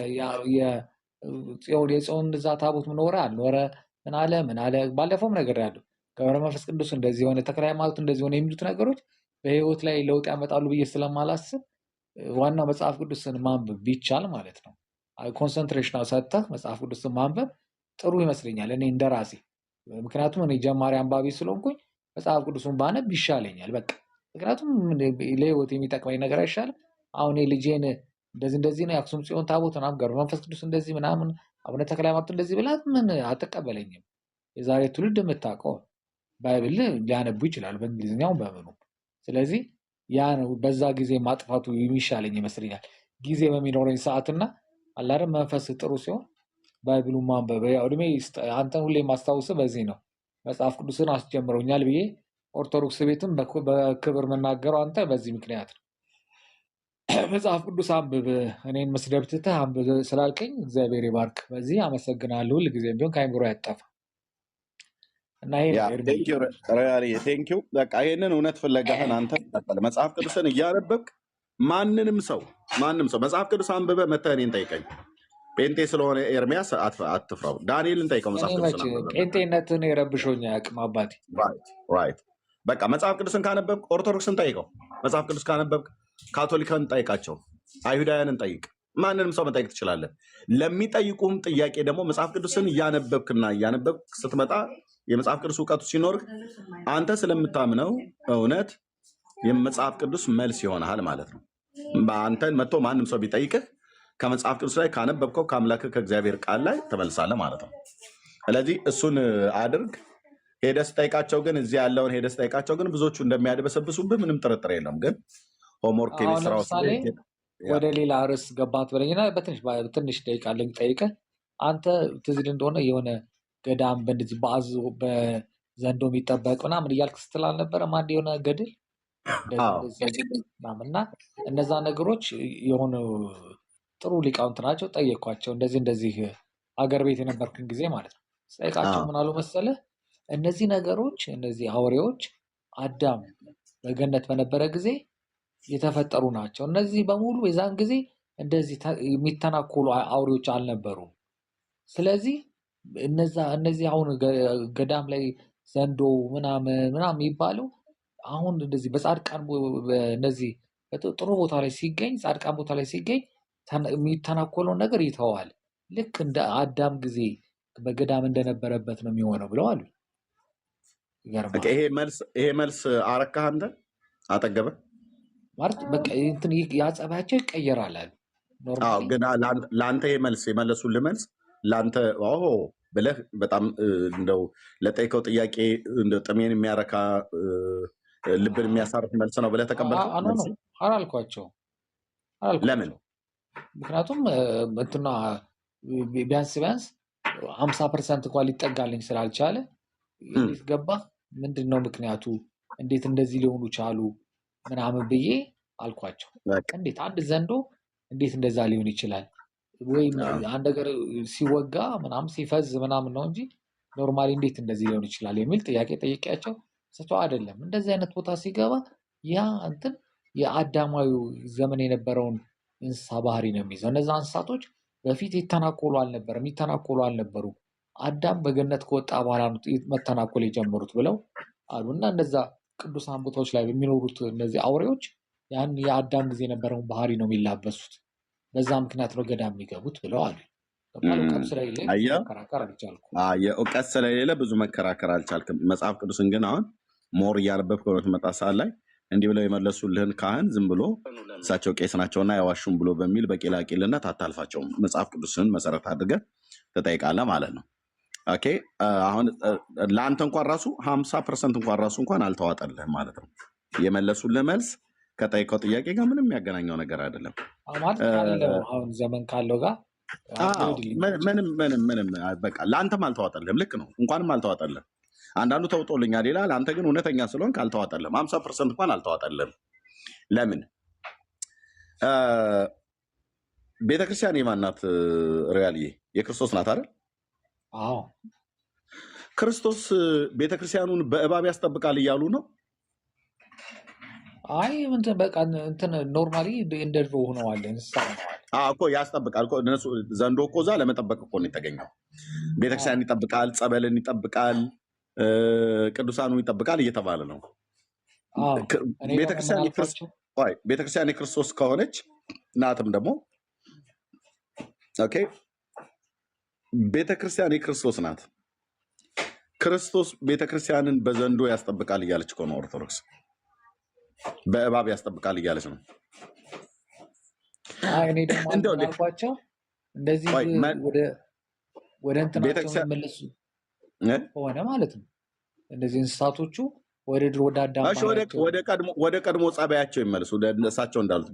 [SPEAKER 5] የጽዮን እዛ ታቦት ኖረ አልኖረ ምን አለ ባለፈውም ነገር ያለው ገብረ መንፈስ ቅዱስ እንደዚህ ሆነ ተክለ ሃይማኖት እንደዚህ ሆነ የሚሉት ነገሮች በህይወት ላይ ለውጥ ያመጣሉ ብዬ ስለማላስብ ዋናው መጽሐፍ ቅዱስን ማንበብ ቢቻል ማለት ነው። ኮንሰንትሬሽን ሰጥተህ መጽሐፍ ቅዱስን ማንበብ ጥሩ ይመስለኛል እኔ እንደራሴ። ምክንያቱም እኔ ጀማሪ አንባቢ ስለሆንኩኝ መጽሐፍ ቅዱስን ባነብ ይሻለኛል በቃ። ምክንያቱም ለህይወት የሚጠቅመኝ ነገር አይሻልም? አሁን ልጄን እንደዚህ ነው የአክሱም ጽዮን ታቦት ምናምን ገብረ መንፈስ ቅዱስ እንደዚህ ምናምን አቡነ ተክለ ሃይማኖት እንደዚህ ብላት ምን አትቀበለኝም። የዛሬ ትውልድ የምታውቀው ባይብል ሊያነቡ ይችላል በእንግሊዝኛው በምኑ። ስለዚህ ያ ነው በዛ ጊዜ ማጥፋቱ የሚሻለኝ ይመስለኛል። ጊዜ በሚኖረኝ ሰዓትና አላረ መንፈስ ጥሩ ሲሆን ባይብሉን ማንበብ ያው እድሜ አንተን ሁሌ ማስታውስ በዚህ ነው። መጽሐፍ ቅዱስን አስጀምሮኛል ብዬ ኦርቶዶክስ ቤትም በክብር መናገረው አንተ በዚህ ምክንያት ነው። መጽሐፍ ቅዱስ አንብብ እኔን መስደብ ትተህ አንብብ ስላልከኝ እግዚአብሔር ይባርክ። በዚህ አመሰግናለሁ። ሁልጊዜም ቢሆን ከአይምሮ ያጠፋ እና ይሄ
[SPEAKER 1] ቴንኪው። በቃ ይሄንን እውነት ፍለጋህን አንተ ቀጥል። መጽሐፍ ቅዱስን እያነበብክ ማንም ሰው መጽሐፍ ቅዱስ አንብበህ መተህ እኔን ጠይቀኝ። ጴንጤ ስለሆነ ኤርሚያስ አትፍራው። ዳንኤልን ጠይቀው መጽሐፍ ቅዱስን አንብበህ።
[SPEAKER 5] ጴንጤነትን የረብሾኝ አያውቅም አባቴ።
[SPEAKER 1] ራይት በቃ መጽሐፍ ቅዱስን ካነበብክ ኦርቶዶክስን ጠይቀው። መጽሐፍ ቅዱስ ካነበብክ ካቶሊካን ጠይቃቸው፣ አይሁዳውያንን ጠይቅ። ማንንም ሰው መጠየቅ ትችላለህ። ለሚጠይቁም ጥያቄ ደግሞ መጽሐፍ ቅዱስን እያነበብክ ስትመጣ የመጽሐፍ ቅዱስ እውቀቱ ሲኖርህ አንተ ስለምታምነው እውነት የመጽሐፍ ቅዱስ መልስ ይሆናል ማለት ነው። አንተን መጥቶ ማንም ሰው ቢጠይቅህ ከመጽሐፍ ቅዱስ ላይ ካነበብከው ከአምላክህ ከእግዚአብሔር ቃል ላይ ትመልሳለህ ማለት ነው። ስለዚህ እሱን አድርግ። ሄደህ ስጠይቃቸው ግን እዚህ ያለውን ሄደህ ስጠይቃቸው ግን ብዙዎቹ እንደሚያድበሰብሱብህ ምንም ጥርጥር የለም። ግን ሆምወርክ
[SPEAKER 5] አሁን ለምሳሌ ወደ ሌላ ርዕስ ገባት በለኝና በትንሽ ደቂቃ ልጠይቅህ። አንተ ትዝ ይልህ እንደሆነ የሆነ ገዳም በእንደዚህ በዘንዶ የሚጠበቅ ምናምን እያልክ ስትል አልነበረም? አንድ የሆነ ገድል እና እነዛ ነገሮች የሆኑ ጥሩ ሊቃውንት ናቸው። ጠየኳቸው እንደዚህ ሀገር ቤት የነበርክን ጊዜ ማለት ነው። ስጠይቃቸው ምን አሉ መሰለህ? እነዚህ ነገሮች እነዚህ አውሬዎች አዳም በገነት በነበረ ጊዜ የተፈጠሩ ናቸው። እነዚህ በሙሉ የዛን ጊዜ እንደዚህ የሚተናኮሉ አውሬዎች አልነበሩም። ስለዚህ እነዚህ አሁን ገዳም ላይ ዘንዶ ምናምን የሚባለው አሁን እንደዚህ በጻድቃን እነዚህ ጥሩ ቦታ ላይ ሲገኝ ጻድቃን ቦታ ላይ ሲገኝ የሚተናኮለውን ነገር ይተዋል። ልክ እንደ አዳም ጊዜ በገዳም እንደነበረበት ነው የሚሆነው ብለዋል።
[SPEAKER 1] ይሄ መልስ አረካህ አንተ አጠገበ
[SPEAKER 5] ማለት በቃ እንትን ያጸባቸው ይቀየራል አሉ።
[SPEAKER 1] ግን ለአንተ ይሄ መልስ የመለሱልህ መልስ ለአንተ ብለህ በጣም እንደው ለጠይቀው ጥያቄ ጥሜን የሚያረካ ልብን የሚያሳርፍ መልስ ነው ብለህ ተቀበልከው?
[SPEAKER 5] አላልኳቸው።
[SPEAKER 1] ለምን?
[SPEAKER 5] ምክንያቱም እንትና ቢያንስ 50% እንኳን ሊጠጋልኝ ስላልቻለ እንዴት ገባህ? ምንድን ነው ምክንያቱ? እንዴት እንደዚህ ሊሆኑ ቻሉ? ምናምን ብዬ አልኳቸው። እንዴት አንድ ዘንዶ እንዴት እንደዛ ሊሆን ይችላል? ወይም አንድ ነገር ሲወጋ ምናምን ሲፈዝ ምናምን ነው እንጂ ኖርማሊ እንዴት እንደዚህ ሊሆን ይችላል የሚል ጥያቄ ጠይቄያቸው ስቶ አይደለም እንደዚህ አይነት ቦታ ሲገባ ያ እንትን የአዳማዊ ዘመን የነበረውን እንስሳ ባህሪ ነው የሚይዘው። እነዛ እንስሳቶች በፊት ይተናኮሉ አልነበሩ። አዳም በገነት ከወጣ በኋላ ነው መተናኮል የጀመሩት ብለው አሉ። እና እነዛ ቅዱሳን ቦታዎች ላይ የሚኖሩት እነዚህ አውሬዎች ያን የአዳም ጊዜ የነበረውን ባህሪ ነው የሚላበሱት። በዛ ምክንያት ነው ገዳም የሚገቡት ብለው አሉ። እውቀት ስለሌለ መከራከር አልቻልኩም።
[SPEAKER 1] የእውቀት ስለሌለ ብዙ መከራከር አልቻልክም። መጽሐፍ ቅዱስን ግን አሁን ሞር እያነበብክ በምትመጣ ሰዓት ላይ እንዲህ ብለው የመለሱልህን ካህን ዝም ብሎ እሳቸው ቄስ ናቸውና ያዋሹም ብሎ በሚል በቂላቂልነት አታልፋቸውም። መጽሐፍ ቅዱስን መሰረት አድርገህ ትጠይቃለህ ማለት ነው። ኦኬ አሁን ለአንተ እንኳን ራሱ 50% እንኳን ራሱ እንኳን አልተዋጠልህም ማለት ነው። የመለሱልህ መልስ ከጠይቀው ጥያቄ ጋር ምንም የሚያገናኘው ነገር አይደለም።
[SPEAKER 5] አሁን ዘመን ካለው ጋር
[SPEAKER 1] ምንም በቃ ለአንተም አልተዋጠልህም። ልክ ነው፣ እንኳንም አልተዋጠልህም። አንዳንዱ ተውጦልኛል ይላል። አንተ ግን እውነተኛ ስለሆንክ አልተዋጠልህም። 50% እንኳን አልተዋጠልህም። ለምን? ቤተክርስቲያን የማን ናት? ሪያልዬ የክርስቶስ ናት አይደል?
[SPEAKER 5] አዎ።
[SPEAKER 1] ክርስቶስ ቤተክርስቲያኑን በእባብ ያስጠብቃል እያሉ ነው።
[SPEAKER 5] አይ እንትን በቃ እንትን ኖርማሊ እንደ ድሮ ሆነዋል። እንስሳ ሆነዋል
[SPEAKER 1] እኮ ያስጠብቃል እኮ እነሱ ዘንዶ እኮ እዛ ለመጠበቅ እኮ ነው የተገኘው። ቤተክርስቲያን ይጠብቃል፣ ጸበልን ይጠብቃል፣ ቅዱሳኑ ይጠብቃል እየተባለ ነው።
[SPEAKER 5] እኔ ደግሞ ምን
[SPEAKER 1] ቤተክርስቲያን የክርስቶስ ከሆነች ናትም ደግሞ ኦኬ ቤተክርስቲያን የክርስቶስ ናት። ክርስቶስ ቤተክርስቲያንን በዘንዶ ያስጠብቃል እያለች እኮ ነው። ኦርቶዶክስ በእባብ ያስጠብቃል እያለች ነው።
[SPEAKER 5] እኔ ደግሞ አልኳቸው እንደዚህ ወደ እንትናቸው የሚመለሱ ሆነ ማለት ነው። እንደዚህ እንስሳቶቹ ወደ ድሮ ወደ አዳም
[SPEAKER 1] ወደ ቀድሞ ጸባያቸው ይመለሱ እሳቸው እንዳሉት